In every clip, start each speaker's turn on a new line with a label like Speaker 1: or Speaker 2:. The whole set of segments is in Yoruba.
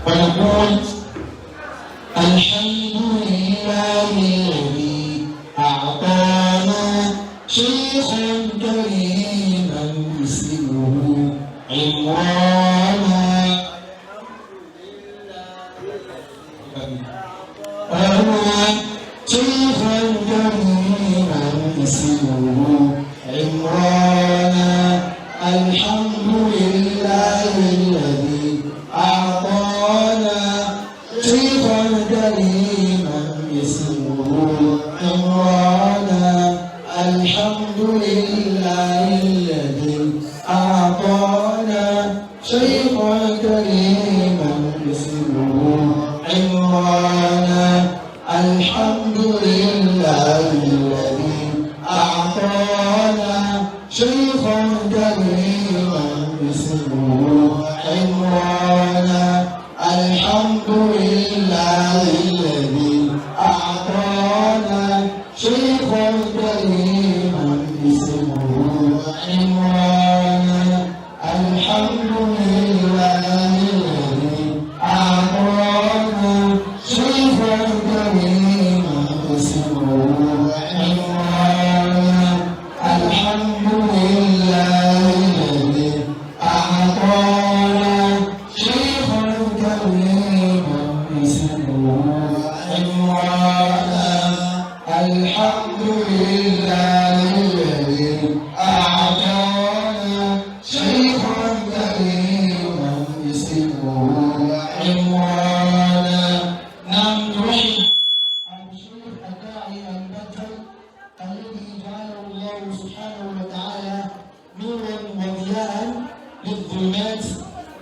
Speaker 1: ونقول الحمد لله الذي أعطانا شيخا كريما اسمه عمران. شيخا كريما اسمه عمران. الحمد لله الذي أعطانا شيخا كريما اسمه عمران. الحمد لله الذي أعطانا شيخا كريما اسمه عمران. الحمد لله الذي أعطانا شيخا كريما اسمه عمران. الحمد لله الذي أعطانا شيخا كريما اسمه عمران. الحمد لله الذي أعطانا شيخا كريما اسمه عمران. الحمد لله الذي أعطانا شيخا كريما اسمه عمران. الحمد لله الذي أعطانا شيخا كريما اسمه عمران. نعم نرحب الشيخ الداعي البطل الذي جعله الله سبحانه وتعالى نورا وضياء للظلمات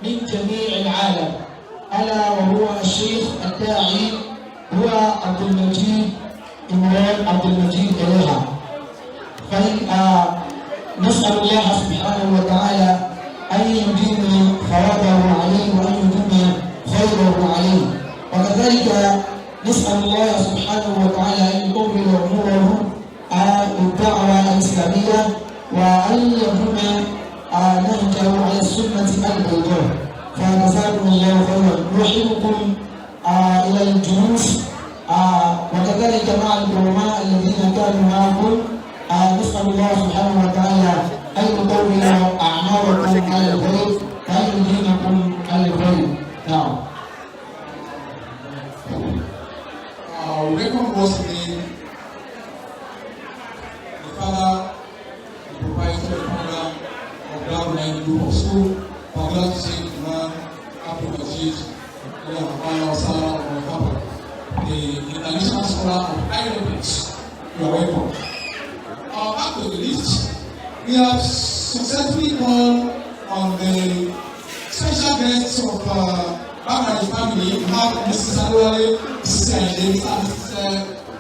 Speaker 1: من جميع العالم، ألا وهو الشيخ الداعي هو عبد المجيد إمران عبد المجيد إليها. نسأل الله سبحانه وتعالى أن يديم ثوابه عليه وأن يديم خيره عليه، وكذلك نسأل الله سبحانه وتعالى أن يطول عمره بالدعوة الإسلامية وأن يكون نهجه على السنة البيضاء. فجزاكم الله خيرا. نرحبكم إلى الجلوس وكذلك مع العلماء الذين كانوا معكم. نسأل الله سبحانه وتعالى أن يطول أعماركم على الخير وأن يديمكم على الخير. نعم.
Speaker 2: Welcome once again the father, the proprietor, the founder of Daaru Naim Group of School, Fadilatu Sheikh Imam Abdul Majid the international scholar of high reference. You are welcome. Back to the list, we have successfully gone on the special guests of Bakari's family. We have Mrs. Adewale, Mrs. James, and Mrs.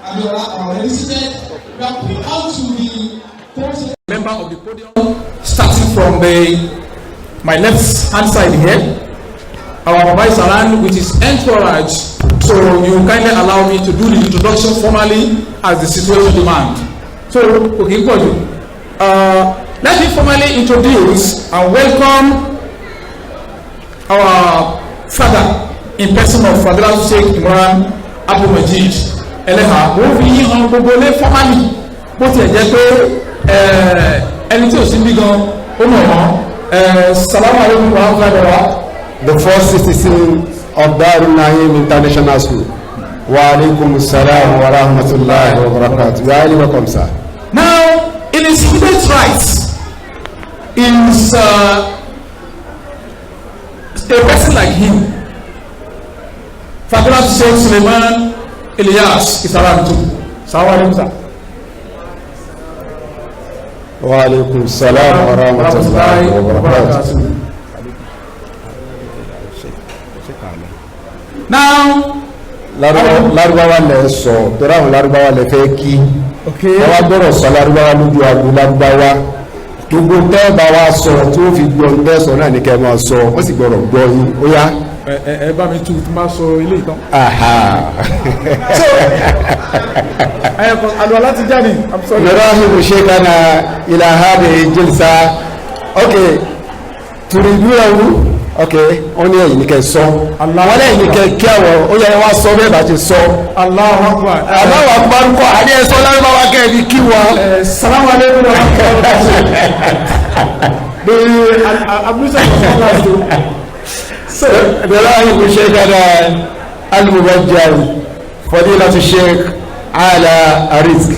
Speaker 2: Abiola already seated. We are putting out to the first member of the podium, starting from my left hand side here. Our vice around with his entourage. So you kindly allow me to do the introduction formally as the situation demands. So, okay, let me formally introduce and welcome our father in person of Fadilatu Sheikh Imam Abdul Majid Eleha. Wọ́n fi yín hàn gbogbo lé formally bó tiẹ̀ jẹ́ pé ẹni tí ò sí bí gan ó mọ̀ wọ́n. Salamu alaikum wa rahmatullahi.
Speaker 3: The first citizen of Daaru Naim International School. Wa alaikum salam wa rahmatullahi wa barakatuh. You are highly welcome, sir.
Speaker 2: Now, in his immediate rights, is a person like him. Fadilatu Sheikh Suleiman Ilyas is around too. Salaam alaikum, sir.
Speaker 3: Wa alaikum salam wa rahmatullahi wa barakatuh.
Speaker 2: Now,
Speaker 3: Lárúbáwá lẹ sọ torí àwọn Lárúbáwá lẹ fẹ́ kí wọ́n wá gbọ́dọ̀ sọ Lárúbáwá lójú àgbo Lárúbáwá gbogbo tẹ́ bá wa sọ tí ó fi gbọ́ ní tẹ́sán náà ní kẹ́ máa sọ wọ́n sì gbọ́dọ̀ gbọ́ yín ó yá.
Speaker 2: ẹ bá mi tu tí máa sọ ilé ìtàn. àlọ́ láti jáde.
Speaker 3: nirahibu sheikhana ila hadhihi jilsa. Okay, turiduhu ok ó ní ẹ̀yìn ní kẹ́ sọ wọ́n lẹ́yìn ní kẹ́ kí àwọ̀ ó yẹ wá sọ bẹ́ẹ̀ bá ti sọ.
Speaker 2: Allahu Akbar.
Speaker 3: Allahu Akbar kọ́ adé ẹ̀sọ́ lárúbáwá kẹ́ ẹ̀ fi kí wọn.
Speaker 2: Salamu alaikum wa rahmatullahi.
Speaker 3: So برأيه شيخنا المبجل فضيلة الشيخ على الرزق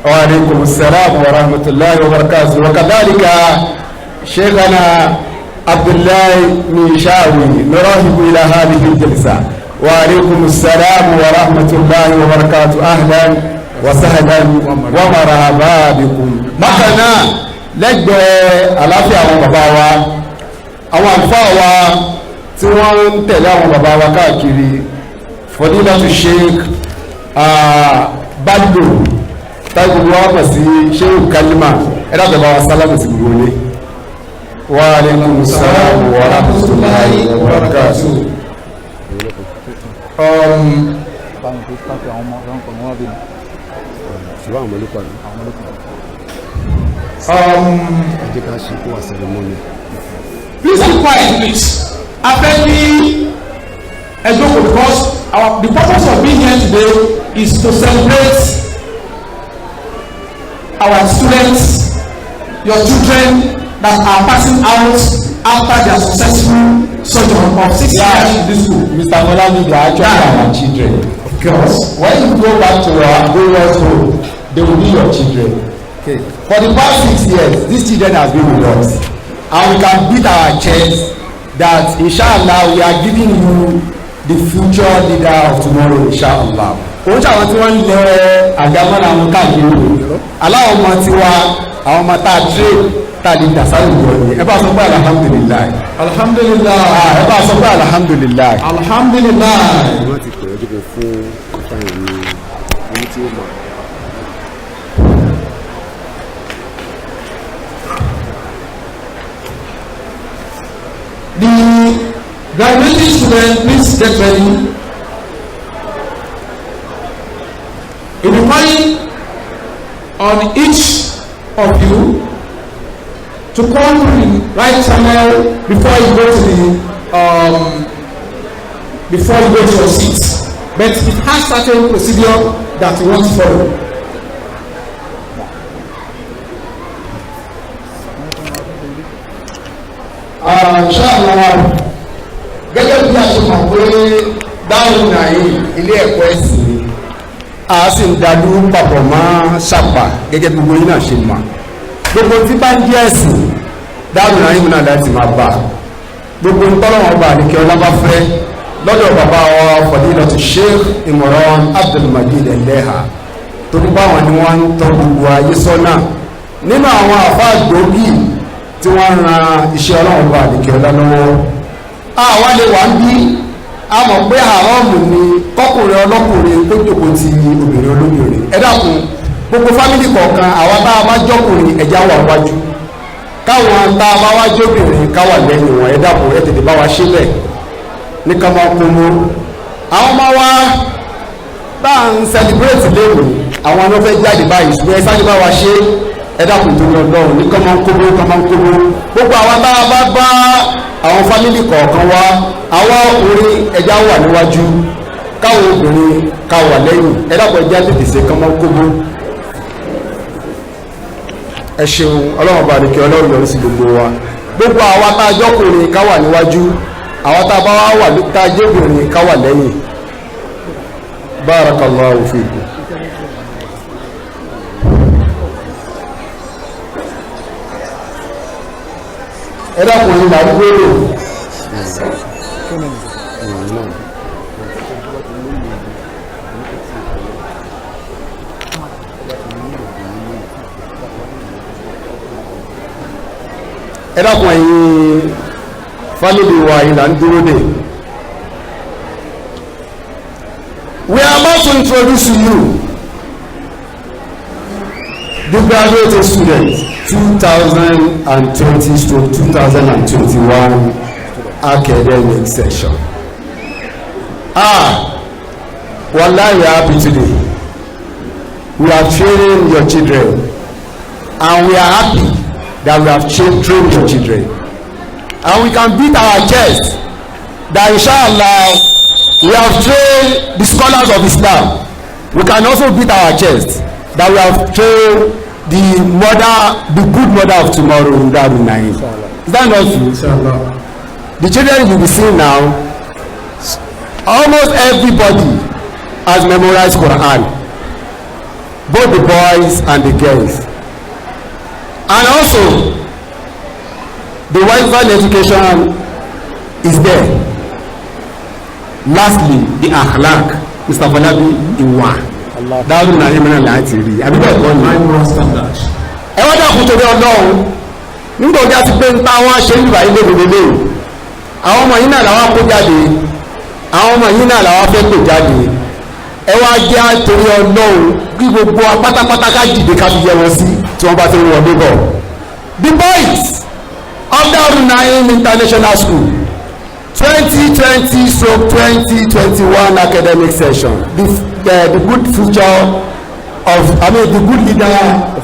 Speaker 3: وعليكم السلام ورحمة الله وبركاته. وكذلك شيخنا عبد الله ميشاوي نرحب إلى هذه الجلسة. وعليكم السلام ورحمة الله وبركاته. أهلا وسهلا ومرحبا بكم. مكانا lẹ́gbẹ̀ẹ́ àlàáfíà àwọn bàbá wa àwọn àlùfáà wa tí wọ́n ń tẹ̀lé àwọn bàbá wa káàkiri Fadilatu Sheikh Badru táyé gbogbo wa pọ̀ sí Sheikh Kalima ẹ̀dá bàbá wa sálámù sí gbogbo ilé. Wa alaikum salaam wa rahmatullahi wa barakatuh.
Speaker 2: Please be quiet, please. After the Ejoko, because the purpose of being here today is to celebrate our students, your children that are passing out after their successful sojourn of 6 years in this school.
Speaker 3: Mr. Molami, they are actually our children.
Speaker 2: Of course.
Speaker 3: When you go back to our glorious home, they will be your children. Okay. For the past 6 years, these children have been with us, and we can beat our chest that inshallah we are giving you the future leader of tomorrow, inshallah. Òun ṣe àwọn tí wọ́n ń lẹ àgámọ́ra àwọn káàkiri o. Aláwọ̀ ọmọ tiwa, àwọn ọmọ tá a tré tá a lè dà sáré ìjọ ni. Ẹ bá sọ pé alhamdulilayi.
Speaker 2: Alhamdulilayi.
Speaker 3: Ẹ bá sọ pé alhamdulilayi.
Speaker 2: Alhamdulilayi.
Speaker 3: Wọ́n ti pè é dúpọ̀ fún ìfàyè ní ẹni tí ó mọ̀.
Speaker 2: The graduating students, please get ready. It will be on each of you to come to the right channel before you go to your seats. But it has certain procedure that you want to follow.
Speaker 3: Inshallah, gẹ́gẹ́ bí a ṣe mọ̀ pé Daaru Naim ilé ẹ̀kọ́ ẹ̀sìn ni a sì ń dájú papọ̀ mọ́ ṣàpà gẹ́gẹ́ bí gbogbo náà ṣe mọ̀ gbogbo tí bá ń jẹ́ ẹ̀sìn Daaru Naim náà láti máa bá gbogbo tọ́lọ́wọ́n ọba àdìkẹ́ ọlábáfẹ́ lọ́dọ̀ bàbá wa Fadilatu Sheikh Imran Abdulmajid Eleha torí báwọn ni wọ́n ń tọ́ gbogbo ayé sọ́nà nínú àwọn àfáà gbòógì tí wọ́n ran iṣẹ́ ọlọ́run bá àdìkẹ́ ọlá lọ́wọ́ àwa lè wà ń bí a mọ̀ pé àrọ́ọ̀mù ni kọkùnrin ọlọ́kùnrin tó jókòó ti obìnrin olóbìnrin ẹ dákun gbogbo fámìlì kọ̀ọ̀kan àwa tá a bá jọ́kùnrin ẹja wà wájú káwọn tá a bá wá jóbìnrin káwà lẹ́yìn wọn ẹ dákun ẹ tètè bá wa ṣe bẹ́ẹ̀ ní ká máa kún mọ́ àwọn ọmọ wa bá ń sẹlẹbírẹ́tì léwu àwọn ọmọ fẹ́ jáde báyìí ṣùgbọ́n ẹ sáré bá wa ṣe ẹ dákun tó lọ lọ́rùn ní kọ́ máa ń kóbó gbogbo àwọn tá a bá bá àwọn fámìlì kọ̀ọ̀kan wá àwa ọkùnrin ẹja wà níwájú káwọn obìnrin ká wà lẹ́yìn ẹ dákun ẹja tètè ṣe kọ́ máa ń kóbó. ẹ ṣeun ọlọ́run bá ní kí ọlọ́run yọrí sí gbogbo wa gbogbo àwa tá a jọ́kùnrin ká wà níwájú àwa tá a bá wà tá a jẹ́bìnrin ká wà lẹ́yìn. Barakallahu fiikum. ẹ dákun ní làdúgbò rò ẹ dákun ẹ̀yin fámìlì wa yìí là ń dúró dè. We are about to introduce to you the graduate students 2020-2021 academic session. Wallahi, we are happy today. We are training your children, and we are happy that we have trained your children. and we can beat our chest that inshallah we have trained the scholars of Islam. We can also beat our chest that we have trained the good mother of tomorrow, Daaru Naim. Is that not true? The children you will be seeing now, almost everybody has memorized Quran, both the boys and the girls. And also, the Western education is there. Lastly, the akhlaq, Mr. Falabi, ìwà. Daaru Naim náà láti rí. Àbí bẹ́ẹ̀ kọ́ ni. Ẹ wá dákun torí Ọlọ́run. Nígbà ọjà ti pé ń ta àwọn aṣẹ ìgbà ilé ìdílé. Àwọn ọmọ yìí náà làwọn kó jáde. Àwọn ọmọ yìí náà làwọn fẹ́ pè jáde. Ẹ wá jẹ́ torí Ọlọ́run kí gbogbo apátápátá ká dìde ká fi yẹ wọn sí tí wọ́n bá ti ń wọlé bọ̀. The boys of Daaru Naim International School 2020/2021 academic session, the good future of, the good leader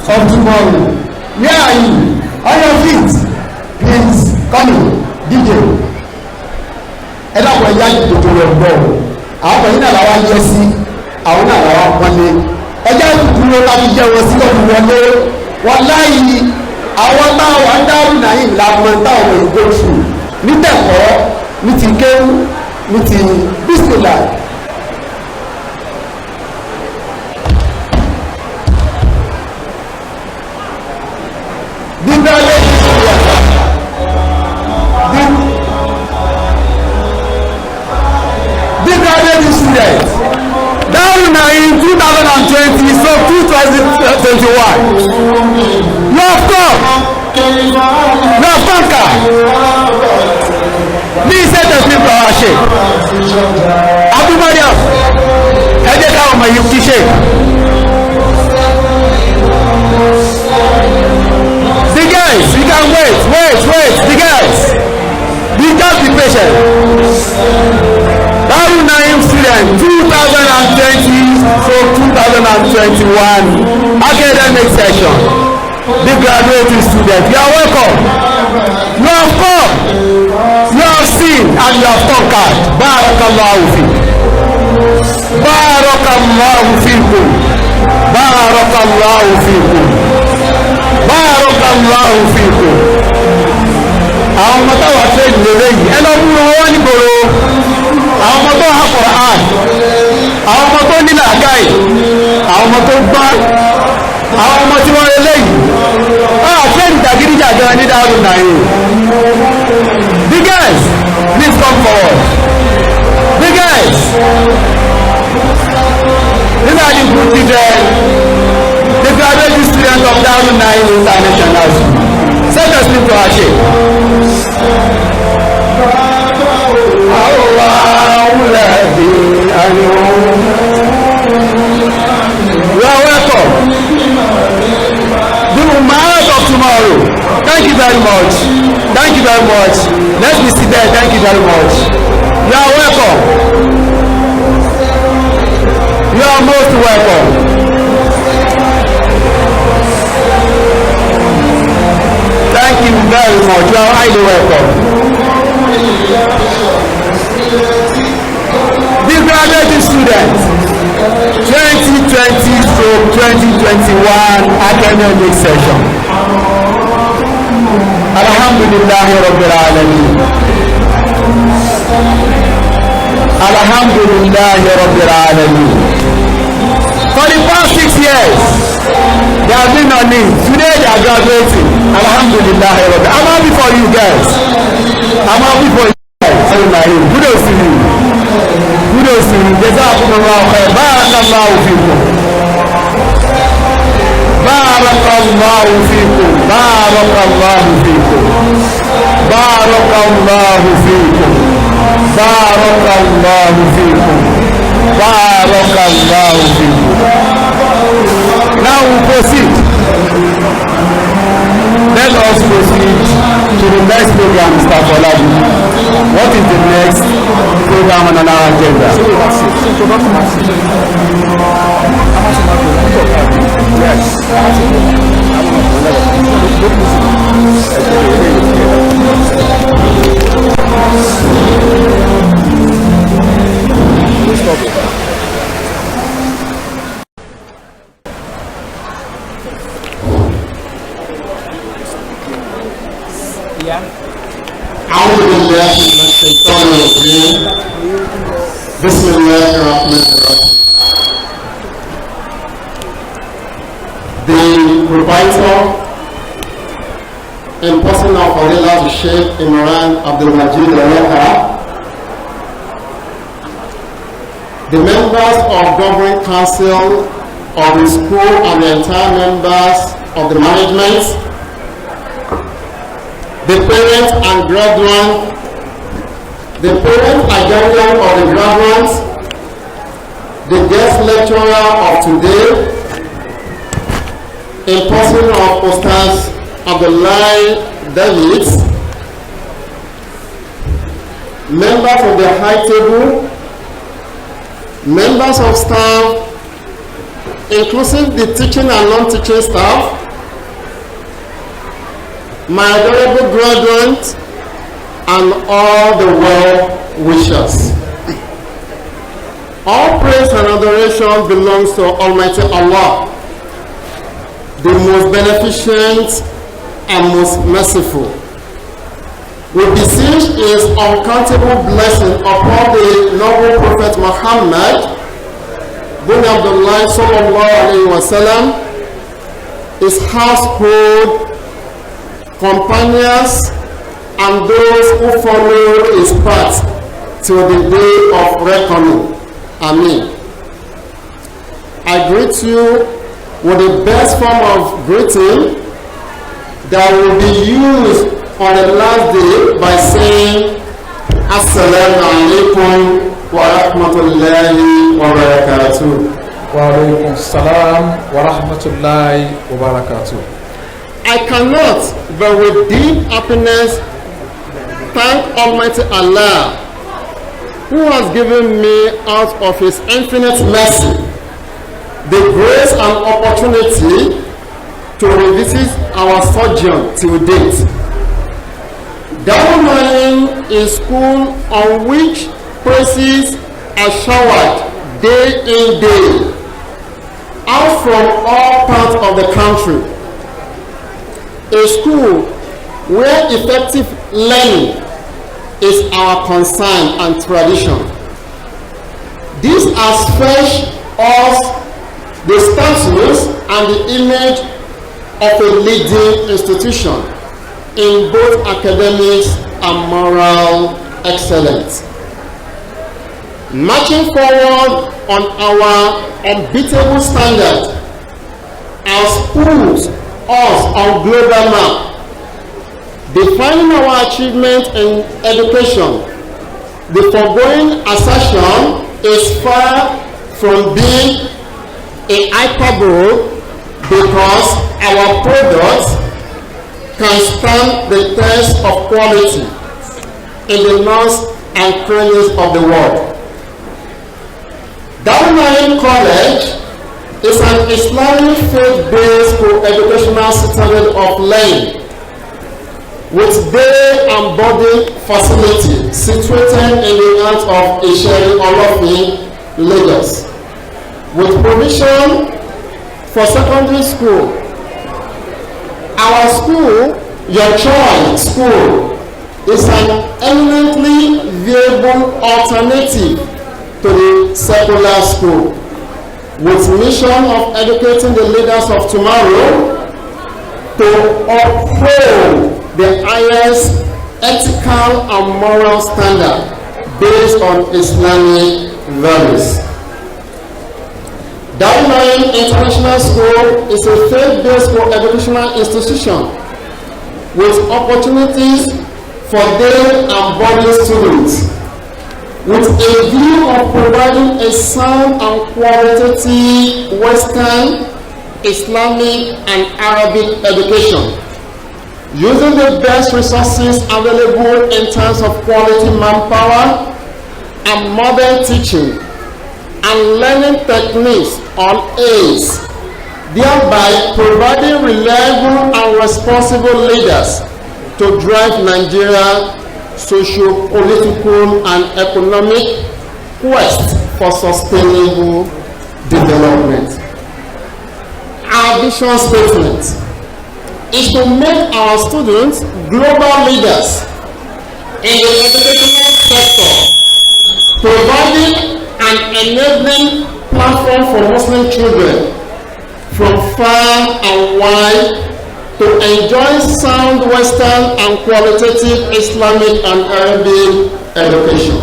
Speaker 3: of tomorrow. Where are you? On your feet, please. Come in, DJ. Ẹ dákun ẹ̀yà ìdòdò rẹ̀ gbọ́. Àwọn ọmọ yìí náà làwọn yẹ sí, àwọn náà làwọn pọ́nlé. Ẹjẹ́ ìdúró láti jẹ́ wọn sí lọ́dún wọlé. Wọ́n láyìí àwọn táwọn Daaru Naim làwọn táwọn ọmọ ìgbó tù. Nítẹ̀kọ́, ní ti kéwú, ní ti bísílà. Daaru Naim 2020 so 2021. You have come. You have conquered. Please set us in for our shake. Abu Mariam, ẹ jẹ́ káwọn ọmọ yìí kí shake. The guys, we can wait. The guys, we just be patient. Daaru Naim student 2020/2021 academic session. The graduating students, you are welcome. You have come, you have seen, and you have conquered. Barakallahu fikum. Barakallahu fikum. Barakallahu fikum. Barakallahu fikum. Àwọn ọmọ táwọn ṣe ìlérí yìí ẹ lọ mú wọn nígboro. Àwọn ọmọ tó ha Quran, àwọn ọmọ tó ní làákàyè, àwọn ọmọ tó gbá, àwọn ọmọ tí wọ́n eléyìí. Ṣé ìdàgídíjàgan ní Daaru Naim? The guys, please come forward. The guys, these are the good children, the graduate students of Daaru Naim International School. Set us into our shape. You are welcome. The Umayyad of tomorrow. Thank you very much. Thank you very much. Let's be seated. Thank you very much. You are welcome. You are most welcome. Thank you very much. You are highly welcome. The graduate students 2020/2021 academic session. Alhamdulillah Rabbil Alamin. Alhamdulillah Rabbil Alamin. For the past 6 years, they have been on it. Today they are graduating. Alhamdulillah Rabbil Alamin. I'm happy for you guys. I'm happy for you guys. Kudos to you. Kudos to you. Jazakumullahu khair. Barakallahu fikum. Barakallahu fikum. Barakallahu fikum. Barakallahu fikum. Barakallahu fikum. Barakallahu fikum. Now we proceed. Let us proceed to the next program, Mr. Falabi. What is the next program on our agenda? Yes.
Speaker 4: أعوذ بالله من الشيطان الرجيم بسم الله الرحمن الرحيم. The proprietor in person of Fadilatul Sheikh Imran Abdul Majid Al-Waka, the members of governing council of the school and the entire members of the management, the parents and graduates, the parents and guardians of the graduates, the guest lecturer of today, in person of Ustaz Abdullah David, members of the high table, members of staff, inclusive the teaching and non-teaching staff, my adorable graduates, and all the well-wishers. All praise and adoration belongs to Almighty Allah, the most beneficent and most merciful. We beseech His uncountable blessing upon the noble Prophet Muhammad bin Abdullah sallallahu alaihi wasallam, his household, companions, and those who follow his path till the day of reckoning. Amen. I greet you with the best form of greeting that will be used on the last day by saying Assalamu alaikum wa rahmatullahi wa barakatuh.
Speaker 5: Wa alaikum salam wa rahmatullahi wa barakatuh.
Speaker 4: I cannot, but with deep happiness, thank Almighty Allah, who has given me out of His infinite mercy the grace and opportunity to revisit our sojourn till date. Daaru Naim is school on which praises are showered day in day out from all parts of the country. A school where effective learning is our concern and tradition. This has fetched us the status and the image of a leading institution in both academics and moral excellence. Marching forward on our unbeatable standard has put us on global map, defining our achievement in education. The foregoing assertion is far from being a hyperbole because our products can stand the test of quality in the nooks and crannies of the world. Daaru Naim College is an Islamic faith-based co-educational citadel of learning with day and body facility situated in the heart of Isheri Olofin, Lagos, with provision for secondary school. Our school, your choice school, is an eminently viable alternative to the secular school, with mission of educating the leaders of tomorrow to uphold the highest ethical and moral standard based on Islamic values. Daaru Naim International School is a faith-based educational institution with opportunities for day and boarding students, with a view of providing a sound and qualitative Western, Islamic, and Arabic education, using the best resources available in terms of quality manpower and modern teaching and learning techniques on AIDS, thereby providing reliable and responsible leaders to drive Nigeria socio-political and economic quest for sustainable development. Our vision statement is to make our students global leaders in the educational sector, providing an enabling platform for Muslim children from far and wide to enjoy sound Western and qualitative Islamic and Arabic education.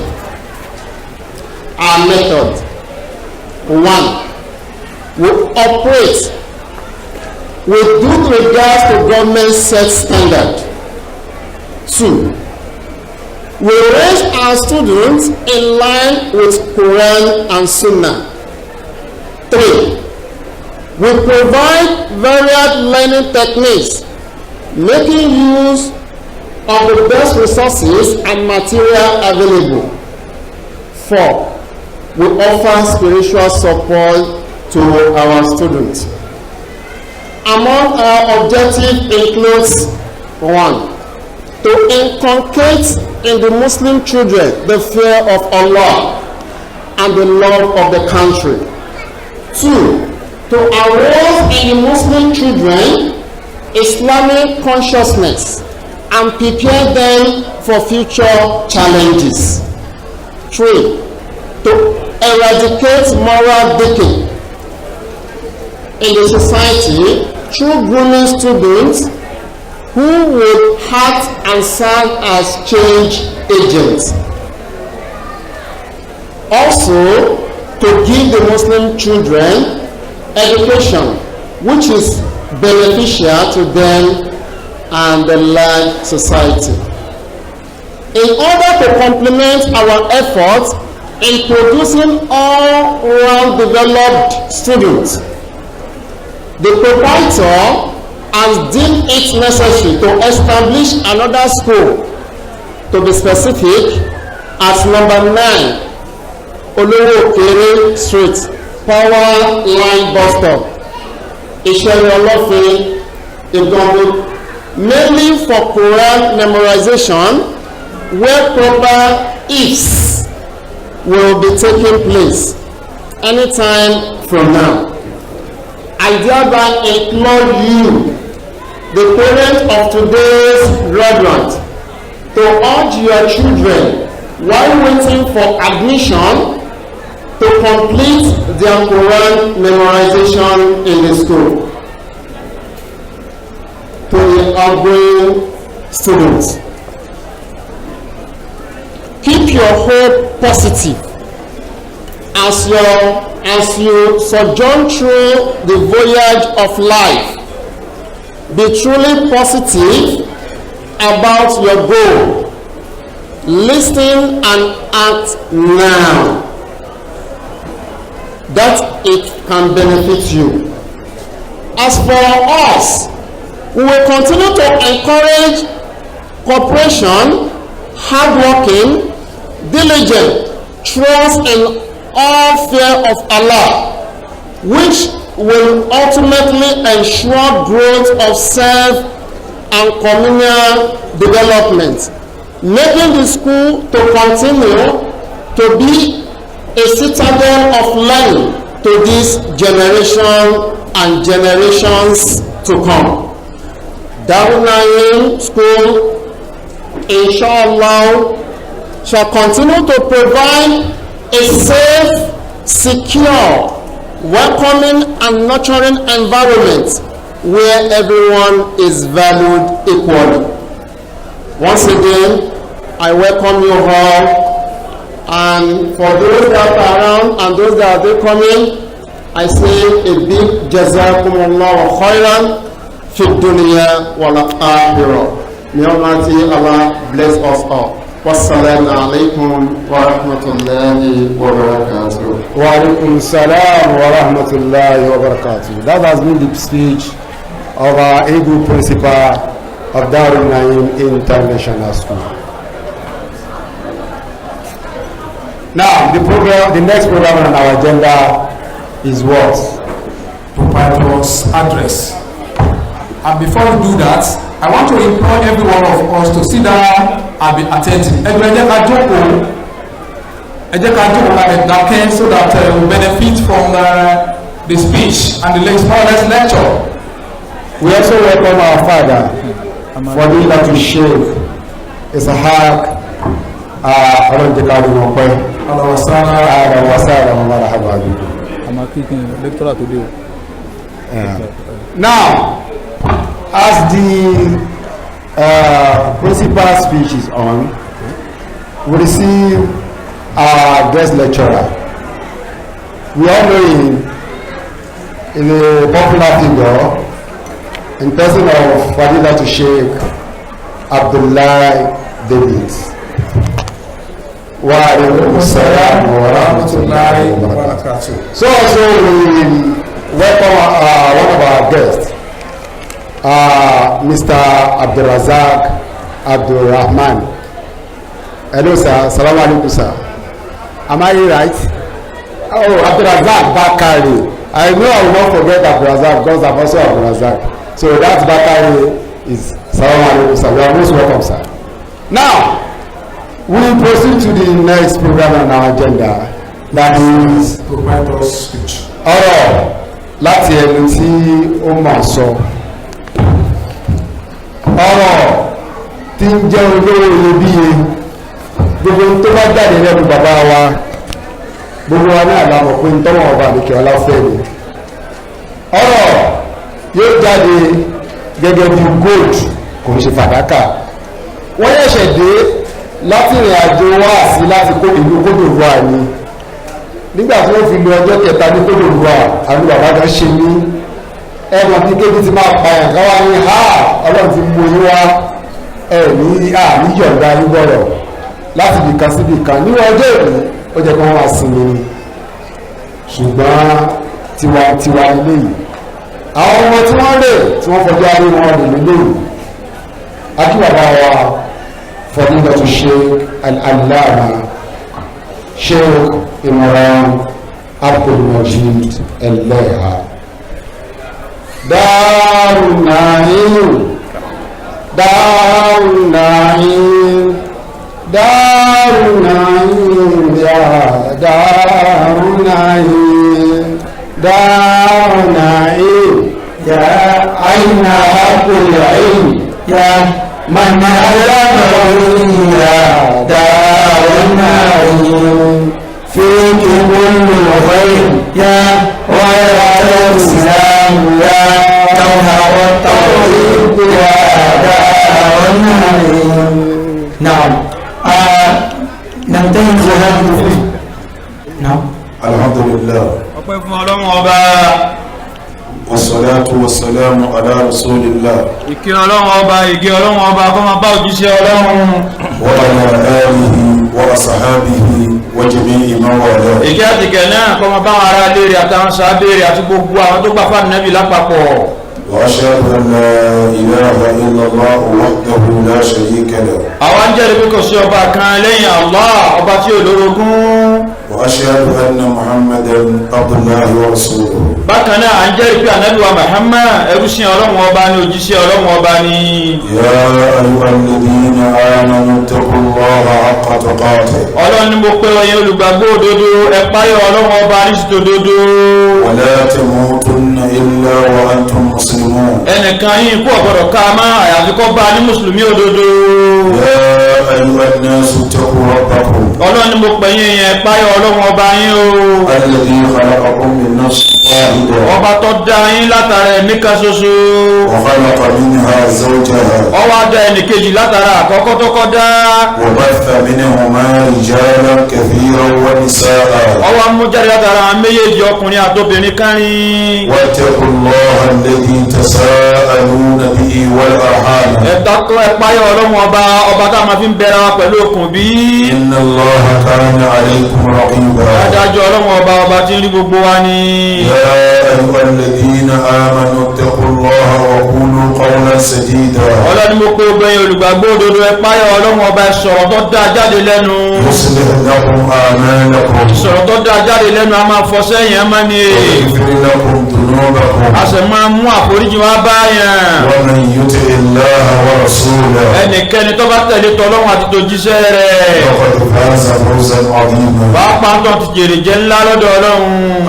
Speaker 4: Our method: 1. We operate with due regards to government set standard. 2. We raise our students in line with Quran and Sunnah. 3. We provide varied learning techniques, making use of the best resources and material available. 4. We offer spiritual support to our students. Among our objectives includes: 1. To inculcate in the Muslim children the fear of Allah and the love of the country. 2. To arouse in the Muslim children Islamic consciousness and prepare them for future challenges. 3. To eradicate moral decay in the society through grooming students who would act and serve as change agents. Also, to give the Muslim children education which is beneficial to them and the large society. In order to complement our efforts in producing all-round developed students, the proprietor has deemed it necessary to establish another school, to be specific, at number 9 Olówó Street, Power Line Bus Stop, Ìṣẹ̀lẹ̀ Ọlọ́fin, Ìgbọ̀nbó, mainly for Quran memorization, where proper ifs will be taking place anytime from now. I thereby implore you, the parents of today's graduates, to urge your children while waiting for admission to complete their Quran memorization in the school. To the outgoing students, keep your hope positive as you sojourn through the voyage of life. Be truly positive about your goal. Listen and act now, that it can benefit you. As for us, we will continue to encourage cooperation, hardworking, diligent, trust in all fear of Allah, which will ultimately ensure growth of self and communal development, making the school to continue to be a citadel of learning to this generation and generations to come. Daaru Naim School, inshallah, shall continue to provide a safe, secure, welcoming and nurturing environment where everyone is valued equally. Once again, I welcome you all, and for those that are around and those that are coming, I say a big jazakumullahu khairan fi dunya wal akhirah. May Almighty Allah bless us all. Wassalamu alaikum wa rahmatullahi wa barakatuh.
Speaker 3: Wa alaikum salam wa rahmatullahi wa barakatuh. That has been the speech of our able principal of Daaru Naim International School. Now, the next program on our agenda is what?
Speaker 5: Proprietor's address. And before we do that, I want to implore every one of us to sit down I'll be attending. Ẹ jẹ́ ká jókòó like that so that we benefit from the speech and the next lecture.
Speaker 3: We also welcome our father for the that to share. It's a hard around the garden of prayer.
Speaker 5: I'm a kicking lecturer today.
Speaker 3: Now, as the principal speech is on, we receive our guest lecturer. We all know him in a popular figure in person of Fadila to Sheikh Abdullah David. Wa alaikum salam wa rahmatullahi wa barakatuh. So also we welcome one of our guests, Mr. Abdulrazak Abdulrahman. Hello sir, salaam alaikum sir. Am I right? Oh, Abdulrazak Bakari. I know I will not forget Abdulrazak because I'm also Abdulrazak. So that Bakari is salaam alaikum sir. You are most welcome sir. Now, we will proceed to the next program on our agenda. That is
Speaker 5: Proprietor's speech.
Speaker 3: ọ̀rọ̀ láti ẹni tí ó máa sọ. Ọ̀rọ̀ tí ń jẹ́ olówó iyebíye gbogbo tó bá jáde lẹ́nu bàbá wa gbogbo wa náà lámọ̀ pé ń tọ́wọ́ ọba àdìkẹ́ ọláfẹ́ ni. Ọ̀rọ̀ yóò jáde gẹ́gẹ́ bí gold kò ń ṣe fàdákà. Wọ́n yẹ̀ṣẹ̀ dé láti ìrìn àjò wá sí láti kó ìlú Côte d'Ivoire ni nígbà tí wọ́n fi lo ọjọ́ kẹta ní Côte d'Ivoire àwọn bàbá kan ṣe ní ẹ̀rọ tí kébí ti máa pààyàn káwá ní ha ọlọ́run ti mú yín wá ẹ̀ ní àníyọ̀ǹda nígbọ̀rọ̀ láti bìkan sí bìkan ní ọjọ́ ìlú ó jẹ́ kí wọ́n wá sinmi ni ṣùgbọ́n tiwantiwa ilé yìí àwọn ọmọ tí wọ́n lè tí wọ́n fọjọ́ ayé wọn lè lélẹ̀ yìí akíwàbá wa fadilatu Sheikh al-Allama Sheikh Imran Abdulmajid Eleha. Daaru Naim, Daaru Naim, Daaru Naim, ya Daaru Naim, Daaru Naim, ya aina hakul ain, ya man alamahu ya Daaru Naim. فيك كل خير يا ويا الإسلام يا جوهر التوحيد يا DaaruNaim. نعم ننتهي هذا. نعم
Speaker 6: الحمد لله والصلاة والسلام على رسول الله وعلى آله وأصحابه وجميع من والاه. وأشهد أن لا إله إلا الله وحده لا شريك له. وأشهد أن محمدا عبد الله ورسوله.
Speaker 7: bákan náà à ń jẹ́rìí pé ànábì wa Muhammad ẹrúsìn Ọlọ́run ọba ni òjíṣẹ́ Ọlọ́run ọba ni.
Speaker 6: يا أيها الذين آمنوا اتقوا الله حق تقاته.
Speaker 7: Ọlọ́run ni mo pè ọyẹ olùgbàgbọ́ òdodo ẹ páyà Ọlọ́run ọba ní sí òdodo.
Speaker 6: ولا تموتن إلا وأنتم مسلمون.
Speaker 7: ẹnìkan yín kú ọ̀gbọ̀dọ̀ ká má àyàfi kó bá ní mùsùlùmí òdodo.
Speaker 6: يا أيها الناس اتقوا ربكم.
Speaker 7: Ọlọ́run ni mo pè yín yẹn páyà Ọlọ́run ọba yín o.
Speaker 6: الذي خلقكم من نفس واحدة.
Speaker 7: ọba tó dá yín látara ẹ̀mí kan ṣoṣo.
Speaker 6: وخلق منها زوجها.
Speaker 7: ó wá dá ẹnìkejì látara àkọ́kọ́ tó kọ́ dá.
Speaker 6: وبث منهما رجالا كثيرا ونساء.
Speaker 7: ó wá mú jáde látara méjèèjì ọkùnrin àtobìnrin kárin.
Speaker 6: واتقوا الله الذي تساءلون به والأرحام.
Speaker 7: ẹ̀dákọ́ ẹ̀páyọ̀ Ọlọ́run ọba tá a máa fi ń bẹ̀rẹ̀ wa pẹ̀lú okùn bí.
Speaker 6: إن الله كان عليكم رقيبا.
Speaker 7: adájọ́ Ọlọ́run ọba tí ń rí gbogbo wa ni.
Speaker 6: يا أيها الذين آمنوا اتقوا الله وقولوا قولا سديدا
Speaker 7: ọlọ́ni mo pé obìnrin olùgbàgbọ́ òdodo ẹ páyà ọlọ́run ọba ìsọ̀rọ̀ tó dáa jáde lẹ́nu
Speaker 6: يصلح لكم أعمالكم
Speaker 7: ìsọ̀rọ̀ tó dáa jáde lẹ́nu a máa fọ sẹ́yìn ẹ máa ní
Speaker 6: ويغفر لكم ذنوبكم
Speaker 7: a sì máa mú àforíjì wá báyàn
Speaker 6: ومن يطع الله ورسوله
Speaker 7: ẹnikẹ́ni tó bá tẹ̀lé tọ́lọ́run àti tòjíṣẹ́ rẹ̀
Speaker 6: فقد فاز فوزا عظيما
Speaker 7: pàápàá tó ti jèrè jẹ́ ńlá lọ́dọ̀ ọlọ́run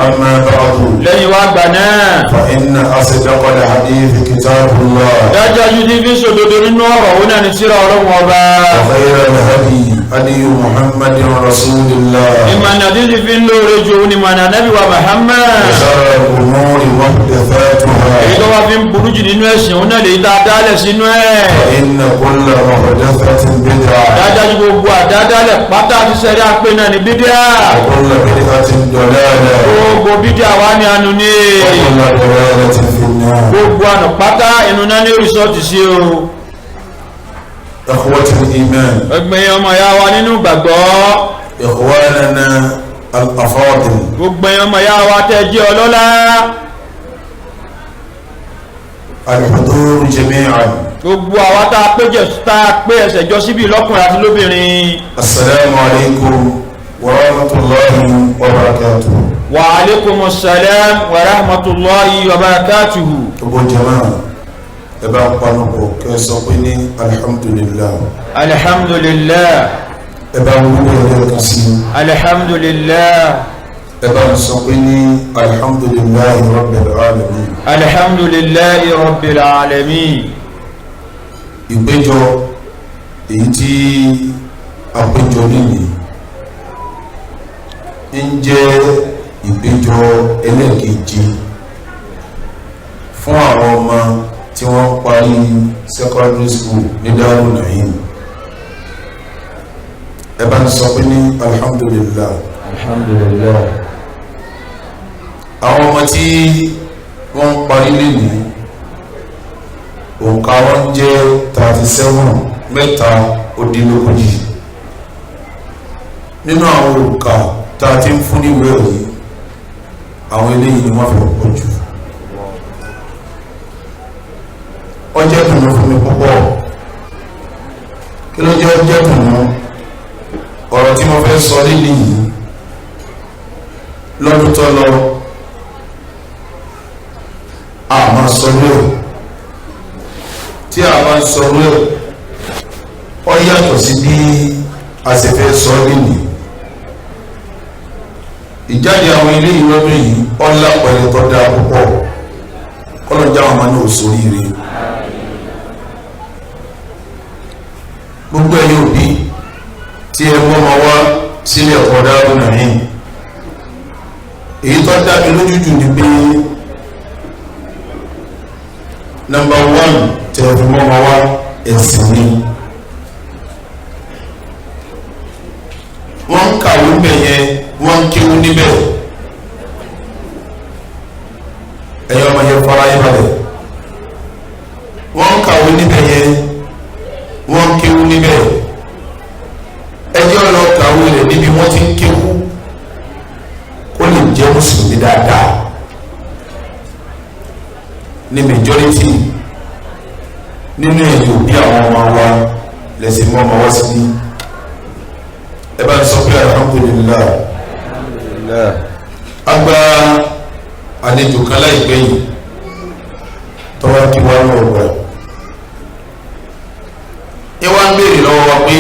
Speaker 6: أما بعد
Speaker 7: lẹ́yìn wá gbà náà
Speaker 6: فإن أصدق الحديث كتاب الله
Speaker 7: dájájú ní fi sòdodo nínú ọ̀rọ̀ òun náà ní tírà ọlọ́run ọba
Speaker 6: وخير الهدي هدي محمد رسول الله
Speaker 7: ìmọ̀nà tí ti fi ń lóore ju òun ìmọ̀nà Nábì wa Muhammad
Speaker 6: وشر الأمور محدثاتها
Speaker 7: èyí tó wá fi ń burú jù nínú ẹ̀sìn òun náà lè dá dálẹ̀ sínú ẹ̀
Speaker 6: فإن كل محدثة بدعة
Speaker 7: dájájú gbogbo àdádálẹ̀ pátá ti sẹ́rí àpé náà ní bídíà
Speaker 6: وكل بدعة ضلالة
Speaker 7: gbogbo bídíà wá ní ànú ní
Speaker 6: وكل ضلالة في النار
Speaker 7: gbogbo ànà pátá inú náà ní rìsọ́ọ̀tì sí o
Speaker 6: إخوة الإيمان
Speaker 7: ẹgbẹ̀yìn ọmọ ya wa nínú gbàgbọ́
Speaker 6: إخواننا الأفاضل
Speaker 7: gbogbo ẹ̀yìn ọmọ ya wa tẹ́ jẹ́ ọlọ́lá
Speaker 6: الحضور جميعا
Speaker 7: gbogbo àwa tá a pé ẹsẹ̀ jọ síbi lọ́kùnrin àti lóbìnrin
Speaker 6: السلام عليكم ورحمة الله وبركاته
Speaker 7: wa alaikumus salam wa rahmatullahi wa barakatuhu
Speaker 6: gbogbo jama ẹ bá ń panupọ̀ kẹ́ sọ pé ní alhamdulillah
Speaker 7: alhamdulillah
Speaker 6: ẹ bá ń wúwo ẹ̀rẹ́ kan sí
Speaker 7: alhamdulillah
Speaker 6: ẹ bá ń sọ pé ní alhamdulillah rabbil alamin
Speaker 7: alhamdulillahi rabbil alamin
Speaker 6: ìpéjọ èyí tí àpéjọ nìyí ń jẹ́ ìpéjọ ẹlẹ́ẹ̀kejì fún àwọn ọmọ tí wọ́n parí secondary school ní Daaru Naim ẹ bá ń sọ pé ní alhamdulillah
Speaker 7: alhamdulillah
Speaker 6: àwọn ọmọ tí wọ́n parí lẹ́nìí òǹkà wọn jẹ́ 37 mẹ́ta òdínlógójì nínú àwọn òǹkà tá a ti ń fún níwèé yìí àwọn eléyìí ni wọ́n fi pọ̀ jù ọjọ́ ìdùnnú fún mi púpọ̀ kí ló jẹ́ ọjọ́ ìdùnnú ọ̀rọ̀ tí mo fẹ́ sọ nílé yìí lọ́dún tó lọ a máa sọ lóò tí a bá ń sọ lóò ọ yàtọ̀ sí bí a sì fẹ́ sọ nílé ìjáde àwọn ilé ìlọ́dún yìí ọlá pẹ̀lú tó dáa púpọ̀ kọ́lọ̀já wọn máa ní òṣòríire gbogbo ẹ̀yin òbí tí ẹ wọ́n máa wá sílé ẹ̀kọ́ Daaru Naim èyí tó dá mi lójú jù ní pé nọ́mbà 1 tẹ̀ fi wọ́n máa wá ẹ̀sìn ni wọ́n ń kàwé bẹ̀ yẹn wọ́n ń kéwú níbẹ̀ ẹ̀yin ọmọ yẹn fara yín balẹ̀ wọ́n ń kàwé níbẹ̀ yẹn wọ́n ń kéwú níbẹ̀ ẹjọ́ lọ kàwé rẹ̀ níbi wọ́n ti ń kéwú kó lè jẹ́ mùsùlùmí dáadáa ní majority nínú ẹ̀yìn òbí àwọn ọmọ wa lẹ́sìn mọ́ ọmọ wá sí ní ẹ bá ń sọ pé alhamdulillah agba àlejò kan láìpẹ́ yìí tọ́wọ́ kí wọ́n lọ gbà ẹ wá ń béèrè lọ́wọ́ wa pé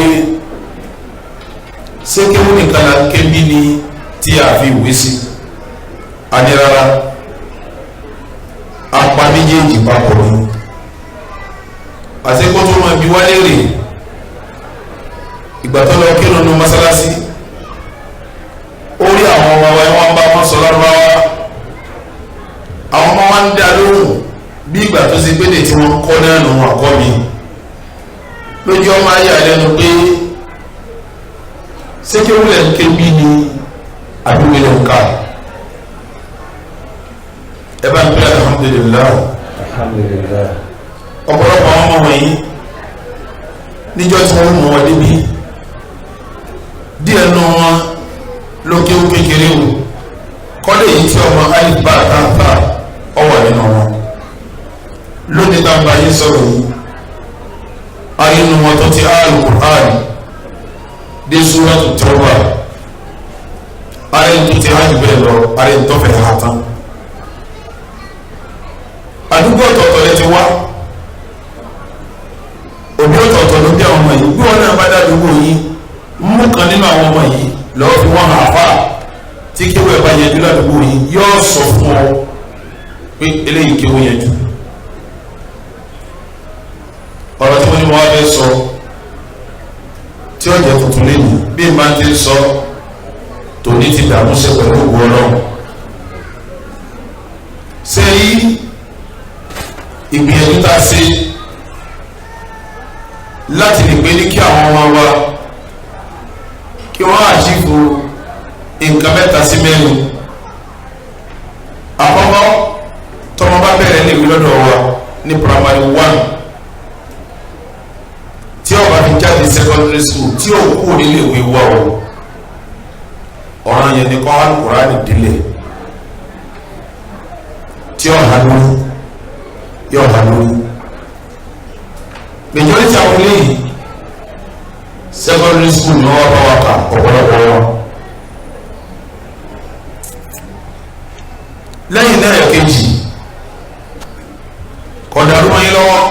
Speaker 6: ṣé kéwú nìkan la kébí ni tí a fi ìwé sí adé rárá apá méjèèjì papọ̀ ni àti kó tó máa bí wálé rè ìgbà tó lọ kírun ní mọ́sálásí ó rí àwọn ọmọ wa wọn bá wọn sọ lárúbáwá àwọn ọmọ wa ń dá lóhùn bí ìgbà tó ṣe gbélé tí wọ́n kọ́ náà nù wọn kọ́ mi lójú ọmọ ayé àlẹ́nu pé sékéwúlẹ̀ ń ké bí ni àbíwélẹ̀ ń ká ẹ bá ń pè alhamdulillah ọ̀pọ̀lọpọ̀ àwọn ọmọ wọ̀nyí níjọ́ tí wọ́n mú wọn débi díẹ̀ nù wọn ló kéwú kékeré o kọ́lé yìí tí ọmọ alibá tààtà ọwọ́ nínú wọn lónìí tá a bá yín sọ̀rọ̀ yìí ayélu wọn tó ti Al-Qur'an dé Suratu Tawbah ayélu tó ti hajj bẹ́ẹ̀ lọ ayélu tó fẹ́ hà tán àdúgbò ọ̀tọ̀ọ̀tọ̀ lẹ ti wá òbí ọ̀tọ̀ọ̀tọ̀ ló bí àwọn ọmọ yìí bí wọn náà bá dádúgbò yìí mú kan nínú àwọn ọmọ yìí lọ́wọ́ fi wọ́n hàn fà tí kéwọ́ bá yẹn jù ládùúgbò yìí yóò sọ fún ọ pé eléyìí kéwọ́ yẹn jù ọ̀rọ̀ tí wọ́n ní wọ́n fẹ́ sọ tí ó jẹ́ tuntun lẹ́yìn bí n bá ti sọ tòní ti dààmú ṣe pẹ̀lú òwú ọlọ́run ṣe yí ìgbìyànjú tá a ṣe láti lè gbé ní kí àwọn ọmọ wa kí wọ́n àṣìfò nǹkan mẹ́ta sí mẹ́rin àkọ́kọ́ tọmọ bá bẹ̀rẹ̀ léwu lọ́dọ̀ wa ní primary 1 tí ó bá fi jáde secondary school tí ó kú nílé ìwé wa o ọ̀ràn yẹn ni kọ́ Al-Qur'ani délé tí ó hà lórí yóò hà lórí majority àwọn eléyìí secondary school ní wọ́n bá wà ká ọ̀pọ̀lọpọ̀ wọn. lẹ́yìn náà ẹ̀kejì kọ̀dàrú wọn yín lọ́wọ́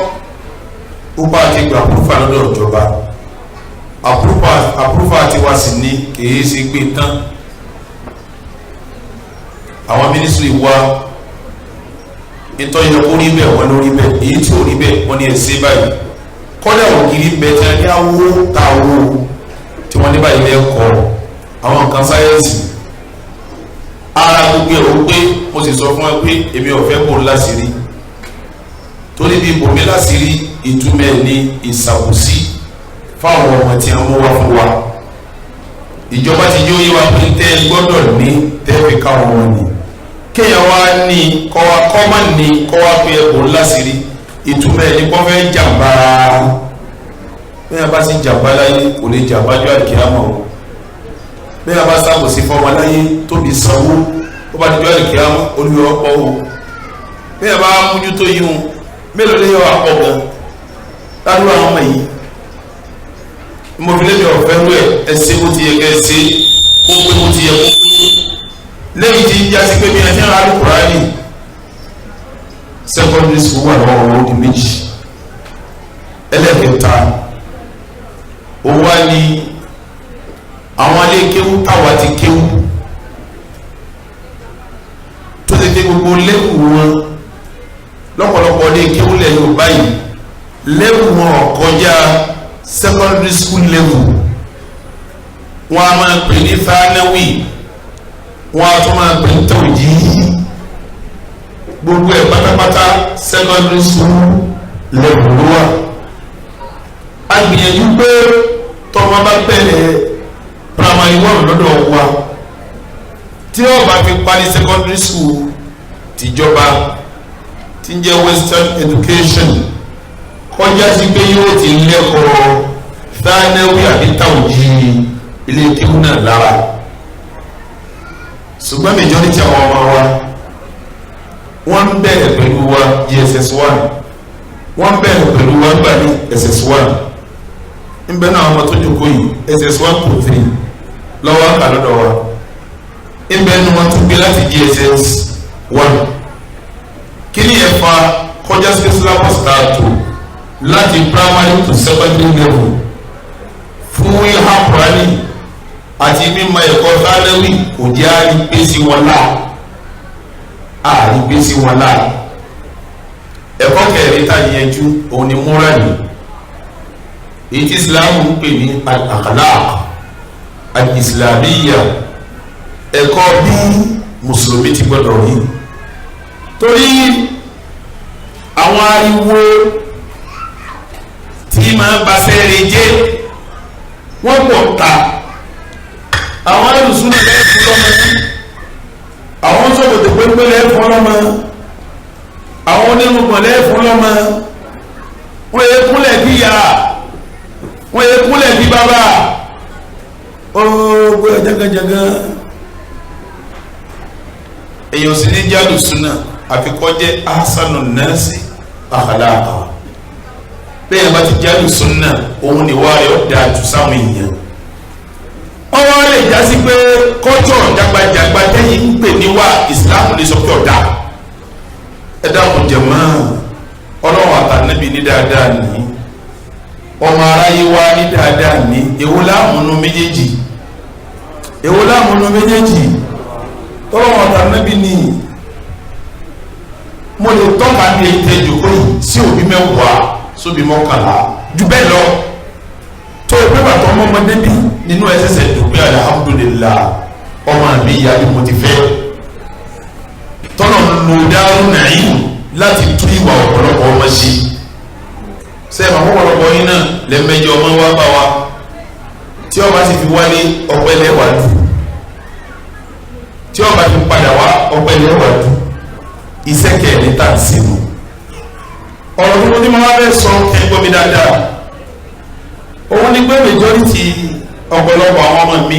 Speaker 6: púpọ̀ àti gba àpúrúfà lọ́dọ̀ ìjọba àpúrúfà àti wá sí ní kìí ṣe gbé tán àwọn mínísírì wá nítorí ẹ̀kọ́ rí bẹ́ẹ̀ wọ́n lórí bẹ́ẹ̀ èyí tí ò rí bẹ́ẹ̀ wọ́n ní ẹ̀sẹ̀ báyìí kọ́dà ògiri bẹ́ẹ̀ tí wọ́n ní awó ta owó tí wọ́n ní báyìí lẹ́kọ̀ọ́ àwọn nǹkan sáyẹ́ǹsì ara gbogbo ẹ̀rọ pé mo sì sọ fún ẹ pé èmi ò fẹ́ kó láṣìírí torí bí bòmí láṣìírí ìtumọ̀ ẹ̀ ní ìṣàkóso fáwọn ọmọ tí wọ́n mú wá fún wa ìjọba ti yóò yé wa pé tẹ́ ẹ gbọ́dọ̀ ní tẹ́ fi káwọn wọn ní kéèyàn wá ní kọ́ wa kọ́ má ní kọ́ wa pé ẹ kò láṣìírí ìtumọ̀ ẹ̀ ní kọ́ fẹ́ jàmbá bẹ́ẹ̀ bá sì jàmbá láyé kò lè jàmbá jọ àkíyàmọ̀ o bẹ́ẹ̀ bá sábòsí fọmọ láyé tóbi sanwó ó bá dijọ́ àkíyàmọ̀ olùyọ ọ̀pọ̀ o bẹ́ẹ̀ bá mójútó yìí o mélòó lè yọ àpọ̀ gan ládùúgbò àwọn ọmọ yìí mo fi lébi ọ̀fẹ́ rú ẹ̀ ẹsẹ̀ bó ti yẹ kẹ́ ẹ ṣe kó pé bó ti yẹ kó pé lẹ́yìn tí yá sí pé bí ẹ ti ń ra Al-Qur'ani secondary school wà lọ́wọ́ owó di méjì ẹlẹ́kẹta ó wá ní àwọn alẹ́ kéwú táwa ti kéwú tó ti dé gbogbo lẹ́wù wọn lọ́pọ̀lọpọ̀ alẹ́ kéwú lẹ̀ yóò báyìí lẹ́wù wọn kọjá secondary school level wọn a máa pè ní thanawi wọn a tún máa pè ní tawji gbogbo ẹ̀ pátápátá secondary school level ló wà a gbìyànjú pé tọ́mọ bá bẹ̀rẹ̀ primary 1 lọ́dọ̀ wa tí wọ́n bá fi parí secondary school tìjọba tí ń jẹ́ western education kọjá sí pé yóò ti lẹ́kọ̀ọ́ thanawi àbí tawji ilé kíkú náà lára ṣùgbọ́n majority àwọn ọmọ wa wọ́n ń bẹ̀rẹ̀ pẹ̀lú wa JSS 1 wọ́n ń bẹ̀rẹ̀ pẹ̀lú wa gbà ní SS 1 ń bẹ náà ọmọ tó jókòó yìí SS 1 to 3 lọ́wọ́ àkà lọ́dọ̀ wa ń bẹ nu wọn tún gbé láti JSS 1 kí ni ẹ̀ fa kọjá sí syllabus tààtò láti primary to secondary level fún ìhà Kùránì àti mímọ̀ ẹ̀kọ́ thanawi kò jẹ́ àrígbésí wọn láà àrígbésí wọn láà ẹ̀kọ́ kẹrin tá yẹjú òun ni múrani èyí tí Islam ń pè ní al-akhlaq al-islamiyya ẹ̀kọ́ bí mùsùlùmí ti gbọ́dọ̀ rí torí àwọn ariwo tí máa ń basẹ́ rẹ jẹ́ wọ́n pọ̀ ta àwọn alùsùn náà lẹ́ẹ̀fún lọ́mọ àwọn sọ̀bọ̀tò pépé lẹ́ẹ̀fún lọ́mọ àwọn onírúgbọ̀n lẹ́ẹ̀fún lọ́mọ wọ́n yẹ kúnlẹ̀ bí ya wọ́n yẹ kúnlẹ̀ bí bàbá ooo gbọ́dọ̀ jagajaga èyàn sì ní jẹ́ alùsùn náà àfikọ́ jẹ́ ahsanun nasi akhlaqa bẹ́ẹ̀ bá ti jáde sunna òun ni wàá rẹ̀ ó dáa jù sáwọn èèyàn ọwọ́ lè jásí pé kọ́jọ́ jagbajagba tẹ́yìn ń pè níwá ìsìláàmù lè sọ pé ọ̀dà ẹ dákun jẹ̀mọ́ ọlọ́run àtànẹ́bí ní dáadáa ní ọmọ aráyé wá ní dáadáa ní èwo láàmúnú méjèèjì ọlọ́run àtànẹ́bí ní mo lè tọ́ka ní èyí tẹ́ jòkó yìí sí òbí mẹ́wàá sóbi mọ́kànlá jù bẹ́ẹ̀ lọ tó o pé bàtà ọmọdé bí nínú ẹsẹsẹ dùgbẹ́ alhamdulillah ọmọ mi ìyá bí mo ti fẹ́ tọ́nà lò Daaru Naim láti tú ìwà ọ̀pọ̀lọpọ̀ ọmọ sí sẹ́yìn àwọn ọ̀pọ̀lọpọ̀ yín náà lẹ́mẹjọ ọmọ wa bá wa tí ọba sì fi wálé ọpẹ́ lẹ́wà dù tí ọba fi padà wá ọpẹ́ lẹ́wà dù ìsẹ́kẹ̀ ní tàǹsìmù ọ̀rọ̀ tó ní mo wá fẹ́ sọ ẹgbẹ́ mi dáadáa òun ni pé majority ọ̀pọ̀lọpọ̀ àwọn ọmọ mi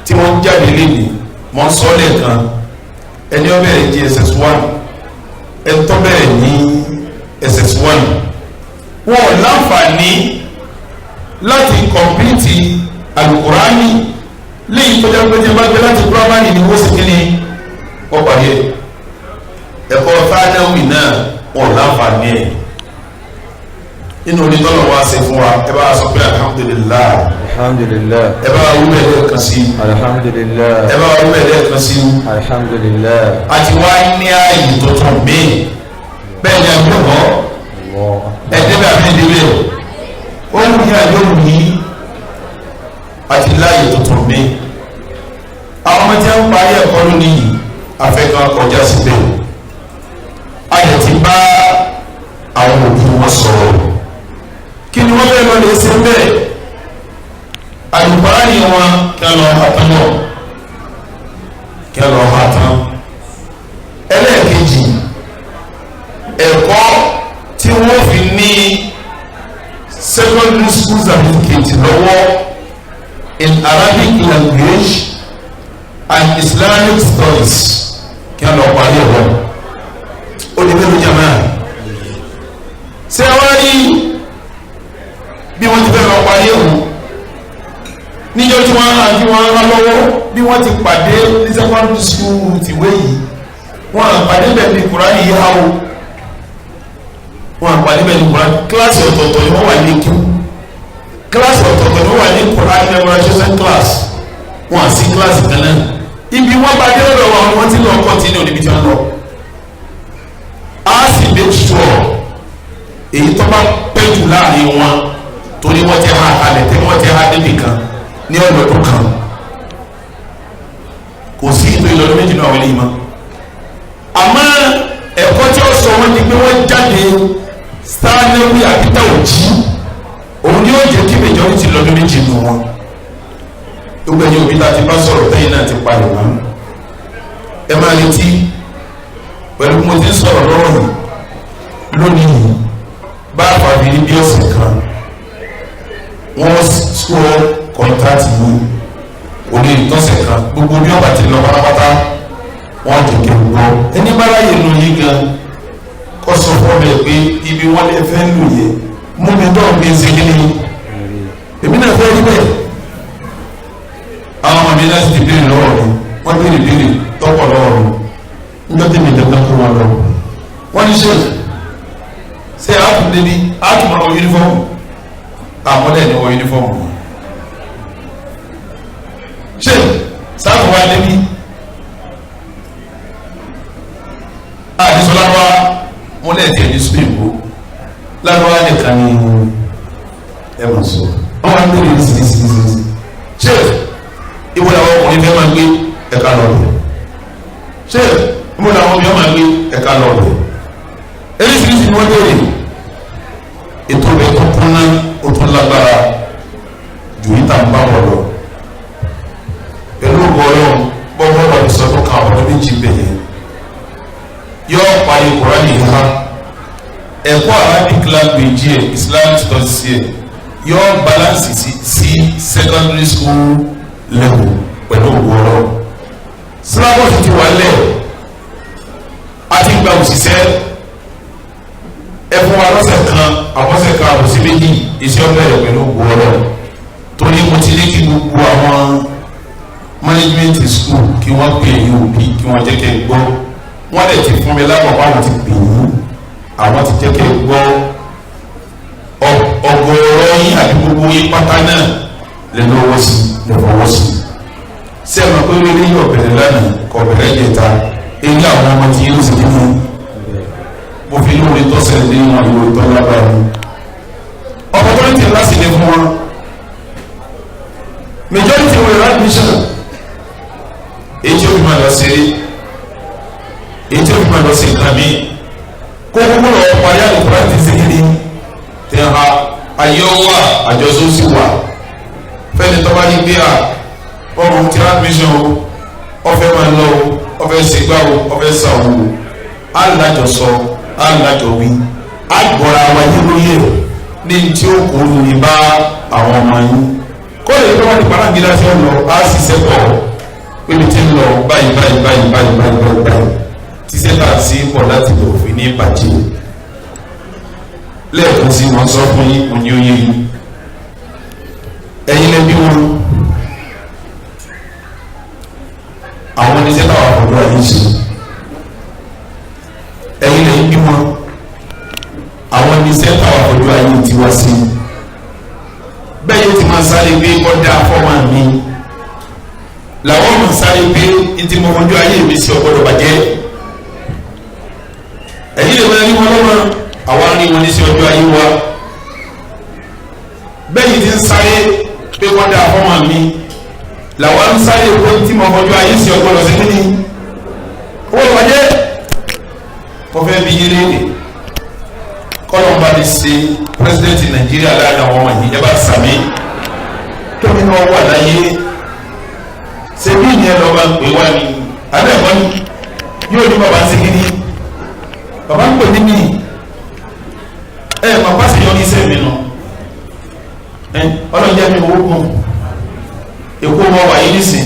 Speaker 6: tí wọ́n ń jáde léde mọ́ ń sọ lẹ́ẹ̀kan ẹni ó bẹ̀rẹ̀ di SS1 ẹni tó bẹ̀rẹ̀ ní SS1 wọn ò láǹfààní láti kọ̀mpìtì alukurani léyìí tó jẹ́ pé tí wọ́n bá gbé láti primary ni wọ́n sì kí ni wọ́n parí ẹ̀ ẹ̀kọ́ fáádáwì náà wọn ò láǹfààní ẹ̀ inú onítọ́lọ̀ wá sí fún wa ẹ bá sọ pé alhamdulillah
Speaker 7: alhamdulillah
Speaker 6: ẹ bá wúlò ẹ̀dẹ́ kan sí
Speaker 7: alhamdulillah
Speaker 6: ẹ bá wúlò ẹ̀dẹ́ kan sí
Speaker 7: alhamdulillah
Speaker 6: àti wá ní ààyè tuntun míì bẹ́ẹ̀ ni àgbẹ̀bọ̀ ẹ̀dẹ́bẹ̀ àbẹ́dẹ́bẹ̀ ó ń ní àjọ yìí àti láàyè tuntun míì àwọn ọmọ tí wọ́n ń parí ẹ̀kọ́ lónìí afẹ́kan kọjá síbẹ̀ ayẹ̀ ti bá àwọn òbí wọn sọ̀rọ̀ kí ni wọ́n fẹ́ lọ lè ṣe bẹ́ẹ̀ àlùbárà ni wọn kí wọ́n lọ ha tán lọ kí wọ́n lọ ha tán ẹlẹ́ẹ̀kejì ẹ̀kọ́ tí wọ́n fi ní secondary school certificate lọ́wọ́ in Arabic language and Islamic studies kí wọ́n lọ parí ẹ̀wọ̀n ó lè mẹ́rin jẹ́ mẹ́rin ṣé wọ́n rí bí wọ́n ti fẹ́ lọ parí ẹ̀wọ̀n níjọ́ tí wọ́n rán lọ́wọ́ bí wọ́n ti pàdé ní secondary school tìwé yìí wọ́n àpàdé bẹ́ẹ̀ ní Kùránì yìí háwó wọ́n àpàdé bẹ́ẹ̀ ní Kùránì kíláàsì ọ̀tọ̀ọ̀tọ̀ ni wọ́n wà ní kíw kíláàsì ọ̀tọ̀ọ̀tọ̀ ni wọ́n wà ní Kùránì memorization class wọ́n àti kíláàsì kan náà ibi wọ́n bá dé lọ́dọ̀ wọn wọ́n ti lọ continue níbi tí wọ́n lọ á sì make sure èyí tó bá pẹ́ jù láàrin wọn torí wọ́n ti ha kalẹ̀ tí wọ́n ti ha débi kan ní ọlọ́dún kan kò sí ìtò ìlọ́dún méjì náà wọlé yìí mọ́ àmọ́ ẹ̀kọ́ tí ó sọ wọ́n di pé wọ́n jáde stanley àbíta òjì òun ni ó jẹ́ kí majority lọ́dún méjì nù wọn gbogbo ẹ̀yin òbí láti bá sọ̀rọ̀ tẹ́yìn náà ti palẹ̀ mọ́ ẹ máa retí pẹ̀lú mo ti ń sọ̀rọ̀ lọ́rùn lónìí bá àfàbí ní bí ọ̀sẹ̀ kan wọ́n sọ kọ́ńtàtì yìí òní ìtọ́sẹ̀ kan gbogbo bí ọba ti lọ pátápátá wọ́n jẹ́ kí n gbọ́ ẹni bá láyè lò yí gan kó sọ fún mi pé ibi wọ́n lè fẹ́ lò yẹ mú mi dọ́ọ̀ bí n ṣe kí ni èmi náà fẹ́ rí bẹ́ẹ̀ àwọn ọmọ mi láti ti béèrè lọ́wọ́ mi wọ́n béèrè tọ́pọ̀ lọ́wọ́ mi níjọ́ tí mi dandan kó wọn lọ wọ́n ní ṣe àtúndé bí àtúmọ̀ wọ yunifọ́ọ̀mù àwọn ẹni wọ yunifọ́ọ̀mù ṣe sáàtù wa débi àdìsọ lárúbá wọn lẹ́ẹ̀dẹ̀ ní sùpìnkú lárúbá nìkan ní ẹ̀wọ̀n sọ wọn wá ń bèrè ní sísísísí ṣe ìwé làwọn ọkùnrin fẹ́ máa gbé ẹ̀ka lọ́ọ̀dẹ̀ ṣe ìwé làwọn ọkùnrin máa gbé ẹ̀ka lọ́ọ̀dẹ̀ eréṣiríṣi ni wọ́n bèrè ètò rẹ̀ tó kúnná ó tún lágbára ju ìta ń bá wọn lọ pẹ̀lú ọgọ́rùn gbọ́gbọ́ wà ní sọ́dún kan ọdún méjì bẹ̀yẹ yóò parí Kùránì ha ẹ̀kọ́ Arabic language yẹ Islamic studies yẹ yóò balance sí secondary school level pẹ̀lú ọgọ́rùn syllabus ti wà lẹ̀ iṣẹ́ ọbẹ̀rẹ̀ pẹ̀lú gbọ́ọ̀rọ̀ torí mo ti ní kí gbogbo àwọn management school kí wọ́n pè é òbí kí wọ́n jẹ́ kẹ́ gbọ́ wọ́n lè ti fún mi lápapọ̀ àwọn ti pè yín àwọn ti jẹ́ kẹ́ gbọ́ ọgọ́rọ̀ yín àti gbogbo yín pátá náà lè lọ́wọ́ sí lè fọwọ́ sí sí ẹ̀ máa pé lórí yóò bẹ̀rẹ̀ lánàá kọ̀ bẹ̀rẹ̀ jẹta èyí àwọn ọmọ tí yóò sì nínú mo fi lóore tó ṣẹlẹ̀ nínú ìwé tó lágbára mi opportunity láti lè fún wọn majority were admission èyí tí ó fi máa lọ sí èyí tí ó fi máa lọ sí nǹkan mi kó kókó lọ parí àlùkò láti ṣe kí ni tí a ayé wà àjọṣe ó sì wà fẹ́ni tó bá yí gbé à ọmọ tí admission o ọfẹ́ máa lọ o ọfẹ́ ṣègbà o ọfẹ́ sà o alájọsọ alájọwí agbọ̀ra wáyé lóye ní tí ó kó lórí bá àwọn ọmọ yín kó lè tó wá ní parangida tí ó lọ á sì sẹ́kọ̀ pébi tí ń lọ báyìí tí sẹ́tà sí pọ̀ láti lè òfin ní ìbàjẹ́ lẹ́ẹ̀kan sí wọn sọ fún yín òní oyè yìí ẹ̀yin lẹ́bí wọn àwọn oníṣẹ́ táwọn àkọ́kọ́ ayé ṣe ẹ̀yin lẹ́yìn bí wọn àwọn oníṣẹ́ táwọn àkọ́kọ́ ayé ti wá sí bẹ́ẹ̀ yóò ti máa sáré pé kọ́dá fọ́ọ̀mà mi làwọn máa sáré pé ntí mo fojú ayé mi sí ọgbọ́dọ̀ bàjẹ́ ẹ̀yin lè wọlé wọn lọ́wọ́ àwọn arin wọn ní sí ọjọ́ ayé wa bẹ́ẹ̀ yìí ti ń sáré pé kọ́dá fọ́ọ̀mà mi làwọn ń sáré pé ntí mo fojú ayé sí ọgbọ́dọ̀ sí kíni owó bàjẹ́ wọ́n fẹ́ bí yín léde kọ́lọ́mbà ti ṣe pírẹsidẹ́ntì nàìjíríà láàrin àwọn ọmọ yìí ẹ bá sàmì tóbi náà wà láyé ṣebí ìyẹn lọ́ba ń pè wá ní abẹ́ẹ̀kọ́ ni yóò ní bàbá ń ṣe kíní bàbá ń pè ní mí bàbá sì yọ ní iṣẹ́ mi nù ọlọ́jà mi owó kún èkó wọn wà yìí nísìn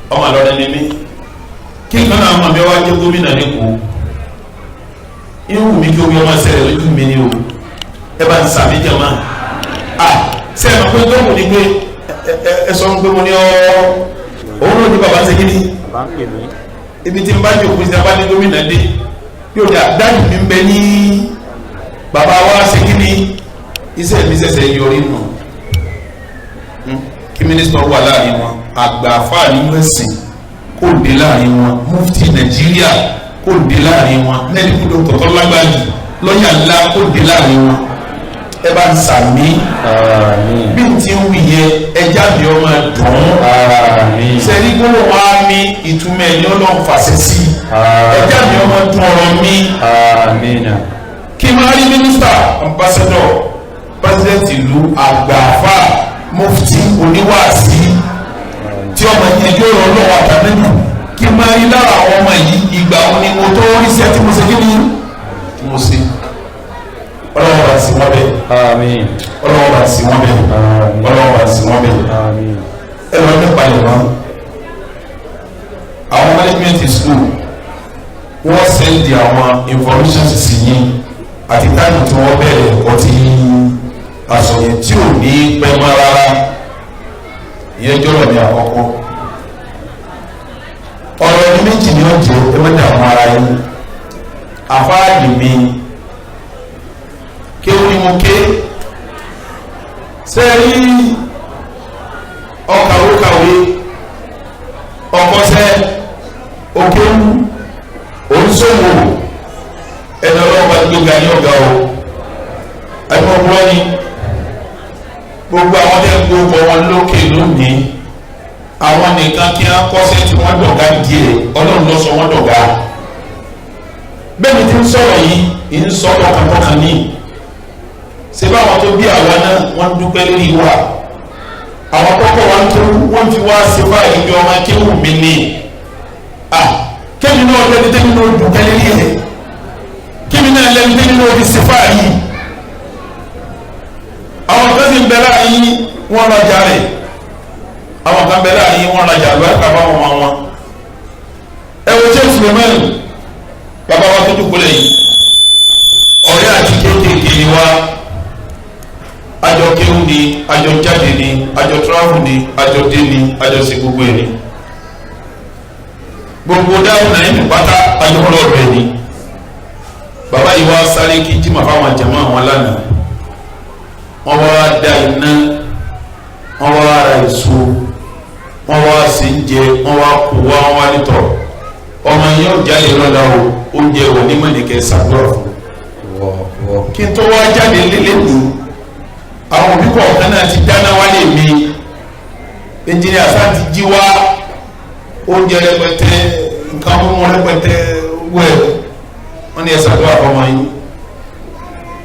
Speaker 6: ọmọ àlọ́dẹ ni mí kí nǹkan náà mọ̀ mi wá jẹ́ gómìnà lẹ́kọ̀ọ́ inú mi kí omi ọmọ ṣẹlẹ̀ lójú mi ni o ẹ bá ń sàmì jẹ̀mọ́ ṣe é mọ̀ pé gbọ́dọ̀ ní pé ẹ sọ pé mo ní òun náà ní bàbá ń ṣe kíní ibi tí n bá jòkó sí abá ní gómìnà dé yóò dé dájú mi ń bẹ ní bàbá wa ṣe kíní iṣẹ́ mi ṣẹ̀ṣẹ̀ yọrí nù kí mínísítọ̀ wà láàrin wọn àgbà àfáàní mẹ́sìn kò dé láàrin wọn mufti nàìjíríà kò dé láàrin wọn mẹ́díkù dọ́kítọ̀ tó lágbàáyé lọ́yà ńlá kò dé láàrin wọn ẹ bá ń sàmì bí n ti ń wí yẹ ẹja mi ọ máa dùn sẹ́ni gbọ́dọ̀ wá mi ìtumọ̀ ẹ̀ ní ọlọ́run fàṣẹ sí ẹja mi ọ máa dùn ọ̀rọ̀ mi kí n máa rí mínísítà ambassador president ìlú àgbààfà mufti oníwàásí tí ọmọ yẹn yóò rọ lọ́wọ́ àtàlẹ́nu kí n máa rí lára àwọn ọmọ yìí ìgbà wọn ni mo tó rí sí ẹ tí mo ṣe kí ni mo ṣe ọlọ́wọ́ bá sí wọn bẹ́ẹ̀ ọlọ́wọ́ bá sí wọn bẹ́ẹ̀ ọlọ́wọ́ bá sí wọn bẹ́ẹ̀ ẹ lọ nípa lè mọ́ àwọn management school wọ́n sẹ́ndì àwọn information sí yín àti táìmù tí wọ́n bẹ̀rẹ̀ ẹ̀kọ́ tí àsọyìn tí ò ní pẹ́ mọ́ rárá ìyẹn jọ́rọ̀ ní àkọ́kọ́ ọ̀rọ̀ ẹni méjì ni ó jẹ́ ẹ mẹ́ta àwọn ara yín àfáàdì mi kéwù ni mo ké sẹ́ẹ̀rí ọkàwékàwé ọkọsẹ́ òkéwù oníṣòwò ẹ̀dọ̀ ọlọ́wọ́ gbéga ní ọ̀gá o ẹ̀fọ́ búrọ́ ni gbogbo àwọn tẹ́ ń gbogbo wọn lókè lónìí àwọn nìkan kí wọ́n kọ́sẹ́ tí wọ́n dọ̀gá díẹ̀ ọlọ́run ló sọ wọ́n dọ̀gá bẹ́ẹ̀ ni tí ń sọ̀rọ̀ yìí ń sọ ọkàn ní ṣé báwọn tó bí àwa náà wọ́n dúpẹ́ lórí wa àwọn kọ́kọ́ wa tó wọ́n fi wá ṣe báyìí bí ọmọ akéwù mi ní kémi náà lẹ́ni tẹ́mi náà dúpẹ́ lórí ẹ̀ kémi náà lẹ́ni tẹ́mi náà fi ṣe báyìí àwọn kan sì ń bẹ láàyè wọn rajà rẹ̀ àwọn kan bẹ láàyè wọn rajà àlùbáríkà báwọn ọmọ wọn ẹ wo jẹ́ Suleiman bàbá wa tó dúpọ̀ lẹ́yìn ọ̀rẹ́ àti kéékèèké ni wa àjọ dé ni àjọ sí gbogbo ẹni gbogbo Daaru Naim pátá àjọ ọlọ́ọ̀bẹ ni bàbá yìí wá sáré kí jimá fáwọn jàmáà àwọn lánàá wọ́n wá da iná wọ́n wá ara èso wọ́n wá sí ń jẹ wọ́n wá kó wá nítọ̀ ọmọ yẹn ò jáde lọ́la o oúnjẹ wọ̀ ní mọ̀nìkẹ́ sàdúrà fún kí n tó wá jáde lélẹ́nu àwọn òbí kọ̀ọ̀kan náà ti dáná wálé mi ẹnjìnìá sáà ti jí wá oúnjẹ rẹpẹtẹ nǹkan mímú rẹpẹtẹ wẹ̀ wọ́n ní ẹ sàdúrà fọmọ yín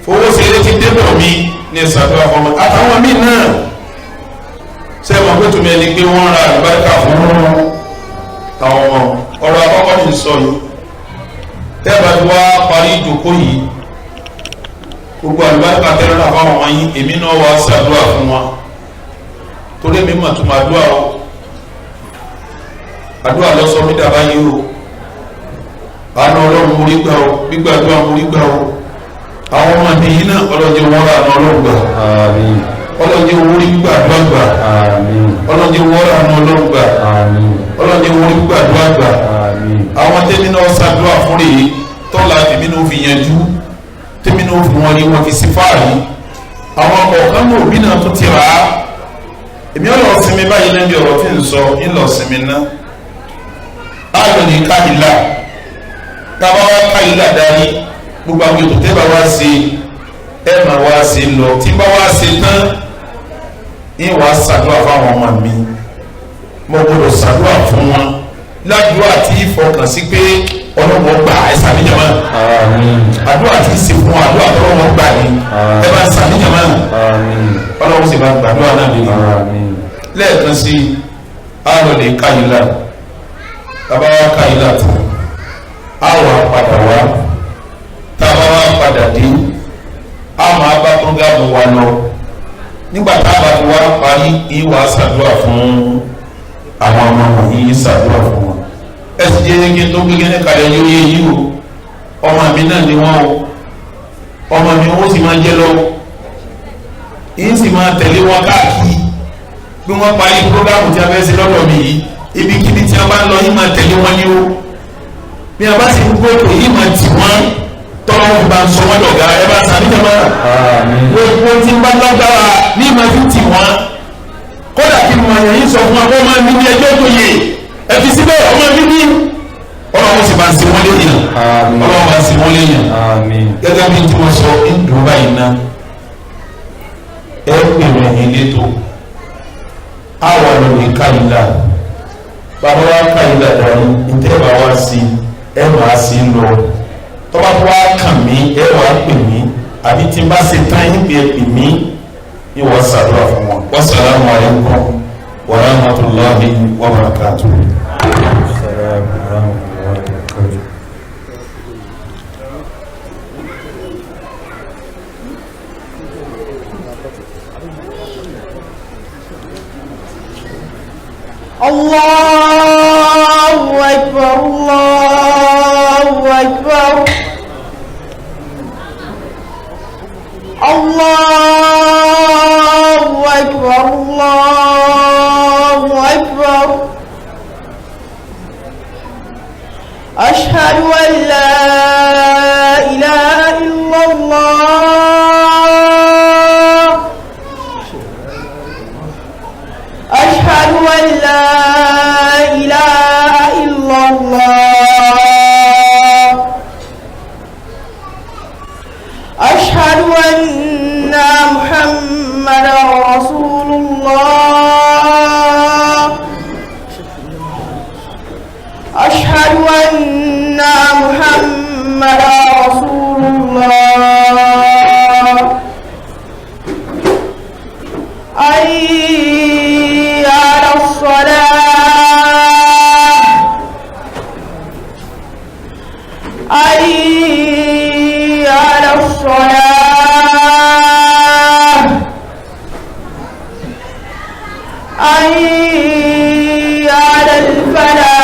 Speaker 6: fowó ṣeré ti débọ̀ mi ní ẹ sàdúrà fọmọ àtàwọn míì náà ṣe mọ̀ pé tùmí ẹni pé wọ́n ra àlùbáríkà fún àwọn ọmọ ọ̀rọ̀ àkọ́kọ́ ní sọ yìí tẹ́ẹ̀bà tí wàá parí ìjókòó yìí gbogbo àlùbáríkà tẹ́lẹ̀ náà fáwọn ọmọ yín èmi náà wàá ṣàdúrà fún wọn torí èmi mà tún máa dúà o àdúrà lọ sọ mí dàbá yìí o àánú ọlọ́run mo rí gbà o gbígbàdúrà mo rí gbà o àwọn ọmọ mi yìí náà ọlọ́jẹ́ wọn rà àánú ọlọ́run gbà ọlọ́jẹ́ wọn rí gbígbàdúrà gbà ọlọ́jẹ́ wọn rà àánú ọlọ́run gbà ọlọ́jẹ́ wọn rí gbígbàdúrà gbà àwọn tẹ́mi náà ṣàdúrà fún rèé tọ́lá tèmi náà fi yanjú tèmi náà fi wọn rí wọn fi sí fáàrí àwọn kọ̀ọ̀kan náà òbí náà tó ti rà á èmi ọ̀rọ̀ sinmi báyìí lẹ́bi ọ̀rọ̀ tí ń sọ ńlọ sinmi ná ayọ̀ ní káyìlá tábà wá káyìlá dání gbogbo àwọn ètò tẹ́bà wá sí ẹ máa wá sí lọ tí bá wá sí tán ní wàá ṣàdúrà fáwọn ọmọ mi mo gbọdọ̀ ṣàdúrà fún wọn ládùúgbò àti ìfọkàn sí pé ọlọ́wọ́ gbà ẹ sàmìjàmá àdúrà tí ń ṣe fún àdúrà tó lọ́wọ́ gbà ní ẹ bá sàmìjàmá ọlọ́wọ́ sì bá gbàdúrà náà lè lẹ́ẹ̀kan sí àlọ́lẹ̀ káyìlá tàbá wá káyìlá tán àwọ̀ padà wá tàbá wá padà dé àmọ́ abá prógámù wa lọ nígbà tábà tí wá parí ìwà ṣàdúrà fún àwọn ọmọ wọ̀nyí ṣàdúrà fún wọn ẹ sì jẹ́ kí n tó gbé ní kalẹ̀ yóò yé yí o ọmọ mi náà ni wọ́n o ọmọ mi wọ́n sì máa jẹ́ lọ yìí sì máa tẹ̀lé wọn káàkiri bí wọ́n parí prógámù tí a fẹ́ ṣe lọ́dọ̀ mi yìí ibikíbi tí a bá ń lọ yìí máa tẹ̀lé wọn ní o bí a bá sì ń gbóòtò yìí máa tì wọ́n tọ́lọ́ wọn bá ń sọ wọ́n dọ̀gá ẹ bá sàmì jẹ́ máa gbogbo tí ń bá lágbára ní ìmọ̀ fi tì wọ́n kódà kí mo àyàn yìí sọ fún wa kó máa ní ní ẹjọ́ tó yẹ ẹ fi síbẹ̀ ọmọ mi ní ọlọ́run sì bá ń ṣe wọ́n léyìn ọlọ́run bá ń ṣe wọ́n léyìn gẹ́gẹ́ bí tí wọ́n sọ ń dùn báyìí ná ẹ pè mí ẹ̀yìn létò àwọn ọlọ́run káyìlá bàbá wa káyìlá dání ìtẹ́bà wá sí ẹ máa sí lọ tọ́ba tó wá kàn mí ẹ wàá pè mí àbí tí n bá ṣe tán yín pè mí ní wọ́n ṣàdúrà fún wọn. Wassalamu alaikum wa rahmatullahi wa barakatuh.
Speaker 8: Allahu Akbar, Allahu Akbar, Allahu Akbar, Allahu Akbar. Ashhadu an la ilaha illallah. Ashhadu an la ilaha illallah. Ashhadu anna Muhammadan Rasulullah. Ashhadu anna Muhammadan Rasulullah. Hayya ala salah. Hayya ala salah. Hayya ala al-falah.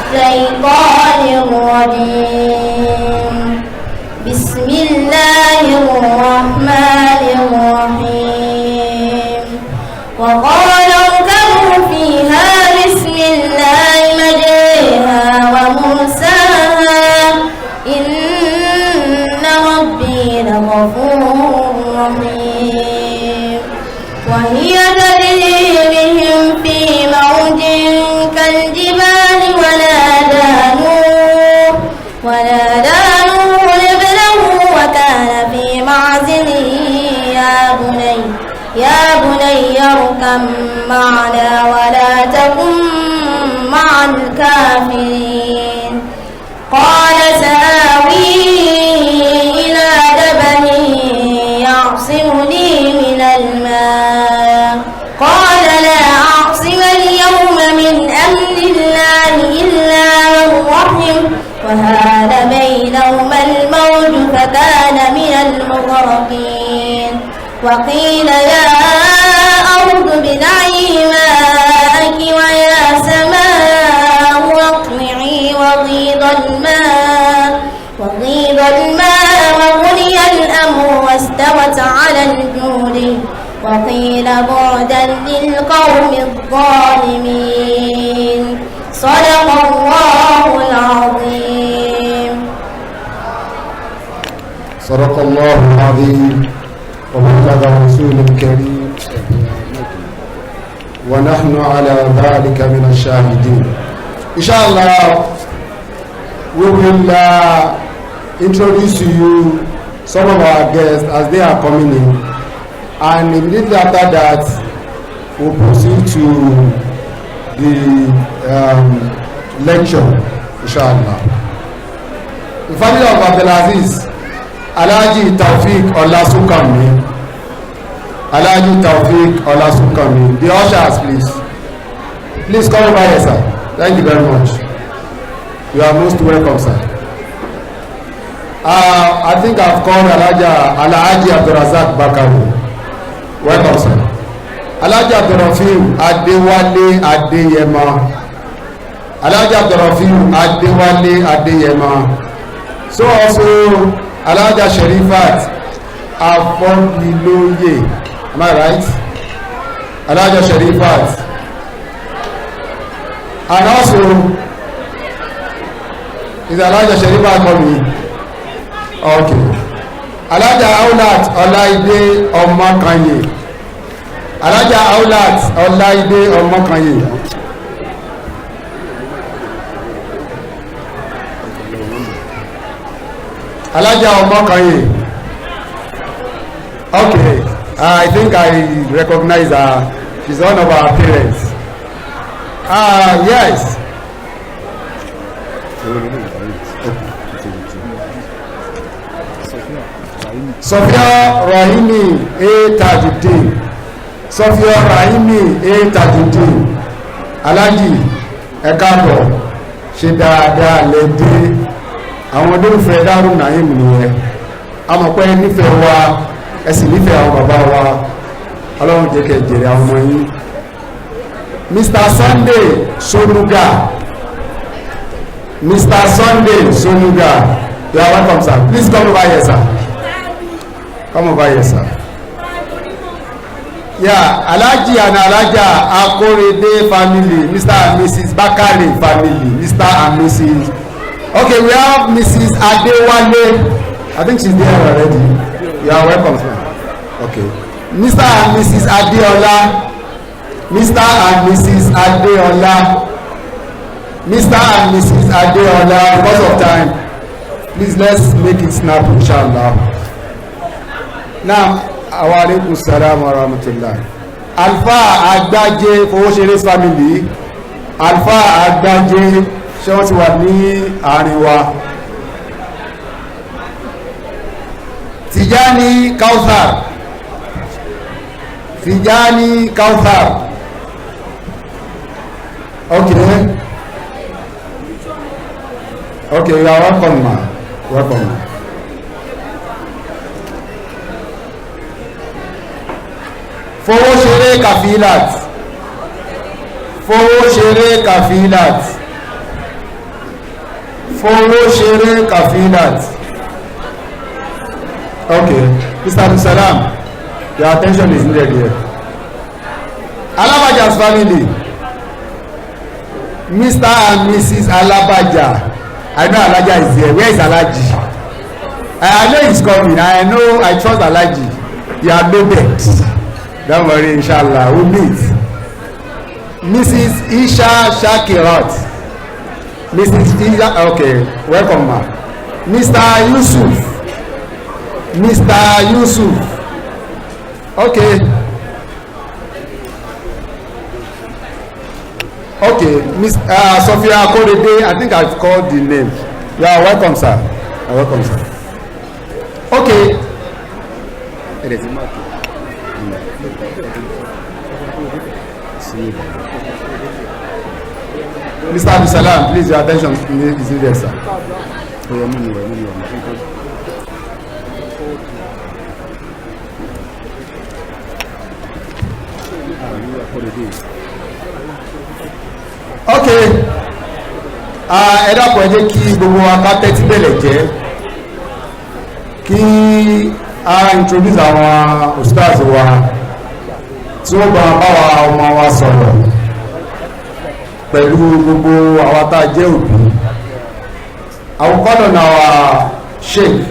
Speaker 9: الشيطان الرجيم بسم الله الرحمن الرحيم وقال اركبوا فيها بسم الله مجريها ومرساها إن ربي لغفور رحيم وهي تجري بهم في موج كالجبال ونادى نوح ابنه وكان في معزل يا بني اركب معنا ولا تكن مع الكافرين قال سآوي إلى جبل يعصمني من الماء قال لا أعصم اليوم من أمر الله إلا من رحم وهال بينهما الموج فكان من المغرقين وقيل يا أرض ابلعي ماءك ويا سماء واقلعي وغيض الماء وقضي الأمر واستوت على الجود وقيل بعدا للقوم الظالمين صدق الله العظيم.
Speaker 3: صدق الله العظيم وبلغ رسول الكريم ونحن على ذلك من الشاهدين. Inshallah, we will introduce to you some of our guests as they are coming in, and immediately after that we'll proceed to the lecture, inshallah. The family of Abdulaziz, Alhaji Taufik Olasunkami, Alhaji Taufik Olasunkami. The ushers, please come over here, sir. Thank you very much. You are most welcome, sir. I think I've called Alhaji Abdurazak Bakari. Welcome, sir. Alhaji Abdurrafim Adewale Adeyema. Alhaji Abdurrafim Adewale Adeyema. So also Alhaja Sherifat Afoniloye. Am I right? Alhaja Sherifat. And also is Alhaja Sherifat coming? Okay. Alhaja Aulat Olaide Omakanye. Alhaja Aulat Olaide Omakanye. Alhaja Omakanye. Okay. I think I recognize her. She's one of our parents. Yes. Sophia Rahimi A. Tajuddin. Sophia Rahimi A. Tajuddin. Alhaji ẹ káàbọ̀ ṣe dáadáa lẹ́dẹ́ àwọn olólùfẹ́ Daaru Naim nìyẹn amọ̀pẹ́ nífẹ̀ẹ́ wa ẹ sì nífẹ̀ẹ́ àwọn bàbá wa ọlọ́run jẹ́ kẹ́ jèrè àwọn ọmọ yín. Mr. Sunday Sonuga. Mr. Sunday Sonuga. You are welcome, sir. Please come over here, sir. Come over here, sir. Yeah, Alhaji and Alhaja Akorede family, Mr. and Mrs. Bakare family, Mr. and Mrs. Okay, we have Mrs. Adewale. I think she's there already. You are welcome, sir. Okay. Mr. and Mrs. Adeola. Mr. and Mrs. Adeola. Mr. and Mrs. Adeola, because of time, please let's make it snap, inshallah. Now, wa alaikum salam wa rahmatullah. Alfa Agbaje Fowóṣeré family. Alfa Agbaje ṣé wọ́n ti wà ní àárín wa. Tijani Kauthar. Tijani Kauthar. Okay. Okay, you are welcome, ma. Welcome. Fowóṣeré Kafilat. Fowóṣeré Kafilat. Fowoshere Kafilat. Okay, Mr. Abdulsalam, your attention is needed here. Alabaja's family, Mr. and Mrs. Alabaja. I know Alaja is here. Where is Alaji? I know he's coming. I trust Alaji. You are loaded. Don't worry, inshallah. We'll meet. Mrs. Isha Shakirat. Mrs. Isha, okay. Welcome, ma. Mr. Yusuf. Mr. Yusuf. Okay. Okay. Miss Sophia Korede, I think I've called the name. You are welcome, sir. You are welcome, sir. Okay. Mr. Abdulsalam, please, your attention is needed, sir. Okay. Ẹ dákun ẹ jẹ́ kí gbogbo wa ká tẹ́tí bẹ̀lẹ̀ jẹ́ kí a introduce àwọn ustaz wa tí ó bá báwa ọmọ wa sọ̀rọ̀ pẹ̀lú gbogbo àwa tá a jẹ́ òbí. Àwòkọ́dọ̀ náà wa Sheikh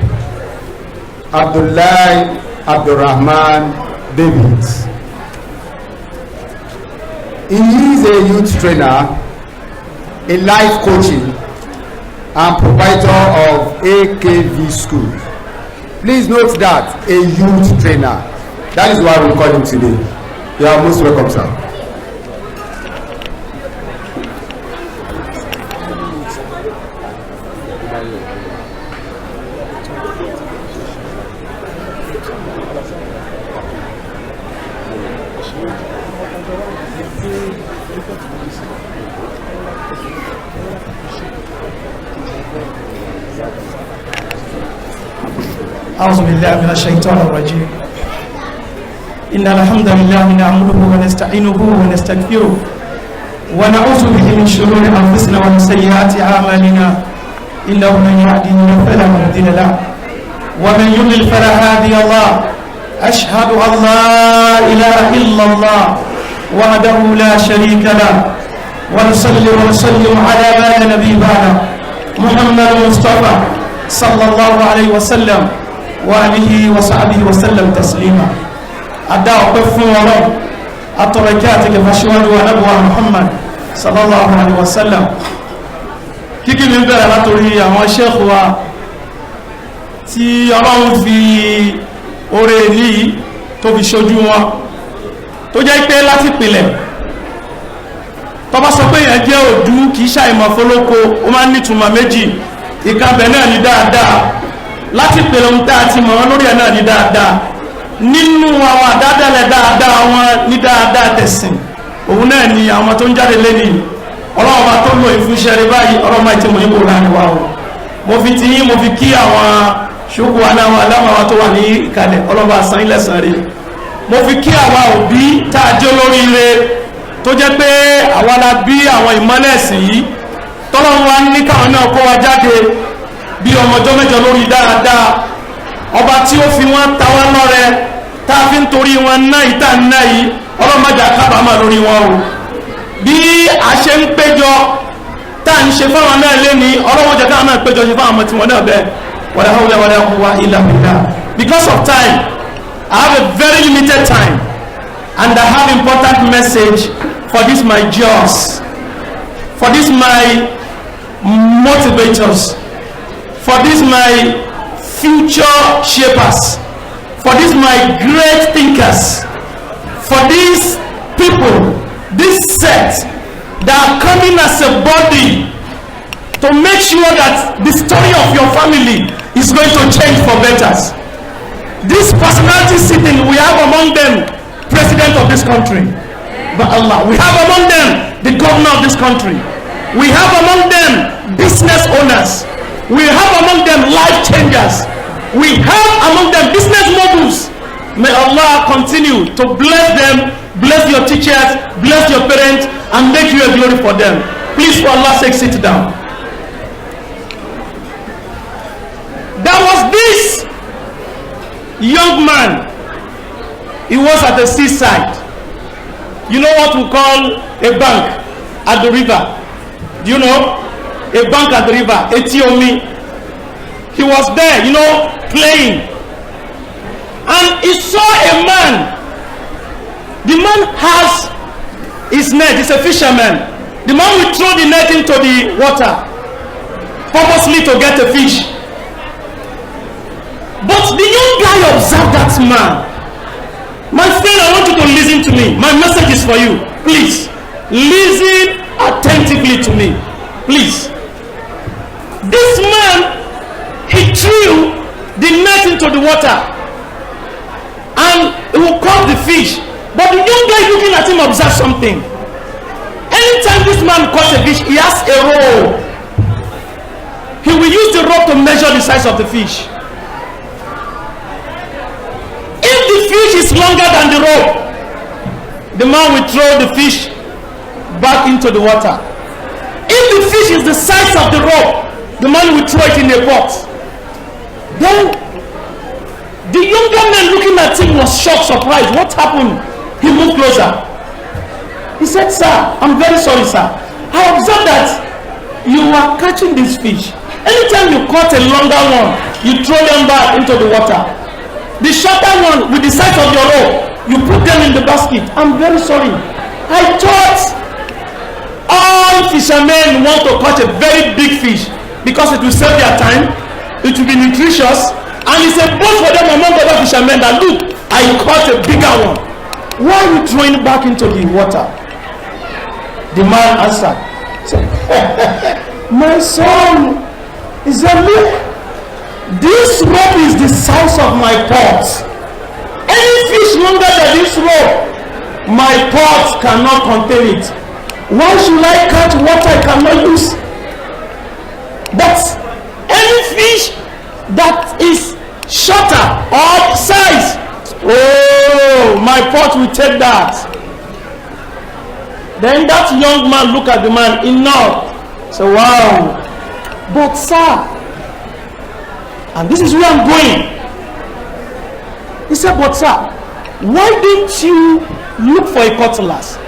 Speaker 3: Abdullahi Abdulrahman David. He is a youth trainer, a life coaching and proprietor of AKV School. Please note that, a youth trainer. That is why we call him today. You are most welcome, sir.
Speaker 10: أعوذ بالله من الشيطان الرجيم. إن الحمد لله نعمده ونستعينه ونستغفره ونعوذ به من شرور أنفسنا ومن سيئات أعمالنا. إنه من يهده الله فلا مضل له ومن يضلل فلا هادي له. أشهد أن لا إله إلا الله وحده لا شريك له ونصلي ونسلم على ما لا نبي بعده محمد المصطفى صلى الله عليه وسلم وآله وصحبه وسلم تسليما. أدعو قفوا ولو أتركاتك فشوان ونبوة محمد صلى الله عليه وسلم. kíkí mi bẹ̀rẹ̀ látòrí àwọn ṣẹ́ẹ̀kù wa tí Ọlọ́run fi oore ní tó fi ṣojú wọn tó jẹ́ pé láti pìlẹ̀ tó bá sọ pé èèyàn jẹ́ òdú kìí ṣàìmọ̀ fólókó ó máa ń nítumọ̀ méjì. ìkàbẹ̀ náà ní dáadáa láti pèlè ohun tá a ti mọ̀ wọn lórí ẹ̀ náà ní dáadáa nínú àwọn àdádálẹ̀ dáadáa wọn ní dáadáa tẹ̀sìn òun náà ni àwọn tó ń jáde lẹ́ni Ọlọ́run bá tó lò ìfúnṣẹ́ rẹ báyìí Ọlọ́run máa ti mọ̀ níbo láàrin wa o. mo fi ti yín mo fi kí àwọn ṣókò aláwọ̀ aláwọ̀ tó wà ní ìkàlẹ̀ Ọlọ́run bá san ilẹ̀ san rí. mo fi kí àwa òbí tá a jẹ́ olóríire tó jẹ́ pé àwa la bí àwọn ìmọ́lẹ̀ ẹ̀sìn yìí tọ́lọ́run wa ní káwọn náà kó wa jáde bí ọmọjọ́ mẹ́jọ lórí dáadáa. ọba tí ó fi wọ́n ta wá lọ́rẹ tá a fi ń torí wọn náà ìta náà yìí ọlọ́mọdé kábàámà lórí wọn o. bí a ṣe ń péjọ tá à ń ṣe fáwọn náà lé ní ọlọ́mọdé káwọn náà péjọ ṣe fáwọn ọmọ tí wọn náà bẹ́ẹ̀ wala hawla wala quwwata illa billah. because of time I have a very limited time and I have important message for this my jaws, for this my motivators, for this my future shapers, for this my great thinkers, for these people, this set that are coming as a body to make sure that the story of your family is going to change for better. This personality sitting, we have among them president of this country, but Allah, we have among them the governor of this country, we have among them business owners, we have among them life changers, we have among them business moguls. May Allah continue to bless them, bless your teachers, bless your parents, and make you a glory for them. Please, for Allah's sake, sit down. young man. He was at the seaside. You know what we call a bank at the river? Do you know? A bank at the river, Etiomi. He was there, playing. And he saw a man. The man has his net. He's a fisherman. The man will throw the net into the water purposely to get a fish. But the young guy observed that man. My friend, I want you to listen to me. My message is for you. Please, listen attentively to me. Please. This man, he threw the net into the water and he will caught the fish. But the young guy looking at him observed something. Anytime this man caught a fish, he has a rope. He will use the rope to measure the size of the fish. If the fish is longer than the rope, the man will throw the fish back into the water. If the fish is the size of the rope, the man will throw it in a pot. Then the younger man looking at him was shocked, surprised. What happened? He moved closer. He said, "Sir, I'm very sorry, sir. I observed that you are catching this fish. Anytime you caught a longer one, you throw them back into the water. The shorter one with the size of your rope, you put them in the basket. I'm very sorry. I thought all fishermen want to catch a very big fish because it will save their time, it will be nutritious, and it's a both for them among other fishermen that look, I caught a bigger one. Why are you throwing it back into the water?" The man answered, "My son," he said, "look, this rope is the size of my pot. Any fish longer than this rope, my pot cannot contain it. Why should I catch what I cannot use? But any fish that is shorter or size, oh, my pot will take that." Then that young man looked at the man, he nodded. So, "Wow, but sir," and this is where I'm going. He said, "But sir, why didn't you look for a cutlass?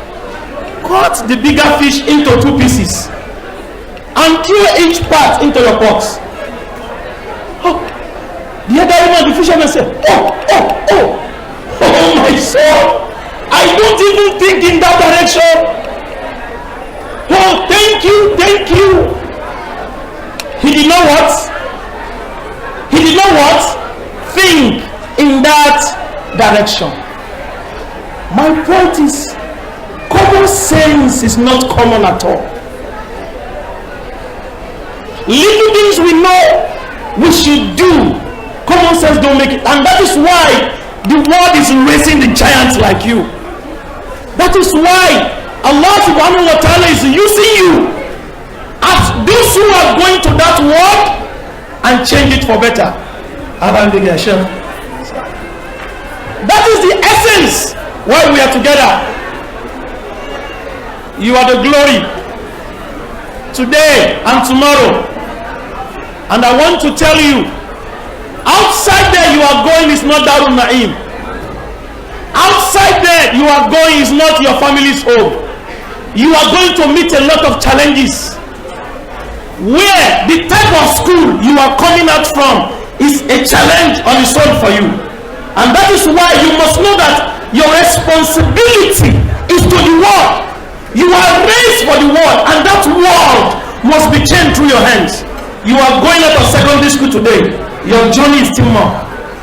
Speaker 10: Cut the bigger fish into 2 pieces and throw each part into your pot." Oh, the other woman, the fisherman said, oh my son, I don't even think in that direction. Oh, thank you. He did not what? Think in that direction. My point is, common sense is not common at all. Little things we know we should do, common sense don't make it. And that is why the world is raising the giants like you. That is why Allah subhanahu wa ta'ala is using you as those who are going to that world and change it for better. That is the essence why we are together. You are the glory today and tomorrow. And I want to tell you, outside there you are going is not Daaru Naim. Outside there you are going is not your family's home. You are going to meet a lot of challenges where the type of school you are coming out from is a challenge on its own for you. And that is why you must know that your responsibility is to the world. You are raised for the world, and that world must be changed through your hands. You are going out of secondary school today. Your journey is still more.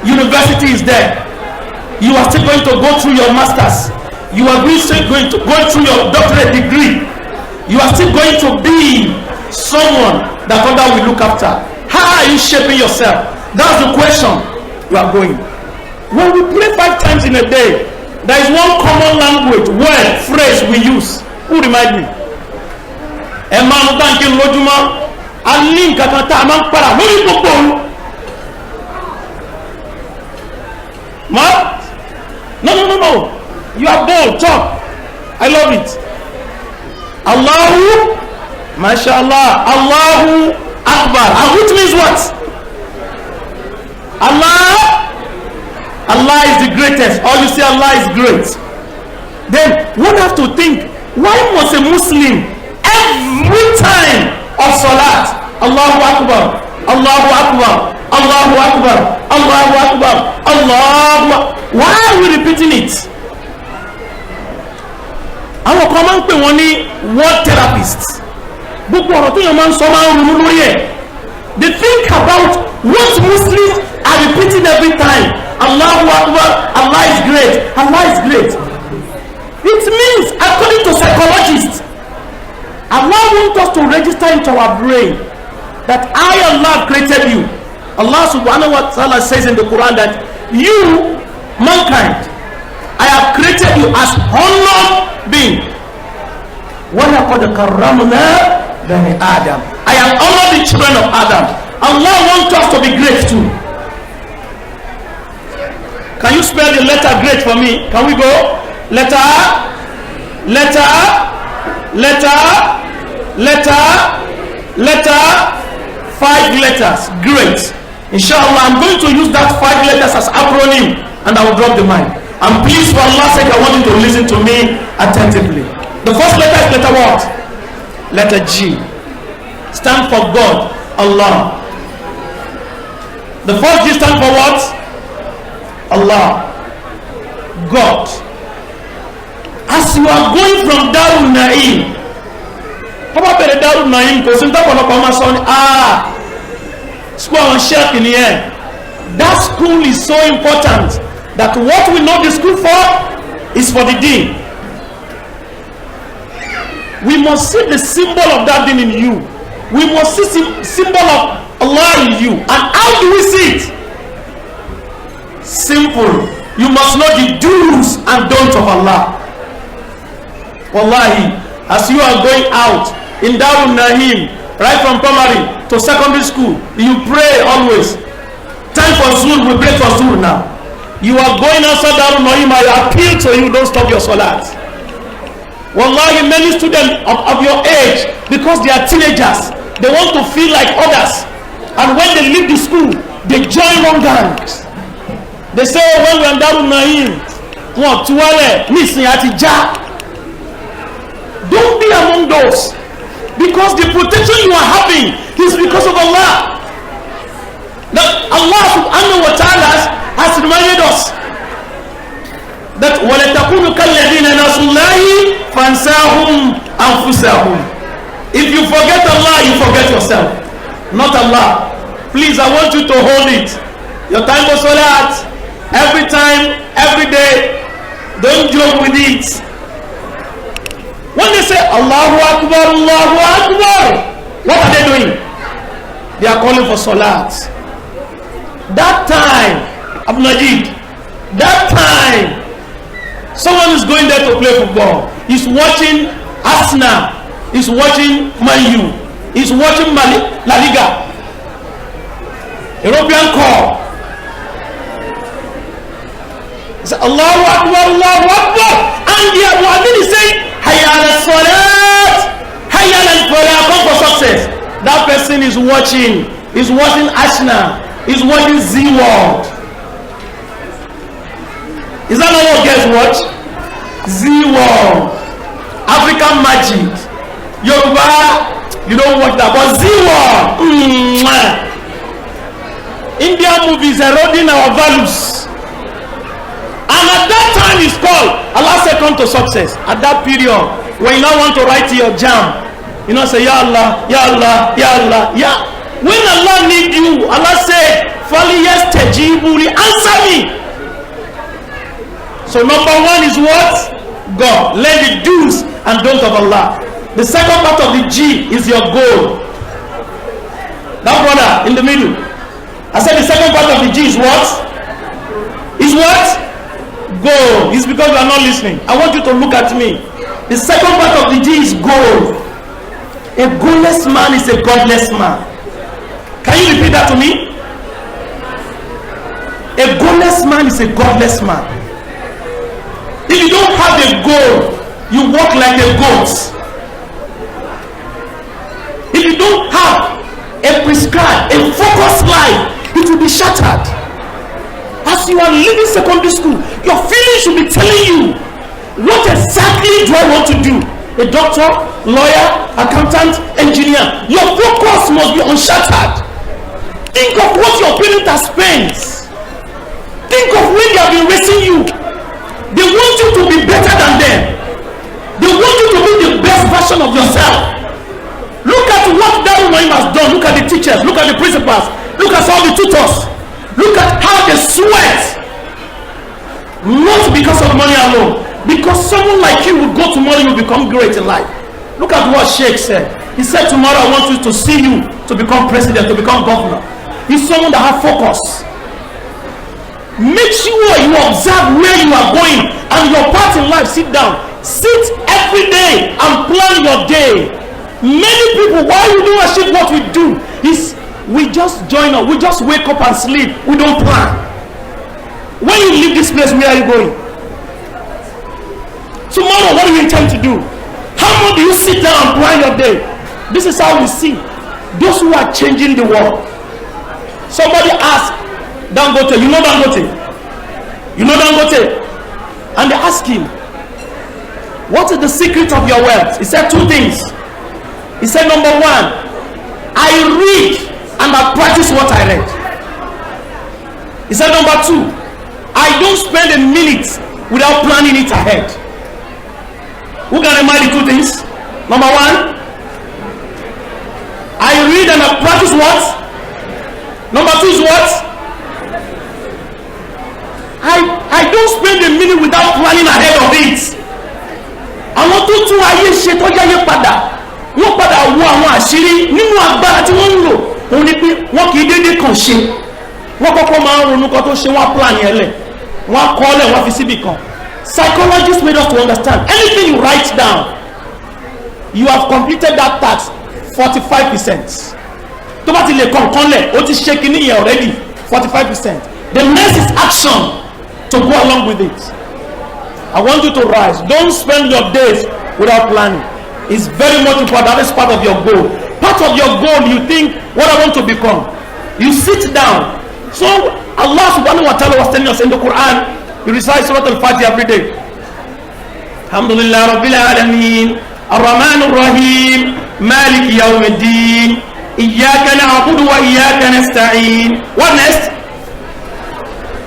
Speaker 10: University is there. You are still going to go through your masters. You are going to go through your doctorate degree. You are still going to be someone that others will look after. How are you shaping yourself? That's the question you are going. When we pray 5 times in a day, there is one common language, word, phrase we use. Who remind me? No. You are bold, talk. I love it. Allahu, mashallah, Allahu Akbar. And which means what? Allah Allah is the greatest, or you say Allah is great, then one have to think, why must a Muslim every time of Salat, Allahu Akbar, Allahu Akbar, Allahu Akbar, Allahu Akbar, Allahu Akbar, why are we repeating it? Àwọn kan máa ń pè wọ́n ní word therapist. Gbogbo ọ̀rọ̀ tí yẹn máa ń sọ máa ń ronú lórí ẹ̀. They think about what Muslims are repeating every time. Allahu Akbar, Allah is great, Allah is great. It means, according to psychologists, Allah wants us to register into our brain that I, Allah, created you. Allah subhanahu wa ta'ala says in the Quran that you, mankind, I have created you as honored being. وَلَقَدْ كَرَّمْنَا بَنِي آدَمَ. I have honored the children of Adam. Allah wants us to be great too. Can you spell the letter great for me? Can we go? Letter, letter, letter, letter, letter, 5 letters. Great. Inshallah, I'm going to use that 5 letters as acronym, and I will drop the mic. And please, for Allah's sake, I want you to listen to me attentively. The first letter is letter what? Letter G. Stand for God, Allah. The first G stand for what? Allah. God. As you are going from Daaru Naim, how about the Daaru Naim? Because in that school on Sheikh in the air. That school is so important that what we know the school for is for the deen. We must see the symbol of that deen in you. We must see the symbol of Allah in you. And how do we see it? Simple. You must know the do's and don'ts of Allah. Wallahi, as you are going out in Daaru Naim, right from primary to secondary school, you pray always. Time for Zuhr, we pray for Zuhr now. You are going outside Daaru Naim, I appeal to you, don't stop your salat. Wallahi, many students of your age, because they are teenagers, they want to feel like others. And when they leave the school, they join one gangs. They say, oh, when we are in Daaru Naim, don't be among those. Because the protection you are having is because of Allah. That Allah subhanahu wa ta'ala has reminded us that وَلَتَكُونُ كَالَّذِينَ نَسُوا اللَّهِ فَانْسَاهُمْ أَنفُسَهُمْ. If you forget Allah, you forget yourself, not Allah. Please, I want you to hold it. Your time for salat, every time, every day, don't joke with it. When they say Allahu Akbar, Allahu Akbar, what are they doing? They are calling for salat. That time, Abu Najid, that time, someone is going there to play football. He's watching Arsenal. He's watching Man U. He's watching La Liga. European call. He said, Allahu Akbar, Allahu Akbar. And the Abu Adil is saying, Hayya al-Salat, Hayya al-Falah, come for success. That person is watching Arsenal. He's watching Z-World. Is that not what guys watch? Z-World, African Magic, Yoruba, you don't watch that, but Z-World, Indian movies eroding our values. And at that time it's called, Allah said come to success. At that period, when you now want to write your jam, you know say, Ya Allah, Ya Allah, Ya Allah, Ya. When Allah need you, Allah said, فَلْيَسْتَجِيبُوا لِي, answer me. So number one is what? God. Learn the do's and don'ts of Allah. The second part of the G is your goal. That brother in the middle. I said the second part of the G is what? Is what? Goal. It's because you are not listening. I want you to look at me. The second part of the G is goal. A goalless man is a godless man. Can you repeat that to me? A goalless man is a godless man. If you don't have a goal, you walk like a goat. If you don't have a prescribed, a focused life, it will be shattered. As As you are leaving secondary school, your feelings should be telling you, what exactly do I want to do? A doctor, lawyer, accountant, engineer. Your focus must be unshattered. Think of what your parents have spent. Think of when they have been raising you. They want you to be better than them. They want you to be the best version of yourself. Look at what Daaru Naim has done. Look at the teachers. Look at the principals. Look at all the tutors. Look at how they sweat. Not because of money alone. Because someone like you will go tomorrow, you will become great in life. Look at what Sheikh said. He said, tomorrow I want you to see you to become president, to become governor. He's someone that has focus. Make sure you observe where you are going and your path in life. Sit down. Sit every day and plan your day. Many people, why we don't achieve what we do is we just join up. We just wake up and sleep. We don't plan. When you leave this place, where are you going? Tomorrow, what do you intend to do? How much do you sit down and plan your day? This is how we see those who are changing the world. Somebody asked Dangote, you know Dangote? You know Dangote? And they asked him, what is the secret of your wealth? He said two things. He said, number one, I read and I practice what I read. He said, number two, I don't spend a minute without planning it ahead. Who can remind the two things? Number one, I read and I practice what? Number two is what? I don't spend a minute without planning ahead of it. Àwọn tó tún ayé ṣe tó yáyé padà, wọ́n padà wo àwọn àṣírí nínú agbára tí wọ́n ń lò. Òun ni pé wọ́n kì í dédé kàn ṣe. Wọ́n kọ́kọ́ máa ń ronú kan tó ṣe, wọ́n plan yẹn lẹ̀. Wọ́n kọ́ lẹ̀, wọ́n fi síbì kan. Psychologists made us to understand anything you write down, you have completed that task 45%. Tó bá ti lè kọ̀ọ̀kan lẹ̀, ó ti ṣe kíní yẹn already 45%. The next is action to go along with it. I want you to rise. Don't spend your days without planning. It's very much important. That is part of your goal. Part of your goal, you think, what I want to become. You sit down. So Allah subhanahu wa ta'ala was telling us in the Quran, you recite Surah Al-Fatiha every day. Alhamdulillah Rabbil Alameen, Ar-Rahman Ar-Rahim, Malik Yawmiddin, Iyyaka na'budu wa Iyyaka nasta'in. What next?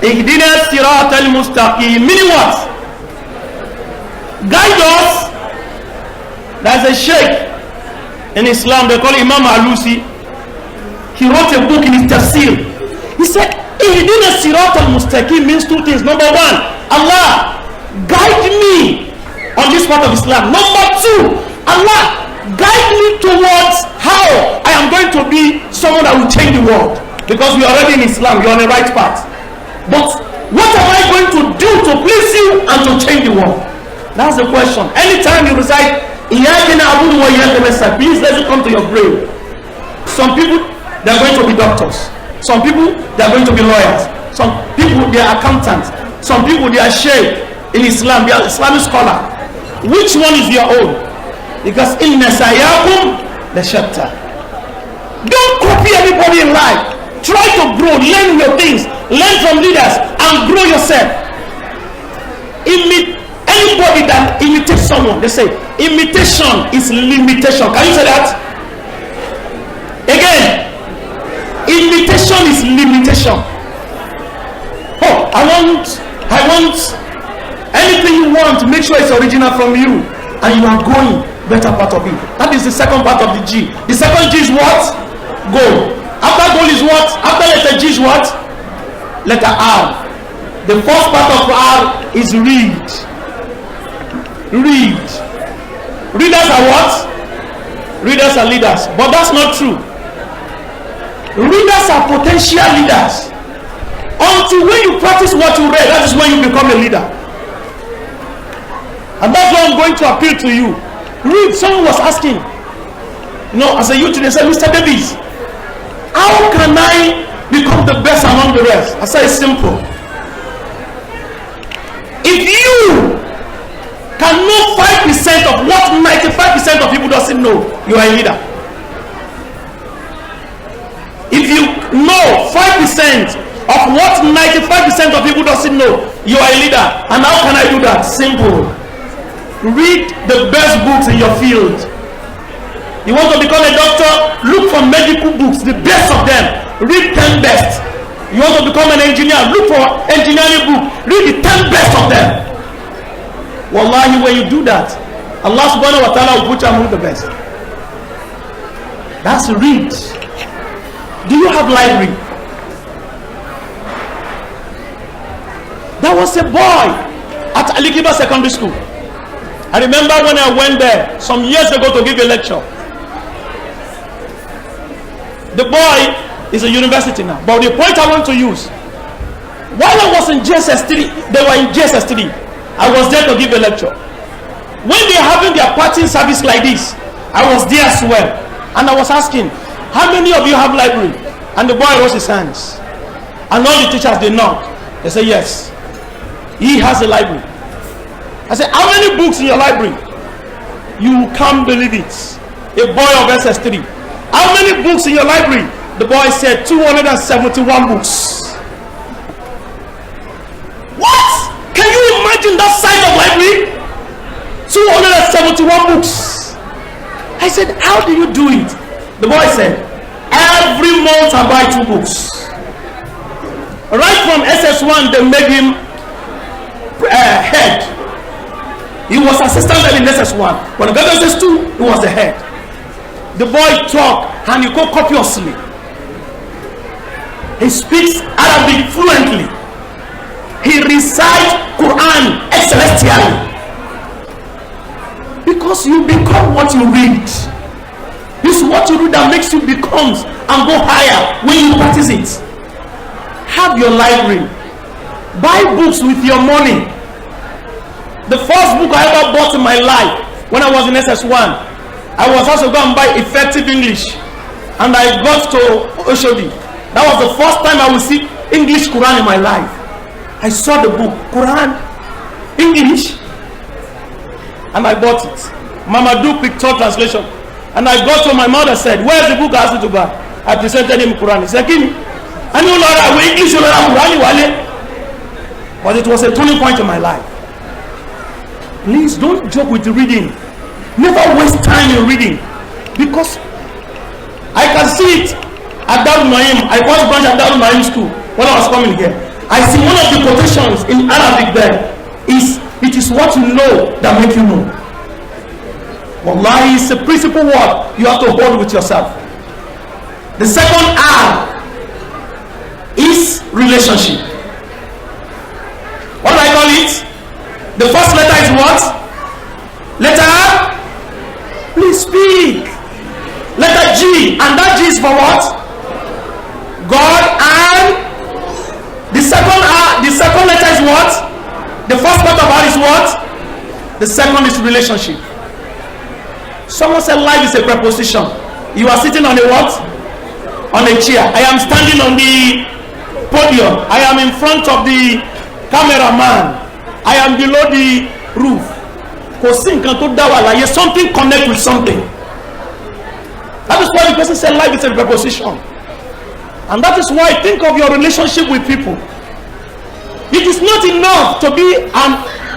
Speaker 10: Ihdina Siratal Mustaqim. Meaning what? Guide us. There's a sheikh in Islam, they call Imam Alusi. He wrote a book in his tafsir. He said, Ihdina Siratal Mustaqim means two things. Number one, Allah, guide me on this part of Islam. Number two, Allah, guide me towards how I am going to be someone that will change the world. Because we are already in Islam, you're on the right path. But what am I going to do to please you and to change the world? That's the question. Anytime you recite, please let it come to your brain. Some people, they are going to be doctors. Some people, they are going to be lawyers. Some people, they are accountants. Some people, they are sheikh in Islam. They are Islamic scholar. Which one is your own? Because inna sayakum la shatta. Don't copy everybody in life. Try to grow, learn your things, learn from leaders, and grow yourself. Anybody that imitates someone, they say imitation is limitation. Can you say that? Again, imitation is limitation. Oh, I want anything you want, make sure it's original from you, and you are going better part of it. That is the second part of the G. The second G is what? Goal. After goal is what? After letter G is what? Letter R. The first part of R is read. Read. Readers are what? Readers are leaders. But that's not true. Readers are potential leaders. Until when you practice what you read, that is when you become a leader. And that's why I'm going to appeal to you. Read. Someone was asking, as a youth, they said, Mr. Davis, how can I become the best among the rest? I say it's simple. If you can know 5% of what 95% of people doesn't know, you are a leader. If you know 5% of what 95% of people doesn't know. You are a leader. And how can I do that? Simple. Read the best books in your field. You want to become a doctor? Look for medical books, the best of them. Read 10 best. You want to become an engineer? Look for engineering book. Read the 10 best of them. Wallahi, when you do that, Allah subhanahu wa ta'ala will put you among the best. That's read. Do you have library? There was a boy at Alikiba Secondary School. I remember when I went there some years ago to give a lecture. The boy is a university now. But the point I want to use, while I was in JSS3, they were in JSS3. I was there to give a lecture. When they are having their party service like this, I was there as well. And I was asking, how many of you have library? And the boy rose his hands. And all the teachers, they nod. They say, yes. He has a library. I said, how many books in your library? You can't believe it. A boy of SS3. How many books in your library? The boy said 271 books. What? Can you imagine that size of library? 271 books. I said, how do you do it? The boy said, every month I buy 2 books. Right from SS1, they made him head. He was assistant in SS1. When he got to SS2, he was the head. The boy talked and he go copiously. He speaks Arabic fluently. He recites Quran excellentially. Because you become what you read. This is what you read that makes you become and go higher when you practice it. Have your library. Buy books with your money. The first book I ever bought in my life when I was in SS1, I was also going to buy Effective English, and I got to Oshodi. That was the first time I would see English Quran in my life. I saw the book Quran English and I bought it. Mamadou picture translation. And I got to my mother, said, where's the book I asked you to buy? I presented him Quran. He said, give me. I knew Lord, I will English Quran. But it was a turning point in my life. Please don't joke with reading. Never waste time in reading. Because I can see it at Daaru Naim. I first branch at Daaru Naim school when I was coming here. I see one of the quotations in Arabic there is, it is what you know that make you know. Wallahi, it's a principle word you have to hold with yourself. The second R is relationship. What do I call it? The first letter is what? Letter R? Please speak. Letter G, and that G is for what? God. And the second R, the second letter is what? The first part of R is what? The second is relationship. Someone said life is a preposition. You are sitting on a what? On a chair. I am standing on the podium. I am in front of the cameraman. I am below the roof. Something connect with something. That is why the person said life is a preposition. And that is why think of your relationship with people. It is not enough to be an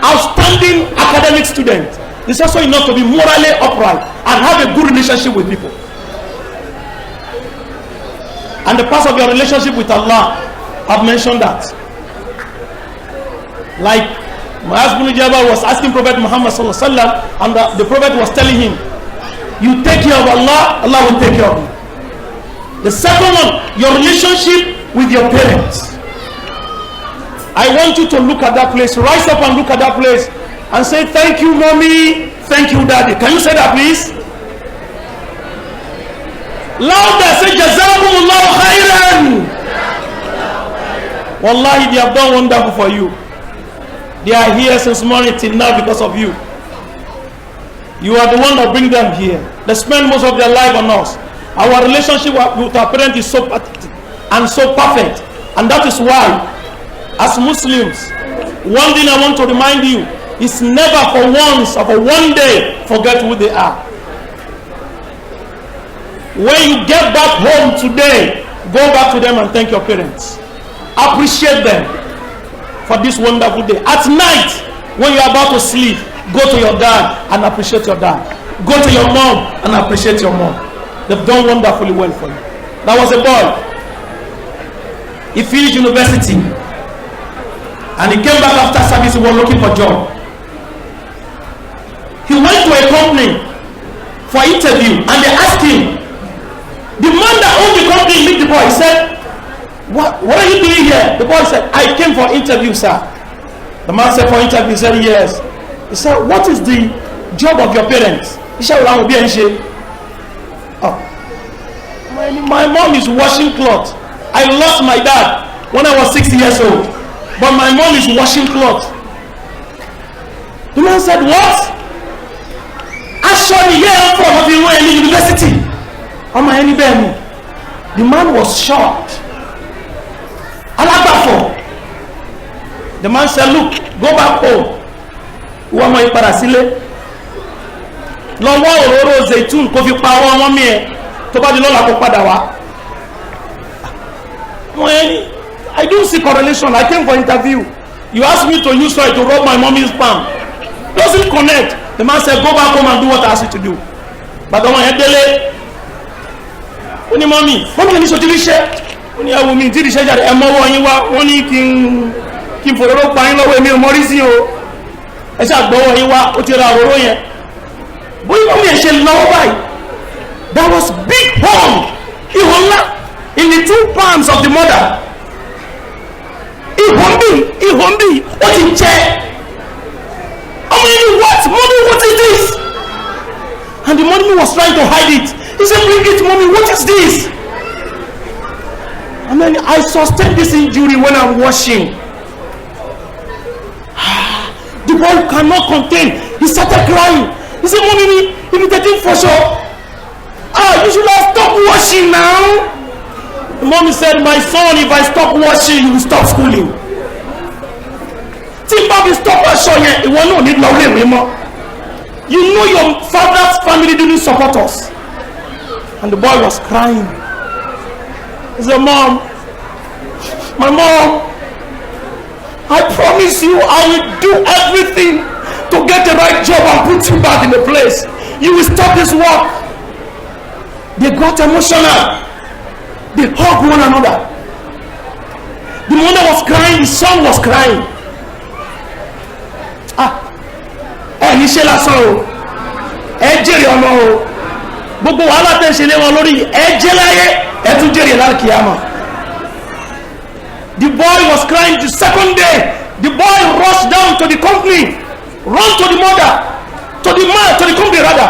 Speaker 10: outstanding academic student. It's also enough to be morally upright and have a good relationship with people. And the part of your relationship with Allah, I've mentioned that. Like Muaz bin Jabal was asking Prophet Muhammad sallallahu alaihi wasallam, and the Prophet was telling him, you take care of Allah, Allah will take care of you. The second one, your relationship with your parents. I want you to look at that place, rise up and look at that place and say, thank you mommy, thank you daddy. Can you say that please? Louder, say Jazakumullahu khairan. Wallahi, they have done wonderful for you. They are here since morning till now because of you. You are the one that bring them here. They spend most of their life on us. Our relationship with our parents is so pathetic and so perfect. And that is why, as Muslims, one thing I want to remind you is never for once or for one day forget who they are. When you get back home today, go back to them and thank your parents. Appreciate them for this wonderful day. At night, when you're about to sleep, go to your dad and appreciate your dad. Go to your mom and appreciate your mom. They've done wonderfully well for you. There was a boy. He finished university and he came back after service. He was looking for a job. He went to a company for interview and they asked him, the man that owned the company meet the boy. He said, what are you doing here? The boy said, I came for interview, sir. The man said, for interview? He said, yes. He said, what is the job of your parents? He said, well, oh, my mom is washing clothes. I lost my dad when I was 6 years old, but my mom is washing clothes. The man said, what? Actually, yeah, from the university. The man was shocked. The man said, look, go back home. Lọ́wọ́ òróró zaitun kò fi pa ọwọ́ ọmọ mi ẹ̀ tó bá di lọ́la kó padà wá. I don't see correlation. I came for interview. You asked me to use soil to rub my mommy's palm. Doesn't connect. The man said, go back home and do what I asked you to do. But the one had delay. Ó ní mommy ní sọ ti rí iṣẹ́. Ó ní ẹwù mi tí ìṣẹ́ jáde ẹmọ ọwọ́ yín wá. Wọ́n ní kí n fòróró pa yín lọ́wọ́ èmi ò mọ́rí sí o. Ẹ ṣàgbọ́wọ́ yín wá ó ti ra òróró yẹn. Bóyá mommy ẹ̀ ṣe lọ́wọ́ báyìí. There was big palm. Ihò ńlá in the two palms of the mother. Ihò ń bì ó ti jẹ́. Ọmọ yẹn ni what? Mommy, what is this? And the mommy was trying to hide it. He said, bring it, mommy, what is this? And then I sustained this injury when I'm washing. The boy cannot contain. He started crying. He said, mommy, if you take it for sure, you should have stopped washing now. The mommy said, my son, if I stop washing, you will stop schooling. Stop washing. You will not need love anymore. You know your father's family didn't support us. And the boy was crying. He said, Mom, my mom, I promise you I will do everything to get the right job and put you back in the place. You will stop this work. They got emotional. They hugged one another. The mother was crying, the son was crying. Ní ṣe lásán o, ẹ jèrè ọmọ o, gbogbo wàhálà tẹ́ ṣe lé wọn lórí ẹ jẹ́ láyé ẹ tún jèrè lálùkìyámà. The boy was crying the second day. The boy rushed down to the company, ran to the mother, to the man, to the company rather.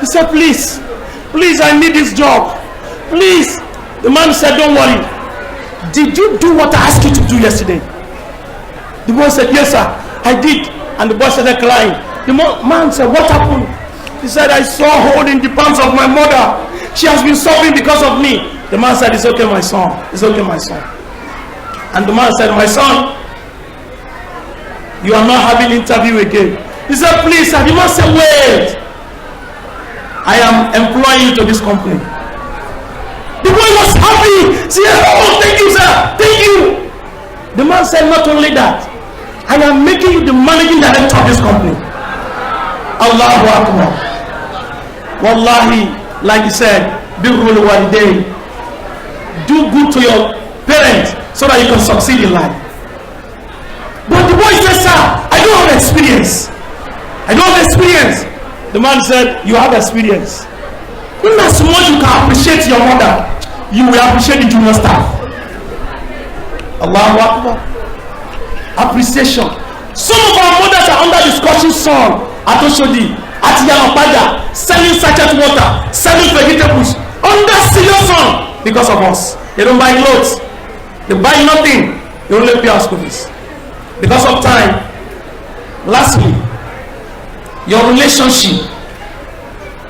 Speaker 10: He said, please, I need this job. Please. The man said, don't worry. Did you do what I asked you to do yesterday? The boy said, yes sir, I did. And the boy started crying. The man said, what happened? He said, I saw hole in the palms of my mother. She has been suffering because of me. The man said, it's okay, my son. It's okay, my son. And the man said, my son, you are not having interview again. He said, please, sir. The man said, wait. I am employing you to this company. The boy was happy. He said, oh, thank you, sir. Thank you. The man said, not only that, I am making you the managing director of this company. Allahu Akbar. Wallahi, like he said, birrul walidain. Do good to your parents so that you can succeed in life. But the boy said, sir, I don't have experience. I don't have experience. The man said, you have experience. In as much you can appreciate your mother, you will appreciate the junior staff. Allahu Akbar. Appreciation. Some of our mothers are under discussion song at Oshodi, at Yamapada, selling sachet water, selling vegetables, under serious song because of us. They don't buy clothes. They buy nothing. They only pay our school fees. Because of time. Lastly, your relationship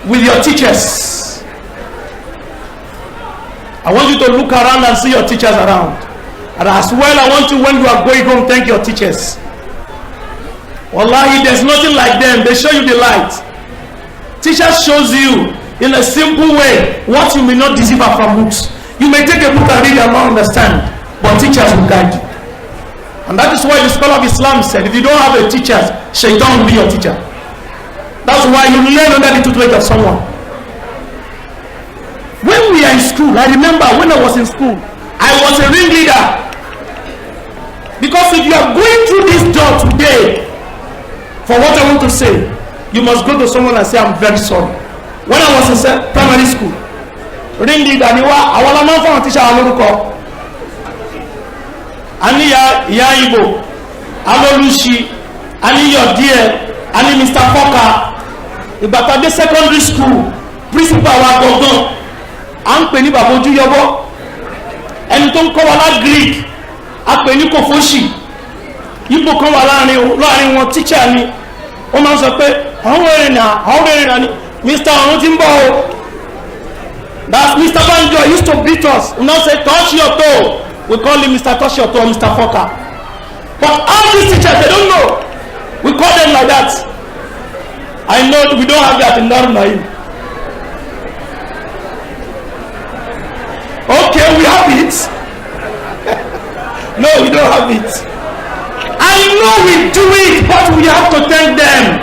Speaker 10: with your teachers. I want you to look around and see your teachers around. And as well, I want you, when you are going home, thank your teachers. Wallahi, there's nothing like them. They show you the light. Teachers shows you in a simple way what you may not decipher from books. You may take a book and read and not understand. but teachers will guide you. And that is why the scholar of Islam said, if you don't have a teacher, shaitan will be your teacher. That's why you learn under the tutelage of someone. When we are in school, I remember when I was in school, I was a ringleader. Because if you are going through this door today, for what I want to say, you must go to someone and say, I'm very sorry. When I was in primary school, ringleader ni wa àwọn ọmọ fún teacher alórúkọ. Ani ya Igbo, Alolushi, ani your dear, ani Mr. Foka. Ìgbà tá secondary school, principal wa gangan, à ń pè ní bàbá ojú yọbọ. Ẹni tó ń kọ́ wa lá Greek, a pè ní Kofoshi. Igbo kan wà láàrin wọn teacher ni. Ó máa ń sọ pé àwọn èrè náà ni Mr. Ọ̀run ti ń bọ̀ o. That's Mr. Banjo used to beat us. We now say touch your toe. We call him Mr. Touch your toe, Mr. Foka. But all these teachers, they don't know. We call them like that. I know we don't have that in Daaru Naim. Okay, we have it. No, we don't have it. I know we do it, but we have to thank them.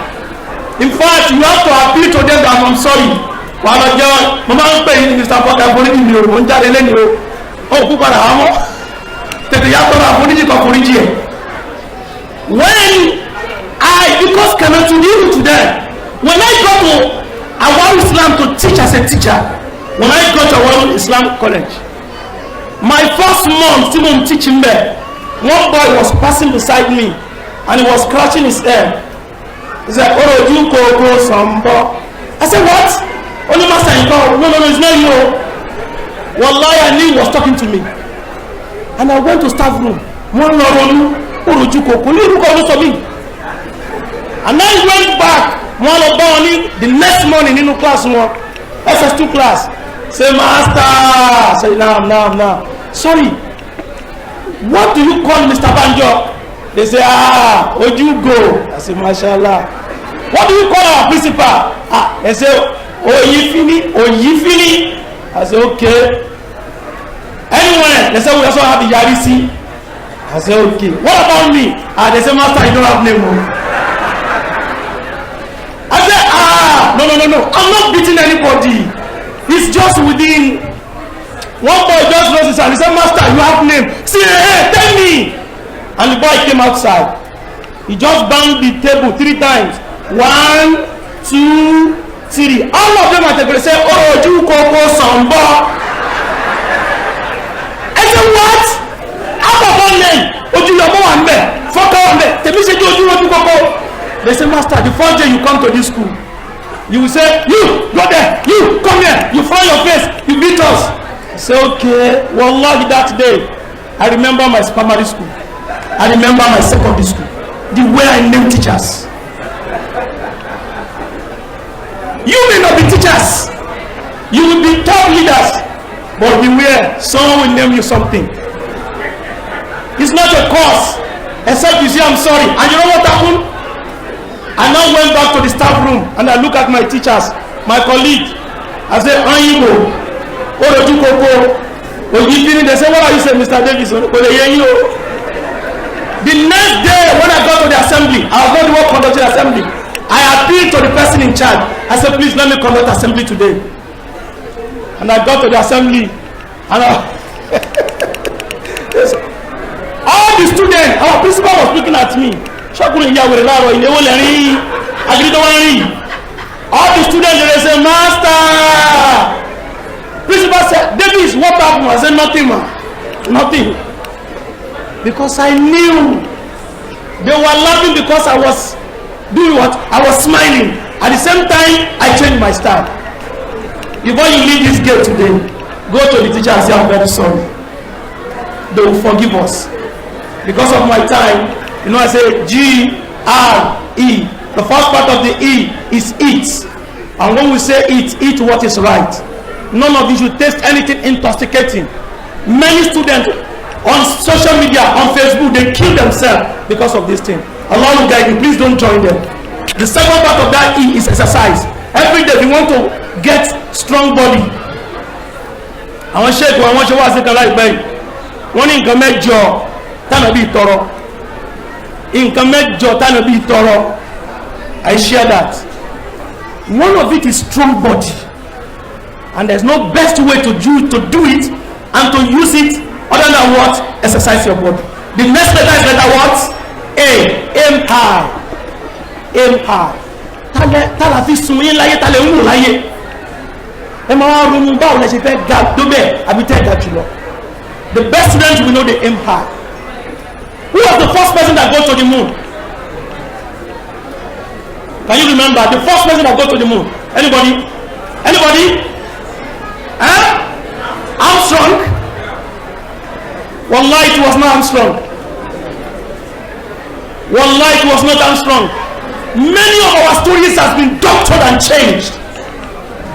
Speaker 10: In fact, you have to appeal to them that I'm sorry. Wàhálà jẹ́ mo máa ń pè ní Mr. Foka foríjì mi ò ń jáde lẹ́nu o. Ó kú padà wá mọ́. Tètè yàtọ̀ náà foríjì kan foríjì ẹ̀. Because cannot deal to them. When I go to Awal Islam to teach as a teacher, when I go to Awal Islam College, my first month, still I'm teaching there, one boy was passing beside me and he was scratching his head. He said, "Oh, you go somebody." I said, "What?" Only master in call. No, it's not you. Wallahi, I knew he was talking to me. And I went to staff room. And then he went back. The next morning in the class, SS2 class. Say, "Master." Say, now. Sorry. What do you call Mr. Banjo? They say, where'd you go? I say, "Mashallah." What do you call our principal? They say, Oyifini. I say, "Okay." Anyway, they say we also have the Yarisi. I say, "Okay." What about me? They say, "Master, you don't have name." I say, no. I'm not beating anybody. It's just within. One boy just raised his hand. He said, "Master, you have name." See, hey, tell me. And the boy came outside. He just banged the table 3 times. 1, 2, 3. All of them at the say, "Oh, you koko samba." I said, "What? How about name? Oju yomo wambe, foka wambe. Tell me say you koko." They say, "Master, the first day you come to this school, you will say, 'You go there, you come here, you fry your face, you beat us.'" I say, "Okay." Wallahi, that day, I remember my primary school. I remember my secondary school. The way I name teachers. You may not be teachers. You will be top leaders. But beware, someone will name you something. It's not a cause. Except you say, "I'm sorry." And you know what happened? I now went back to the staff room and I look at my teachers, my colleague. I say, "Anyibo, Orojukoko, Oyifini." They say, "What are you saying, Mr. Davis?" The next day when I got to the assembly, I was going to work conducting assembly. I appealed to the person in charge. I said, "Please let me conduct assembly today." And I got to the assembly and all the students, our principal was looking at me. All the students, they say, "Master." Principal said, "Davis, what happened?" I said, "Nothing, man. Nothing." Because I knew they were laughing because I was doing what? I was smiling. At the same time, I changed my style. Before you leave this gate today, go to the teacher and say, "I'm very sorry." They will forgive us. Because of my time, I say G-R-E. The first part of the E is eat. And when we say eat what is right. None of you should taste anything intoxicating. Many students on social media, on Facebook, they kill themselves because of this thing. Allah will guide you. Please don't join them. The second part of that E is exercise. Every day we want to get strong body. I want to shake. I want to watch the light, baby. wọ́n ní nǹkan mẹ́jọ tánàbí tọrọ, nǹkan mẹ́jọ tánàbí tọrọ. I share that. One of it is strong body, and there's no best way to do it and to use it other than what? Exercise your body. The next letter is letter what? A. Aim high. Aim high. Tala fi sun yín láyé, tala ń wò láyé. Ẹ máa wá ronú báwo lẹ ṣe fẹ́ ga tó bẹ́ẹ̀ àbí tẹ́ ga jùlọ. The best students we know they aim high. Who was the first person that got to the moon? Can you remember the first person that got to the moon? Anybody? Anybody? Huh? Armstrong? Wallahi, it was not Armstrong. Wallahi, it was not Armstrong. Many of our stories have been doctored and changed.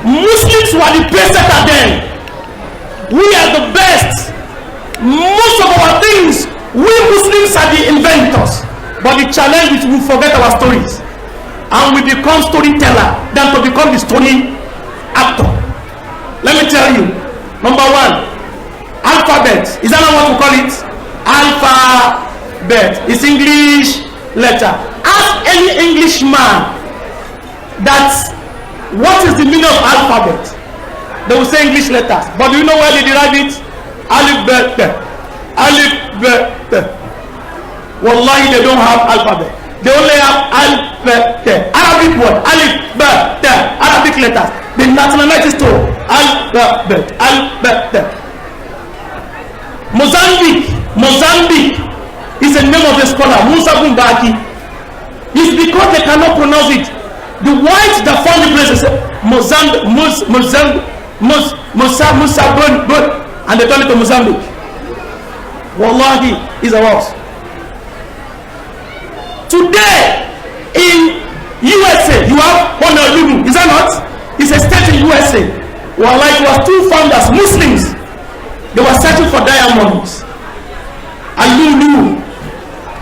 Speaker 10: Muslims were the best at them. We are the best. Most of our things, we Muslims are the inventors. But the challenge is we forget our stories. And we become storyteller than to become the story actor. Let me tell you. Number one, alphabet. Is that not what we call it? Alphabet. It's English letter. Ask any Englishman that what is the meaning of alphabet. They will say English letters. But do you know where they derive it? Alphabet. Alphabet. Wallahi, they don't have alphabet. They only have alphabet. Arabic word. Alphabet. Arabic letters. They nationalize it to alphabet. Alphabet. Mozambique is the name of the scholar Musa Bumbaki. It's because they cannot pronounce it. The whites that found the place, they say Mozambique, and they turn it to Mozambique. Wallahi, is a loss. Today in USA, you have Honolulu. Is that not? It's a state in USA. Wallahi, it was two founders, Muslims. They were searching for diamonds. Alulu.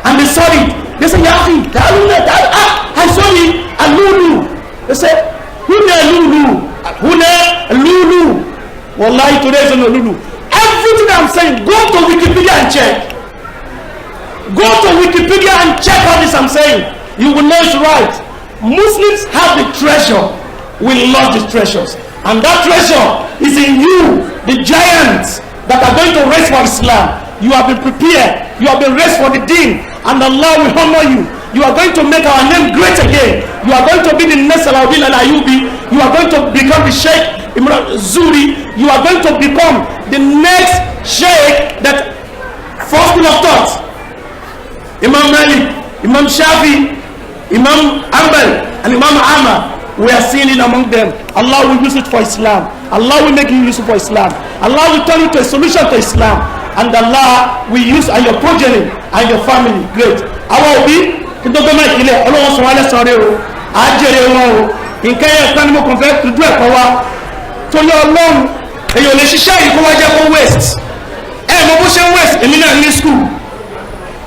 Speaker 10: And they saw it. They said, Yafi, I saw it. Alulu. They said, Lulu. Wallahi, today is Lulu. Everything I'm saying, go to Wikipedia and check. Go to Wikipedia and check all this I'm saying. You will know it's right. Muslims have the treasure. We lost the treasures. And that treasure is in you, the giants that are going to raise for Islam. You have been prepared. You have been raised for the deen. And Allah will honor you. You are going to make our name great again. You are going to be the next Salahuddin Al-Ayyubi. You are going to become the Sheikh Imran Zuri. You are going to become the next Sheikh that first school of thought. Imam Malik, Imam Shafi, Imam Ambal, and Imam Ahmad. We are seeing it among them. Allah will use it for Islam. Allah will make you use it for Islam. Allah will turn it to a solution to Islam. And Allah will use and your progeny and your family. Great. Our Obi, Kidogo Mike, Allah Swale Soreo, Ajere Wo, in Kenya, Kanimo Convert to do a power. To your long, and your Leshisha, you go to West. And Mobusha West, in Milan School,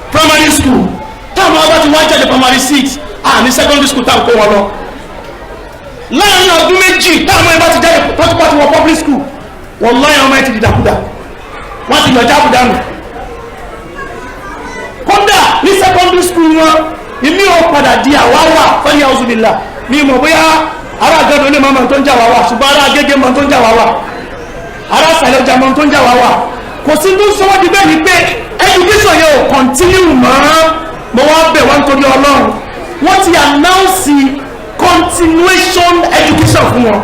Speaker 10: primary school. Time about to watch the primary 6 and the secondary school. Time go along. Láàrin ọdún méjì táwọn ẹgbẹ́ ti jáde pọ́tùpọ́tù wọ public school wọ́n lọ́yìn ọmọ ẹ̀ ti dìdàkúdà wọ́n ti yọjá àbúdá nù. Kódà ní secondary school wọn ìmí ò padà di àwáwà fẹ́ni àwùzùbìlà ní ìmọ̀ bóyá ará àgẹ́dọ̀ ní mọ́mọ́ tó ń jà wáwà ṣùgbọ́n ará agége mọ́ tó ń jà wáwà ará sàlẹ̀ ọjà mọ́ tó ń jà wáwà kò sí tó sọ́wọ́ di bẹ́ẹ̀ ni pé education yẹn ò continue mọ́ wá bẹ̀ wọ́n torí Ọlọ́run wọ́n ti announce continuation education fún wọn.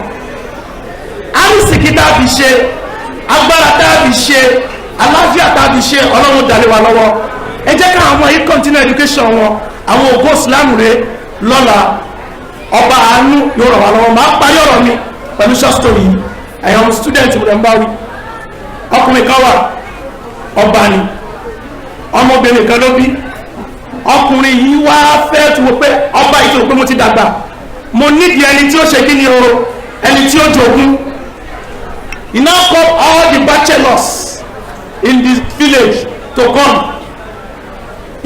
Speaker 10: Àrísìkí tá a fi ṣe agbára tá a fi ṣe àlàáfíà tá a fi ṣe Ọlọ́run dàlẹ́ wa lọ́wọ́ ẹ jẹ́ ká àwọn yìí continue education wọn àwọn ògo Islam rẹ̀ lọ́la ọba àánú yóò ràn wá lọ́wọ́ máa parí ọ̀rọ̀ mi pẹ̀lú short story yìí ẹ̀yàn student rẹ̀ ń bá wí ọkùnrin kan wà ọba ni ọmọbìnrin kan ló bí ọkùnrin yìí wá fẹ́ tó wọ pé ọba yìí tó wọ pé mo ti dàgbà mo nídìí ẹni tí ó ṣe kí ni o ẹni tí ó jogún. He now called all the bachelors in the village to come.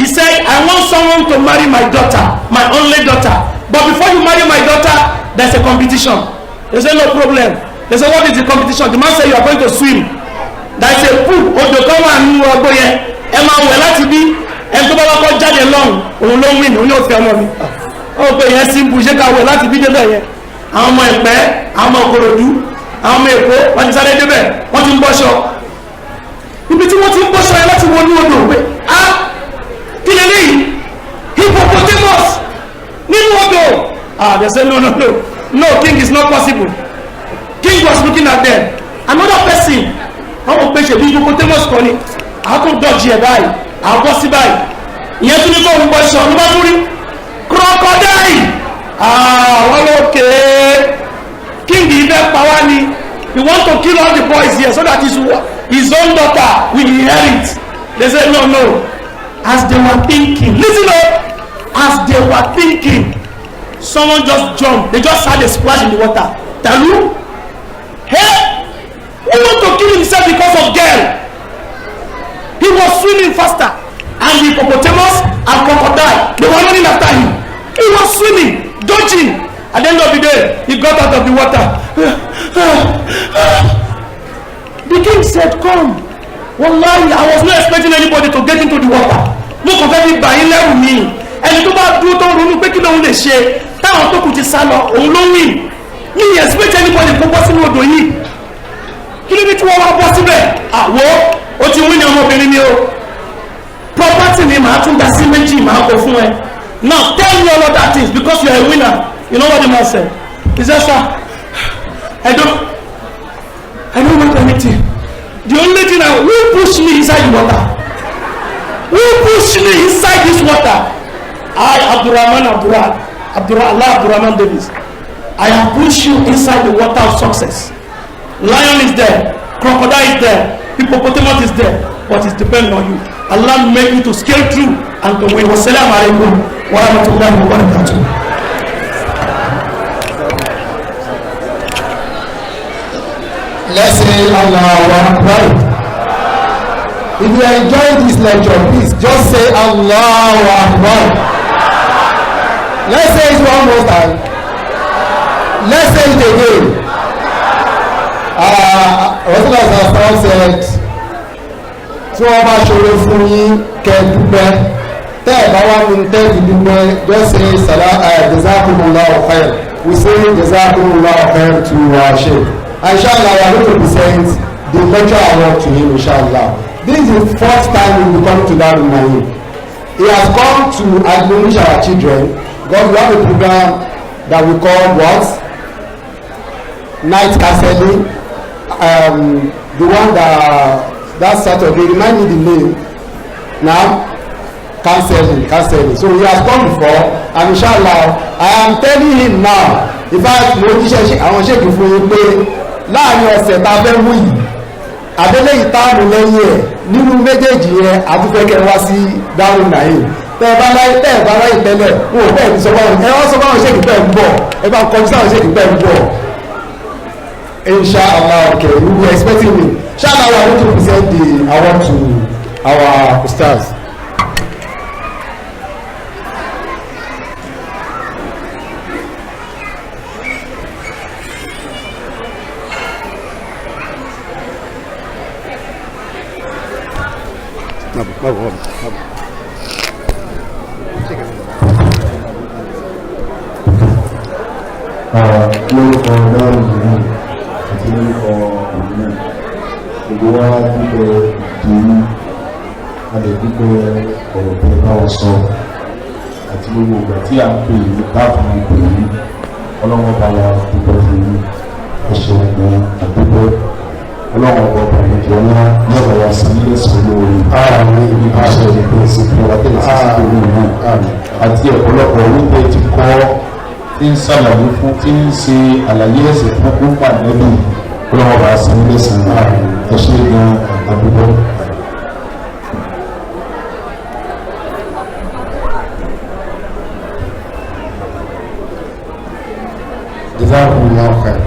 Speaker 10: He said, I want someone to marry my daughter, my only daughter. But before you marry my daughter, there's a competition. They say, no problem. They say, what is the competition? The man said, you are going to swim. There is a pool. Odo kan wà nínú nu ọgbó yẹn ẹ máa wẹ̀ láti bí ẹni tó bá wá kọ́ jáde lọ́hùn òun ló ń win òun yóò fẹ́ ọmọ mi ọgbó yẹn simple ṣé ká wẹ̀ láti bí débẹ̀ yẹn àwọn ọmọ Ẹ̀pẹ́ àwọn ọmọ Ìkòròdú àwọn ọmọ Èkó wọ́n ti sáré débẹ̀ wọ́n ti ń bọ́ṣọ ibi tí wọ́n ti ń bọ́ṣọ yẹn láti wọnú odò pé kí lè léyìí hippopotamus nínú odò they say no king is not possible. King was looking at them. Another person wọ́n mọ̀ pé ṣèbí hippopotamus kan ni àtún dọ̀jì ẹ̀ báyìí àbọ̀ sí báyìí ìyẹn tún ní kó ń bọ́ ṣọ ló bá tún rí crocodile wọ́n ló kéé king yìí fẹ́ pa wá ni he want to kill all the boys here so that his own daughter will inherit. They say no as they were thinking listen up as they were thinking someone just jumped they just had a splash in the water talu. Hey, he want to kill himself because of girl. He was swimming faster, and the hippopotamus and crocodile they were running after him. He was swimming, dodging. At the end of the day, he got out of the water. The king said, "Come, wallahi, I was not expecting anybody to get into the water. Look of every buying level me. And tó bá dúró tó ronú pé kí lóun lè ṣe táwọn tó kù ti sá lọ òun ló win. Me expect anybody kó bọ́ sínú odò yìí kí ló ní tí wọ́n wá bọ́ síbẹ̀ àwọ̀ ó ti wí ní ọmọbìnrin ni o property ni màá tún dá sí méjì màá kó fún ẹ now tell me all of that things because you are a winner you know what the man said he said sir I don't want anything the only thing who push me inside the water who push me inside this water I Abdurrahman Davis I have pushed you inside the water of success. Lion is there, crocodile is there, hippopotamus is there, but it depends on you. Allah make you to scale through and to win. Wassalamu alaikum wa rahmatullahi wa barakatuh.
Speaker 3: Let's say Allahu Akbar. If you enjoy this lecture, please just say Allahu Akbar. Let's say it one more time. Let's say it again. Rasulullah said, tí wọ́n bá ṣòro fún yín kẹ́ dúpẹ́ tẹ́ ẹ̀ bá wà ní tẹ́ẹ̀kì dúpẹ́ just say jazakumullahu khair. We say jazakumullahu khair to our sheikh. Inshallah, we are going to present the lecture award to him, inshallah. This is the first time we will come to Daaru Naim. He has come to admonish our children because we have a program that we call what? Night counseling. The one that Saturday, remind me the name now. Counseling. So he has come before, and inshallah, I am telling him now. In fact, mo jíṣẹ́ àwọn ṣèkì fún yín pé láàrin ọ̀sẹ̀ tá a fẹ́ mú yìí àdélé ìtaàmù lẹ́yìn ẹ̀ nínú méjèèjì yẹn àtúfẹ́kẹ́ wá sí Daaru Naim. Tẹ́ ẹ bá láyé tẹ́lẹ̀ wọn ò bẹ́ẹ̀ ní sọ fáwọn ẹ wọ́n sọ fáwọn ṣèkì bẹ́ẹ̀ ń bọ̀ ẹ bá kọjú sáwọn ṣèkì bẹ́ẹ̀ ń bọ̀. Inshallah, okay, we were expecting me. Inshallah, we are going to present the award to our ustaz.
Speaker 11: Lórúkọ Daaru Naim àti lórúkọ ọ̀nà gbogbo wa dúpẹ́ ìdúró adẹ̀dúpẹ́ ọ̀rọ̀ tó bá wọn sọ àti gbogbo ìgbà tí a ń pè ní káàfù ní pè ní ọlọ́wọ́ bá wa dúpẹ́ fún ní ẹ̀ṣẹ̀ ọ̀gbọ́n àdúpẹ́ ọlọ́wọ́ bá wa ìjọ ńlá yọ̀rọ̀ wa sí ilé ìsọ̀rọ̀ orí ààrùn ibi àṣẹ ìpín ìsìnkú àtẹ̀lẹ̀ sí ìpín ìlú àti ọ̀pọ̀lọpọ̀ orílẹ̀ ti kọ́ tí ń sàlàyé fún tí ń ṣe àlàyé ẹ̀sẹ̀ fún púpà lẹ́bí ọlọ́wọ́ bá sí ilé ìsọ̀rọ̀ ẹ̀ṣẹ̀ gan àdúgbò.
Speaker 3: Jazakumullahu khair.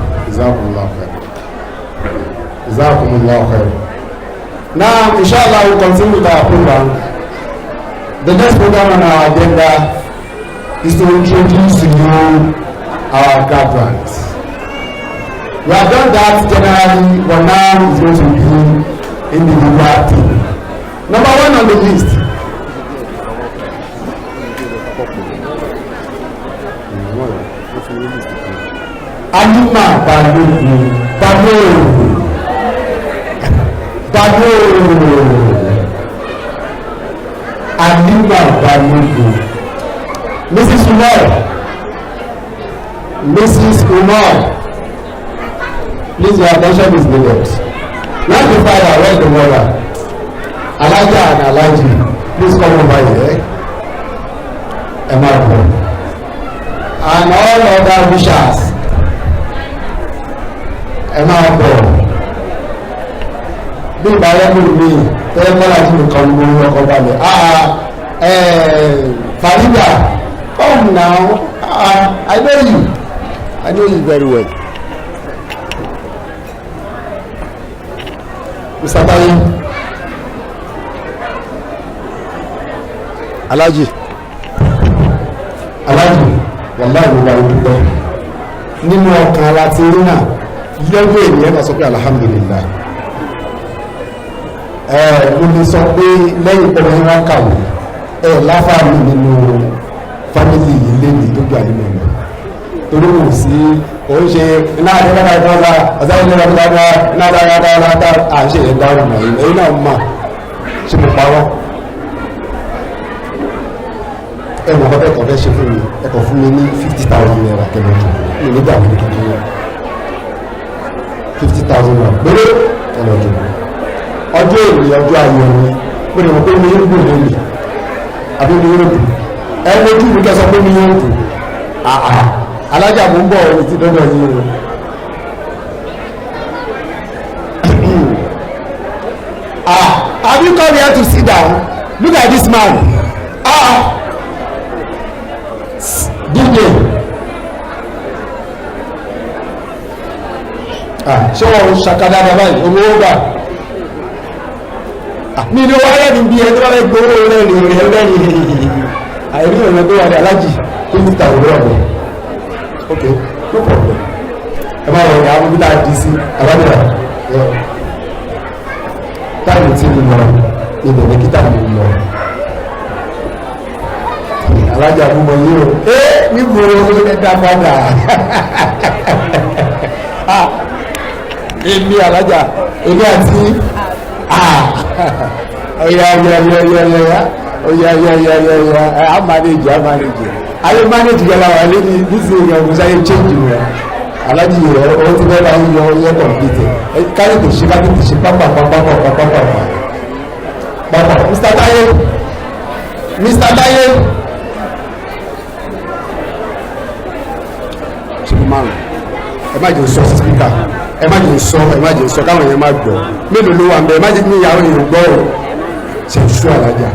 Speaker 3: Now, inshallah, we'll continue with our program. The next program on our agenda is to introduce to you our graduates. We have done that generally, but now it's going to be individual thing. Number 1 on the list. Alima Balogun Alima Balogun. Mrs. Umar. Please, your attention is needed. Not the father, where's the mother? Alaja and Alaji, please come over here. Emma, and all other wishers. Emma, bí ìbáyẹ̀mú mi tẹ́lẹ̀ kọ́lá tí mo kàn mú ọkọ̀ balẹ̀. Farida, come now. I know you very well. Mr. Taye. Alhaji, wàláì mo bá yín dúpẹ́ nínú ọkàn aláti rí náà lẹ́gbẹ̀ẹ́ ènìyàn náà sọ pé alhamdulillah. Mo lè sọ pé lẹ́yìn pẹ̀lú yín wá kàwé láfààní nínú fámìlì yìí lẹ́nu tó gbé àlẹ́ mẹ́rin torí kò sí òun ṣe iná àdéhùn ìfọ́nà ọ̀sán ìlera ìfọ́nà iná dáadáa à ń ṣe yẹn Daaru Naim èyí náà mà ṣe mo parọ́. Ẹ̀wọ̀n ọ̀fẹ́ kan fẹ́ ṣe fún mi ẹ̀kọ́ fún mi ní 50,000 naira kẹlẹ́jọ mi nígbà mi kékeré 50,000 naira péré kẹlẹ́jọ ọjọ́ èmi ọjọ́ ayọ̀ mi pé ní wọ́n pé mi yóò gbòòrò mi àbí mi yóò dùn ẹni ojú mi kẹsàn pé mi yóò dùn alájà mú ń bọ̀ orí ti dọ́dọ̀ yìí o. Have you come here to sit down? Look at this man. DJ. Ṣé wọ́n ṣàkádà bàbá yìí owó gbà? Mi ni wọ́n rẹ̀ ní bí ẹjọ́ rẹ̀ gbówó rẹ̀rìn àìrí ọ̀nà tó wà ní alájì tó ní ìta òwúrọ̀ rẹ̀. Ok, no problem. Ẹ máa wọ̀ ní àwọn bí láà dì sí àbájá. Táìmù tí mo lọ, ibẹ̀ ní kíta mi lọ. Alájà gbogbo yìí o. Níbo ẹ̀dá padà? Èmi alájà, èmi àti oya a manage ayé manage gẹ́lá wà lẹ́ni dísì ìyàwó sáyé change rẹ̀ alájì rẹ̀ owó tí bẹ́ẹ̀ bá ń yọ ọyẹ́ complete káyé tó ṣe pápá Mr. Taye ṣùgbọ́n ẹ má jẹ́ sọ speaker ẹ má jẹ́ sọ káwọn èèyàn má gbọ́ mélòó ló wà ń bẹ ẹ má jẹ́ kí ìyàwó èèyàn gbọ́ ọ ṣe ṣú alájà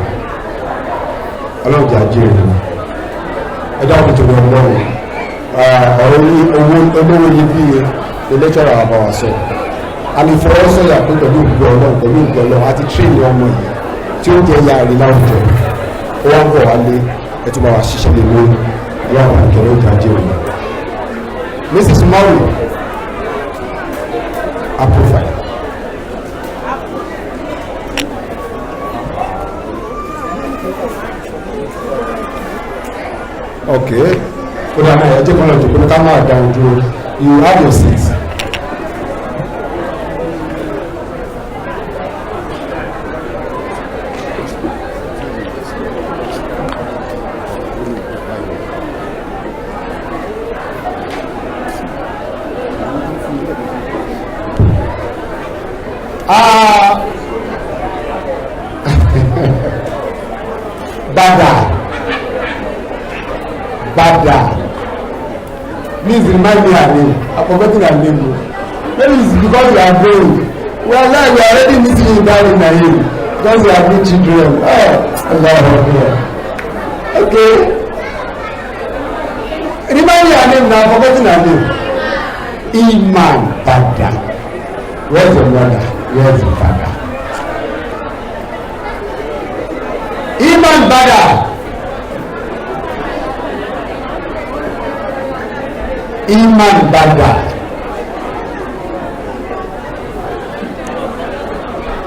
Speaker 3: ọlọ́jà jẹ́ ìlú ẹjọ́ àwọn ìjọba ọlọ́run ọ̀rọ̀ olówó yìí bí elétọ́rọ̀ àbáwá sọ alìfọwọ́sọ̀yà pé pẹ̀lú ìgbọ́ ọlọ́run àti tírèlì ọmọ yìí tí ó jẹ́ ya rí láwùjọ ó wá ń bọ̀ wálé ẹtùbà wà ṣiṣẹ́ lè lórí ọlọ́run àkẹrẹ ọjà jẹ́ ìlú. Mrs. Mary Apofai. Okay. Ó dáa náà ẹjẹ́ kan lọ́jọ́ pé ká máa dáhùn dúró. You have your seat. Bada. Please remind me her name. I'm forgetting her name. Maybe it's because you are growing. Well, now we are already meeting you down in Naim. Because you are good children. Allah. Okay. Remind me her name now. I'm forgetting her name. Iman Bada. Where's your mother? Where's your father? Iman Bada. Iman Bada.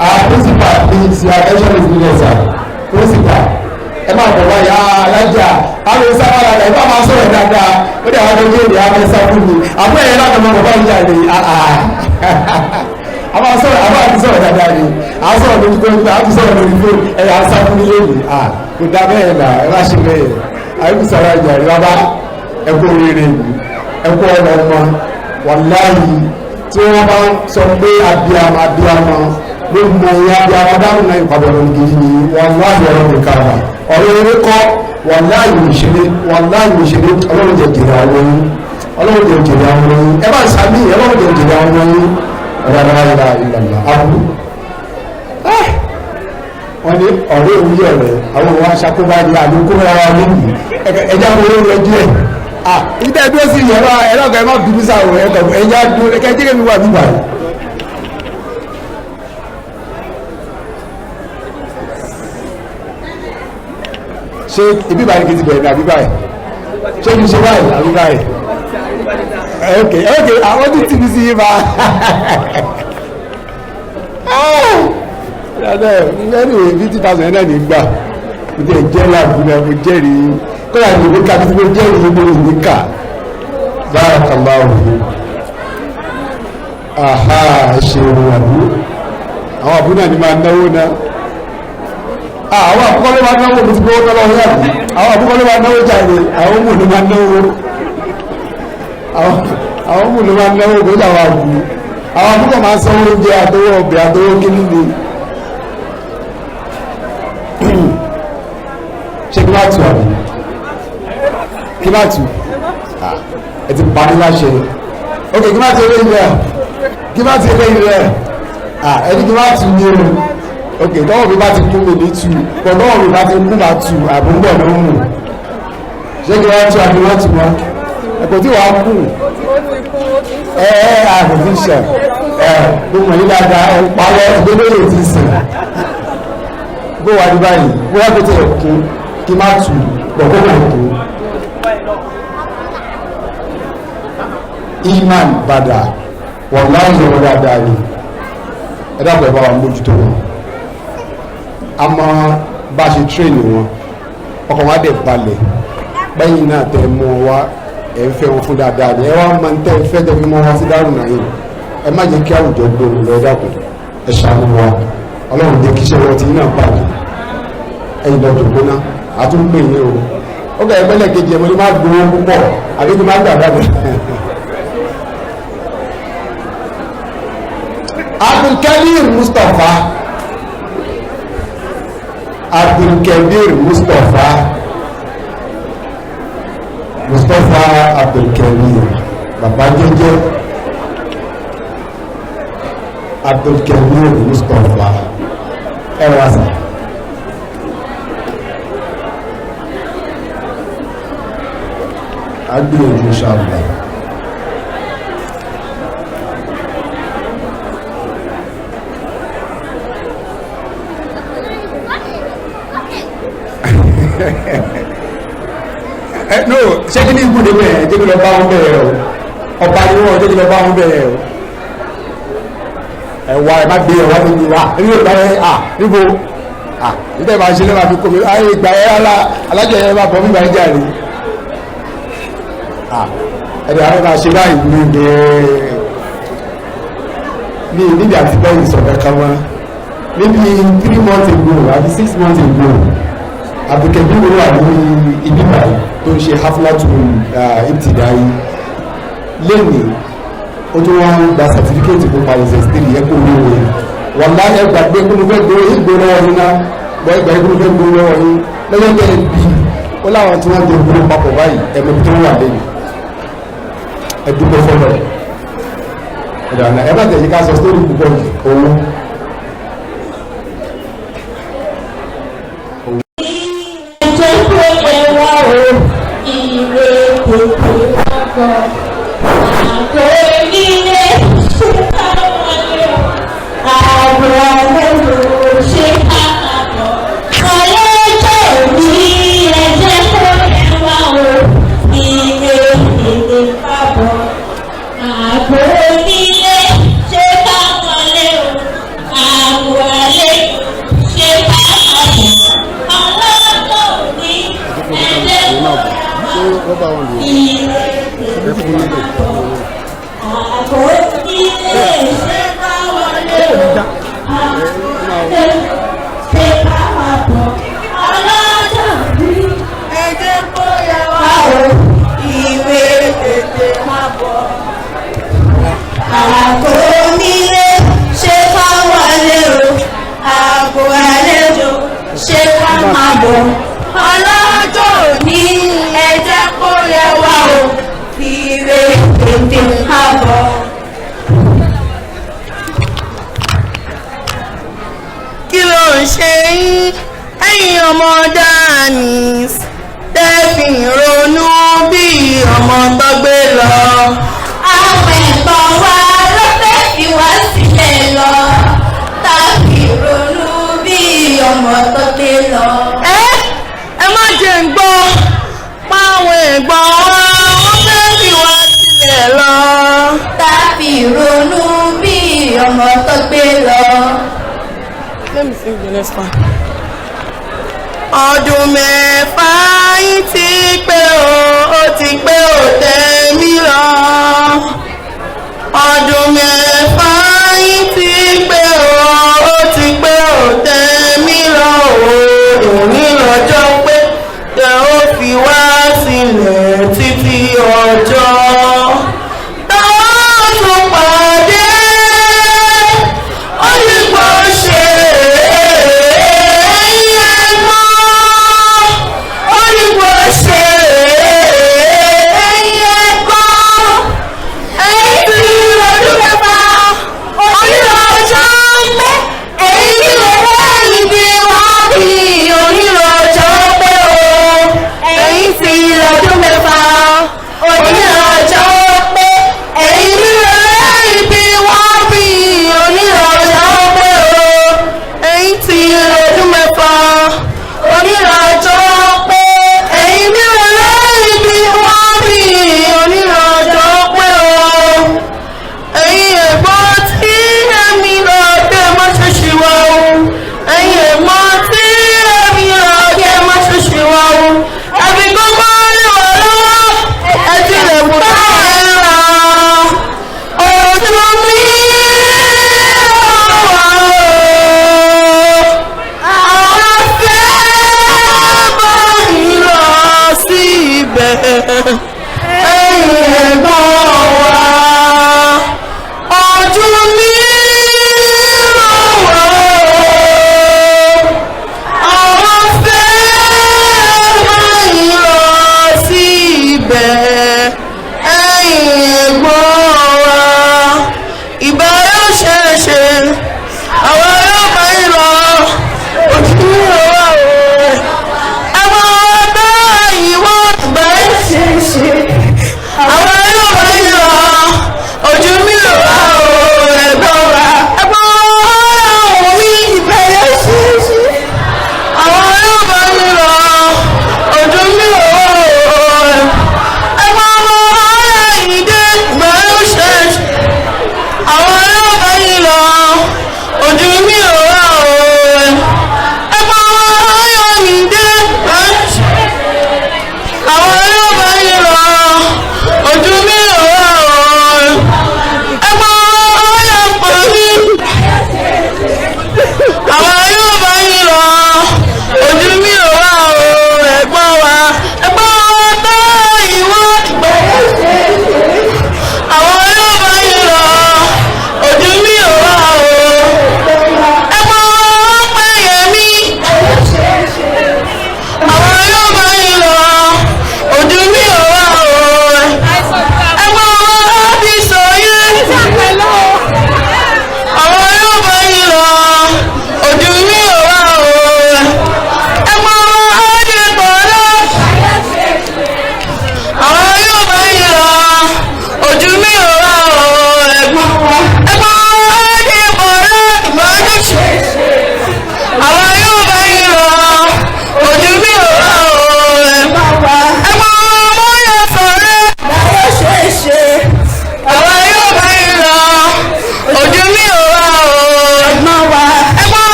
Speaker 3: Our principal please your attention is needed sir principal ẹ máa bọ̀ wáyà alájà àwọn ìsáwárà rẹ̀ bá máa sọ̀rọ̀ dáadáa ó dẹ̀ wọ́n lójú èdè àwọn ẹ̀sán fún mi àbúrò ẹ̀yẹ láti mọ bàbá ìjà rẹ̀ àwọn àti sọ̀rọ̀ dáadáa ni àwọn sọ̀rọ̀ lójú tó ń gbà àwọn sọ̀rọ̀ lórí fún ẹ̀yà asá fún mi lónìí kò dá bẹ́ẹ̀ là ẹ bá ṣe bẹ́ẹ̀ àyẹ̀kú sọ̀rọ̀ ìjà rẹ̀ bàbá ẹ̀kú oríire ẹ̀kú ọ̀nà ọmọ wàláyé tí wọ́n bá sọ pé abiyamọ ló mọ ìyá abiyamọ Daaru Naim ìpàdánù gidi ni wàláyé ọ̀rọ̀ nìkan wà ọ̀rọ̀ eré kọ́ wàláyé òṣèré ọlọ́run jẹ jèrè àwọn yín ọlọ́run jẹ jèrè àwọn yín ẹ bá sàmì ọlọ́run jẹ jèrè àwọn yín ọ̀rọ̀ ìlànà àbú. wọ́n ní ọ̀rẹ́ òwúyẹ ọ̀rẹ́ àwọn òun aṣàkóbá ní àdúgbò ara lónìí ẹja wo ló rẹ díẹ̀ ìdá ẹbí ó sì yẹra ẹlọ́gà ẹ má bíbí sáwọn ẹja dúró ẹkẹ jẹ́gẹ́ mi wà nígbà yìí. ṣé ibi báyìí kìí ti bẹ̀rẹ̀ ní àbí báyìí ṣé kìí ṣe báyìí àbí báyìí ok àwọn tí tìbí sí yìí bá anyway 50,000 náà ní gbà mo jẹ́ jẹ́ láàbùnà mo jẹ́rìí kọ́lá ní ìwé kábí tí mo jẹ́rìí mo ìwé kà barakallahu ṣe ohun àbú àwọn àbú náà ní máa náwó náà àwọn àbúkọ́ ló máa náwó mo ti gbówó tọ́lọ́ ọ̀hún àbí àwọn àbúkọ́ ló máa náwó jáde àwọn mú ló máa náwó àwọn mú ló máa náwó kó jà wà bù àwọn àbúkọ́ máa sanwó oúnjẹ àtọwọ́ ọbẹ̀ àtọwọ́ kíní ni ṣe kí máa tù àbí kí máa tù ẹ ti pa ní láṣẹ ok kí máa tù eléyìí rẹ kí máa tù eléyìí rẹ ẹni kí máa tù ní o ok tọ́wọ́ mi bá ti kún mi ní tù pọ̀ tọ́wọ́ mi bá ti kún máa tù àbúgbọ̀ ló mú ṣé kí wọ́n tù àbí wọ́n tù wọ́n ẹ̀kọ́ tí wàá kù àbùkíṣẹ̀ gbogbo yìí dáadáa ẹ̀ ń parọ́ ìgbélé ti sìn bó wà ní báyìí bó wà pété ẹ̀kún kí má tù gbọ̀gbọ́ ẹ̀kún iman bada wọ́n láyé ọ̀rọ̀ dáadáa ni ẹ̀dàpọ̀ ẹ̀bá wa mójútó wọn a mọ́ bá ṣe tírèèni wọn ọkọ̀ wọn á dẹ̀ balẹ̀ bẹ́yìn náà tẹ́ mọ́ wá ẹ̀ ń fẹ́ wọn fún dáadáa ni ẹ wá máa ń tẹ́ ẹ fẹ́ tẹ́ fi mọ́ wá sí Daaru Naim ẹ má jẹ́ kí àwùjọ gbòòrò lọ ẹ̀dàpọ̀ ẹ̀ ṣàánú wa ọlọ́run jẹ́ kí iṣẹ́ wọn ti ní àǹfààní ẹ̀yìn lọ́dún gbóná àtúnpè yín o ó gbà ẹgbẹ́lẹ̀ kejì ẹ̀mọ́ ní máa gbowó púpọ̀ àbí kí máa gbàgbà bẹ̀. Abdulkadir Mustapha Abdulkadir bàbá jẹ́jẹ́ Abdulkadir Mustapha ẹ̀rọ àṣà. agbìyànjú inshallah. No ṣé kí ní ìgbòdè bẹ́ẹ̀ jẹ́ kí lọ bá wọn bẹ̀rẹ̀ o ọba ni wọ́n jẹ́ kí lọ bá wọn bẹ̀rẹ̀ o ẹ̀wà ẹ̀ má gbé ẹ̀wà níbi wa ẹ̀mí ò dáre níbo nígbà ìbá ṣe lẹ́wà fi kó mi ayé ìgbà ẹ̀ alájọ ẹ̀ máa bọ̀ mí báyìí jáde ẹ̀dẹ̀ àwọn máa ṣe báyìí ní níbi àti bẹ́ẹ̀ ìsọ̀rọ̀ kan wá níbi 3 months ago àbí 6 months ago Abdulkadir wà ní ibi báyìí tó ń ṣe haflatu ibtidai lẹ́nìí ó tún wọ́n gba certificate fún parisès 3 ẹ̀kọ́ olówó wọ́n láyé gbàgbé kó mo fẹ́ gbé ìgbóró ọ̀yìn náà wọ́n gbàgbé kó mo fẹ́ gbóró ọ̀yìn lọ́jọ́ tẹ́ bí ó láwọn tí wọ́n jẹ gbóró papọ̀ báyìí ẹ̀mọ́ tó wà lẹ́yìn ẹ̀dúgbò fọ́lọ̀ ìdànà ẹ bá tẹ̀lé ká sọ sórí púpọ̀ owó.
Speaker 8: ọlọ́jọ́ ní ẹjẹ́ kó rẹwà o ire tètè àbọ̀. kí ló ń ṣe yín ẹ̀yin ọmọ Danis tẹ́fì ronú bí ọmọ tó gbé lọ. àwọn ẹ̀gbọ́n wa ló fẹ́ fi wá sílẹ̀ lọ tàbí ronú bí ọmọ tó gbé lọ. ẹ má jẹ́ ń gbọ́ páwọn ẹ̀gbọ́n wa wọ́n fẹ́ fi wá sílẹ̀ lọ tàbí ronú bí ọmọ tó gbé lọ. Let me sing the next one. ọdún mẹ́fà yìí ti pé ó ti pé ó tẹ́ mi lọ. ọdún mẹ́fà yìí ti pé ó ti pé ó tẹ́ mi lọ. òní lọ́jọ́ pé tẹ ó fi wá sílẹ̀ títí ọjọ́ táwọn tún pàdé olùgbò ṣe ẹ̀yìn ẹ̀gbọ́n olùgbò ṣe ẹ̀yìn ẹ̀gbọ́n ẹ̀yìn tí ọdún mẹ́fà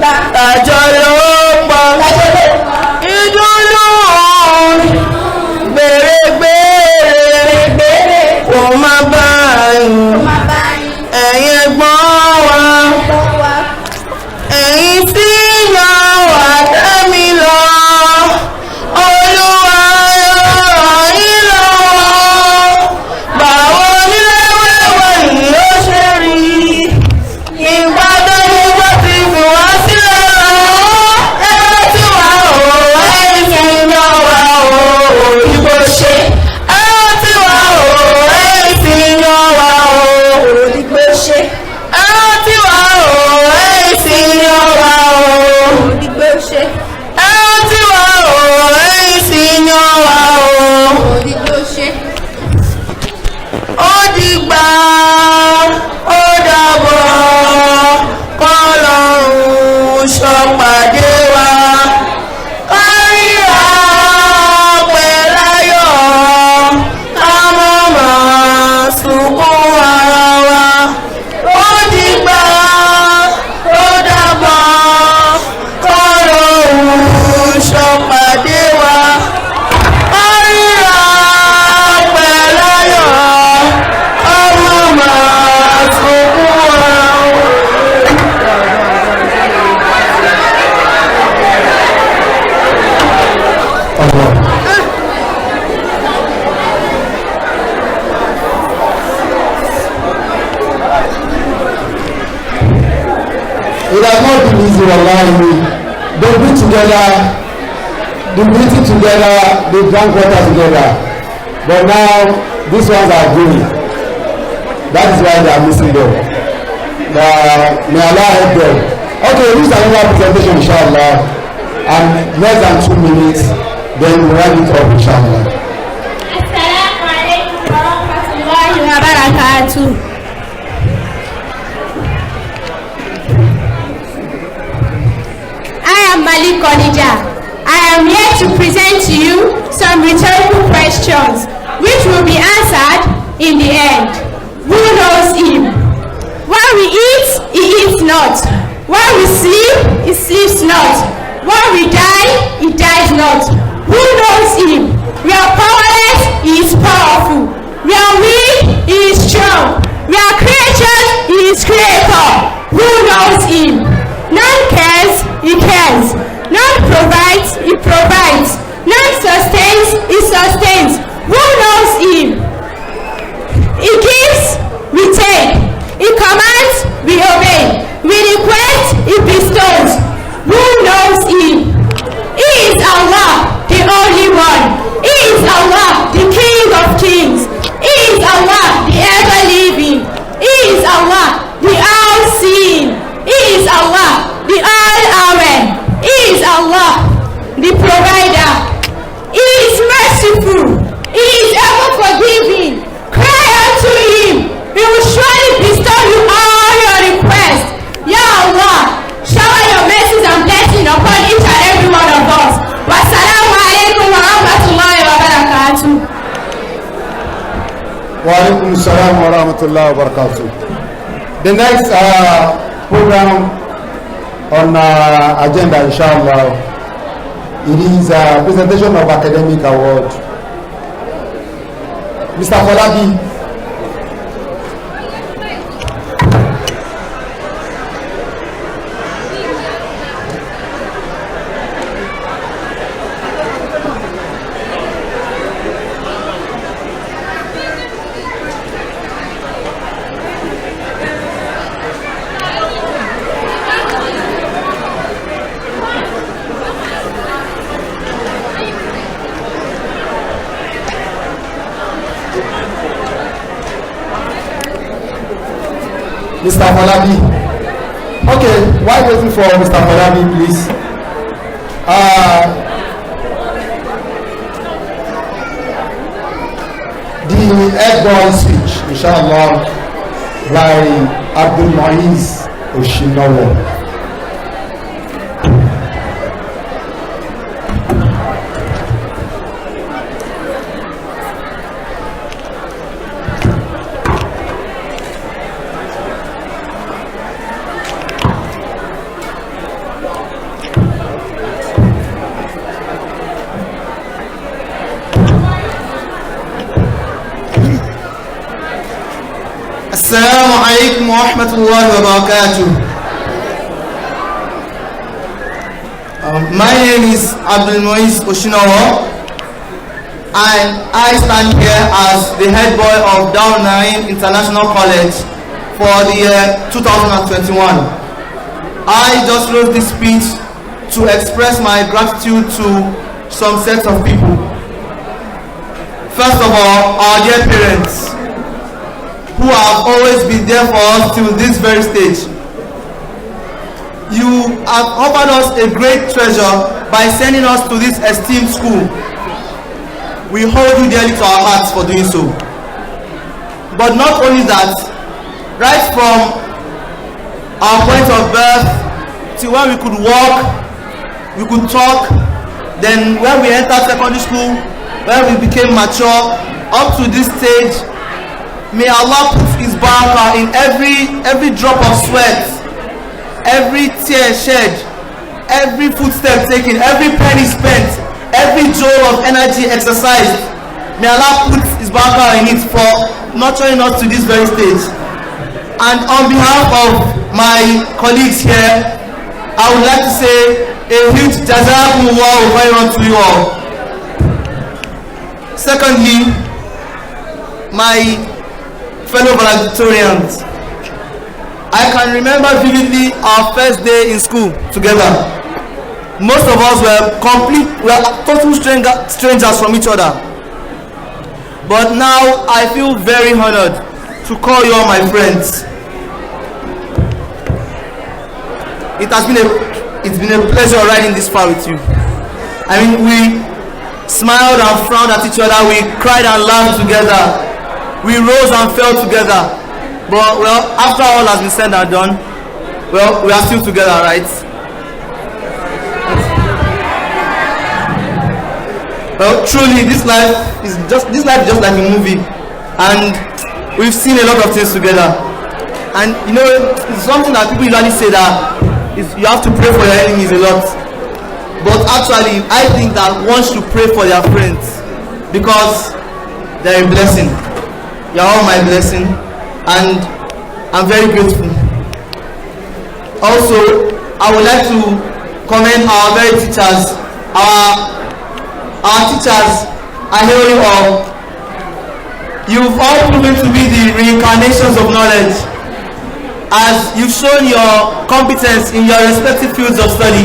Speaker 8: Àjọ ló pọ̀. Ìdùnnú gbèrègbèrè kò má bá yín. Ẹ̀yin ẹ̀gbọ́n wa. Ẹ̀yin tí yan wà dẹ́mi lọ. Olúwa ràn yín lọ́wọ́. Báwo nílé wẹ́wẹ́ yìí ó ṣe rí? Ìgbàdàn ni wọ́n ti fi wá sílẹ̀ lọ́wọ́. Ẹ̀rọ tí wà ó ẹ̀yìn tí yan wà ó òdìbò ṣe. Ẹ̀rọ tí wà ó ẹ̀yìn tí yan wà ó òdìbò ṣe. Ẹ̀rọ tí wà ó ẹ̀yìn tí yan wà ó òdìbò ṣe. Ẹ̀rọ tí wà ó ẹ̀yìn tí yan wà ó òdìbò ṣe. Ó dìgbà ó dàbọ̀ k'Ọlọ́run ṣọ́pàdé wa. Káríra pẹ̀láyọ̀ ká má máa sunkún ara wa. Ó dìgbà ó dàbọ̀ k'Ọlọ́run ṣọ́pàdé wa. Káríra pẹ̀láyọ̀ ká má máa sunkún ara wa.
Speaker 3: It has not been easy, wallahi. They be together, they breathing together, they drank water together. But now, these ones are going. That is why they are missing them. May Allah help them. Okay, this is another presentation, inshallah. And less than 2 minutes, then we'll wrap it up, inshallah.
Speaker 9: Assalamu alaikum wa rahmatullahi wa barakatuh. I am Malik Konija. I am here to present to you some rhetorical questions which will be answered in the end. Who knows him? When we eat, he eats not. When we sleep, he sleeps not. When we die, he dies not. Who knows him? We are powerless, he is powerful. We are weak, he is strong. We are creatures, he is creator. Who knows him? None cares, he cares. None provides, he provides. None sustains, he sustains. Who knows him? He gives, we take. He commands, we obey. We request, he bestows. Who knows him? He is Allah, the only one. He is Allah, the King of kings. He is Allah, the ever-living. He is Allah, the all-seeing. He is Allah, the all-aware. He is Allah, the provider. He is merciful. He is ever forgiving. Cry unto him. He will surely bestow you all your requests. Ya Allah, shower your mercies and blessings upon each and every one of us. Wassalamu alaikum wa rahmatullahi wa barakatuh.
Speaker 3: Wa alaikum salam wa rahmatullahi wa barakatuh. The next program on agenda, inshallah, it is a presentation of academic award. Mr. Falabi. Mr. Falabi. Okay, while waiting for Mr. Falabi, please. The head-boy speech, inshallah, by Abdul Muiz Oshinowo.
Speaker 12: Assalamu alaikum wa rahmatullahi wa barakatuh. My name is Abdul Moise Oshinowo, and I stand here as the head boy of Daaru Naim International College for the year 2021. I just wrote this speech to express my gratitude to some set of people. First of all, our dear parents, who have always been there for us till this very stage. You have offered us a great treasure by sending us to this esteemed school. We hold you dearly to our hearts for doing so. But not only that, right from our point of birth till when we could walk, we could talk, then when we entered secondary school, when we became mature, up to this stage, may Allah put His barakah in every drop of sweat, every tear shed, every footstep taken, every penny spent, every joule of energy exercised. May Allah put His barakah in it for nurturing us to this very stage. And on behalf of my colleagues here, I would like to say a huge jazakumullahu khairan to you all. Secondly, my fellow valedictorians, I can remember vividly our first day in school together. Most of us were total strangers from each other. But now I feel very honored to call you all my friends. It's been a pleasure riding this far with you. I mean, we smiled and frowned at each other, we cried and laughed together, we rose and fell together. But well, after all has been said and done, well, we are still together, right? Well, truly, this life is just like a movie, and we've seen a lot of things together. And you know, it's something that people usually say that you have to pray for your enemies a lot. But actually, I think that one should pray for their friends, because they're a blessing. You're all my blessing, and I'm very grateful. Also, I would like to commend our very teachers. Our teachers, I hail you all. You've all proven to be the reincarnations of knowledge, as you've shown your competence in your respective fields of study.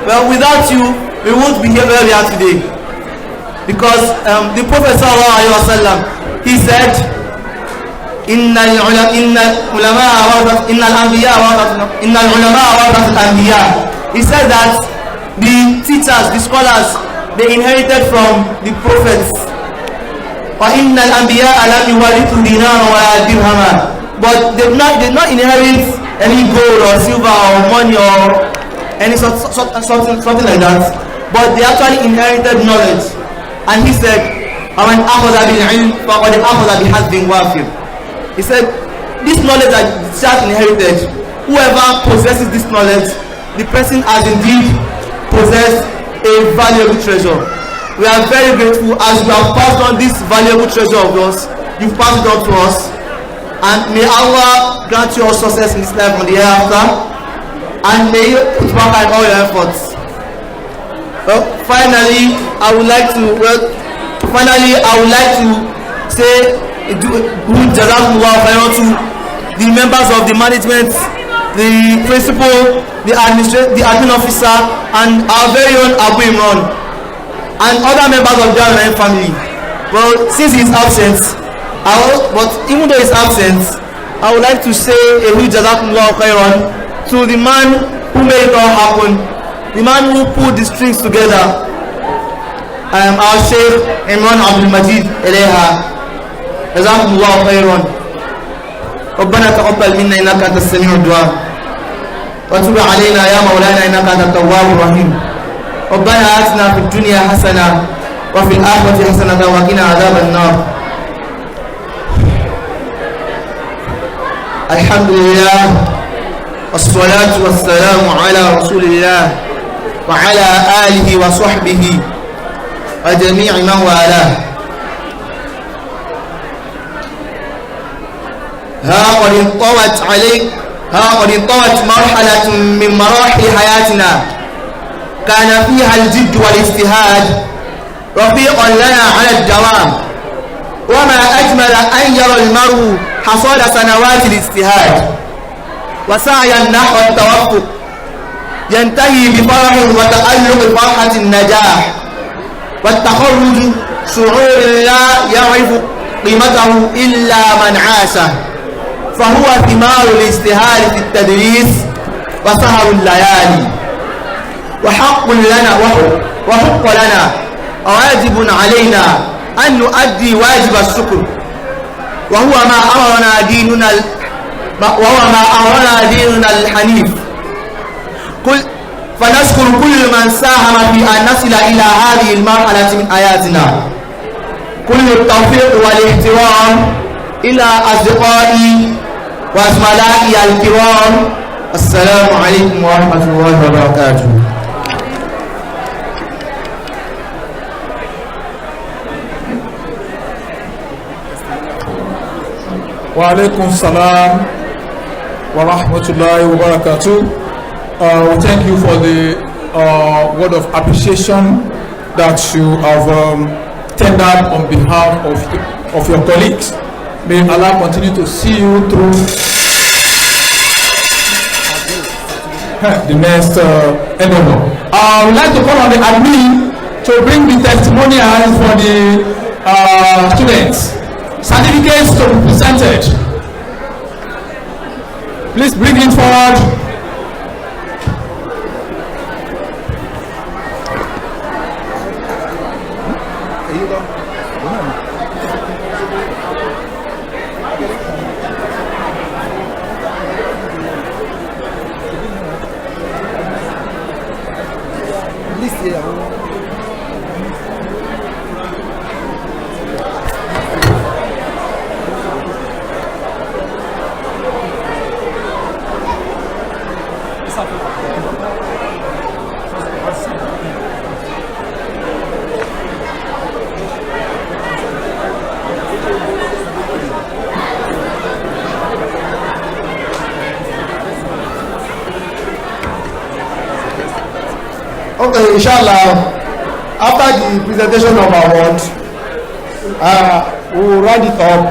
Speaker 12: Well, without you, we won't be here where we are today. Because the Prophet ﷺ, he said, Inna al-ulama al-anbiya. He said that the teachers, the scholars, they inherited from the prophets. وَإِنَّ الْأَنْبِيَاءَ لَمْ يُوَرِثُوا دِينَارًا وَلَا دِرْهَمًا. But they did not inherit any gold or silver or money or any something like that. But they actually inherited knowledge. And he said, وَمَنْ أَخَذَ بِالْعِلْمِ فَقَدْ أَخَذَ بِحَظٍّ وَافِرٍ. He said, this knowledge that the child inherited, whoever possesses this knowledge, the person has indeed possessed a valuable treasure. We are very grateful as you have passed on this valuable treasure of yours. You've passed it on to us, and may Allah grant you all success in this life and the hereafter, and may you put back in all your efforts. Well, finally, I would like to say jazakumullahu khairan to the members of the management, the principal, the admin officer, and our very own Abu Imran, and other members of the Daaru Naim family. Well, since he is absent, but even though he is absent, I would like to say a huge jazakumullahu khairan to the man who made it all happen, the man who put the strings together. Our Sheikh Imran Abdul Majid Eleha. جزاkumullahu khairan. ربنا تقبل منا إنك أنت السميع الدعاء وتب علينا يا مولانا إنك أنت التواب الرحيم. ربنا آتنا في الدنيا حسنة وفي الآخرة حسنة وقنا عذاب النار. الحمد لله والصلاة والسلام على رسول الله وعلى آله وصحبه وجميع من والاه. ها قد انطوت مرحلة من مراحل حياتنا كان فيها الجد والاجتهاد رفيقا لنا على الدوام، وما أجمل أن يرى المرء حصاد سنوات الاجتهاد وسعيا نحو التوفق ينتهي بفرح وتألق فرحة النجاح والتخرج شعور لا يعرف قيمته إلا من عاشه، فهو ثمار الاجتهاد في التدريس وسهر الليالي. وحق لنا واجب علينا أن نؤدي واجب الشكر، وهو ما أمرنا ديننا الحنيف. فنشكر كل من ساهم في أن نصل إلى هذه المرحلة من حياتنا. كل التوفيق والاحترام إلى أصدقائي وزملائي الكرام. السلام عليكم ورحمة الله وبركاته.
Speaker 5: Wa alaikum salam wa rahmatullahi wa barakatuh. We thank you for the word of appreciation that you have tendered on behalf of your colleagues. May Allah continue to see you through the next endeavor. I would like to call on the admin to bring the testimonials for the students. Certificates to be presented. Please bring it forward.
Speaker 3: Okay, inshallah, after the presentation of our award, we will round it up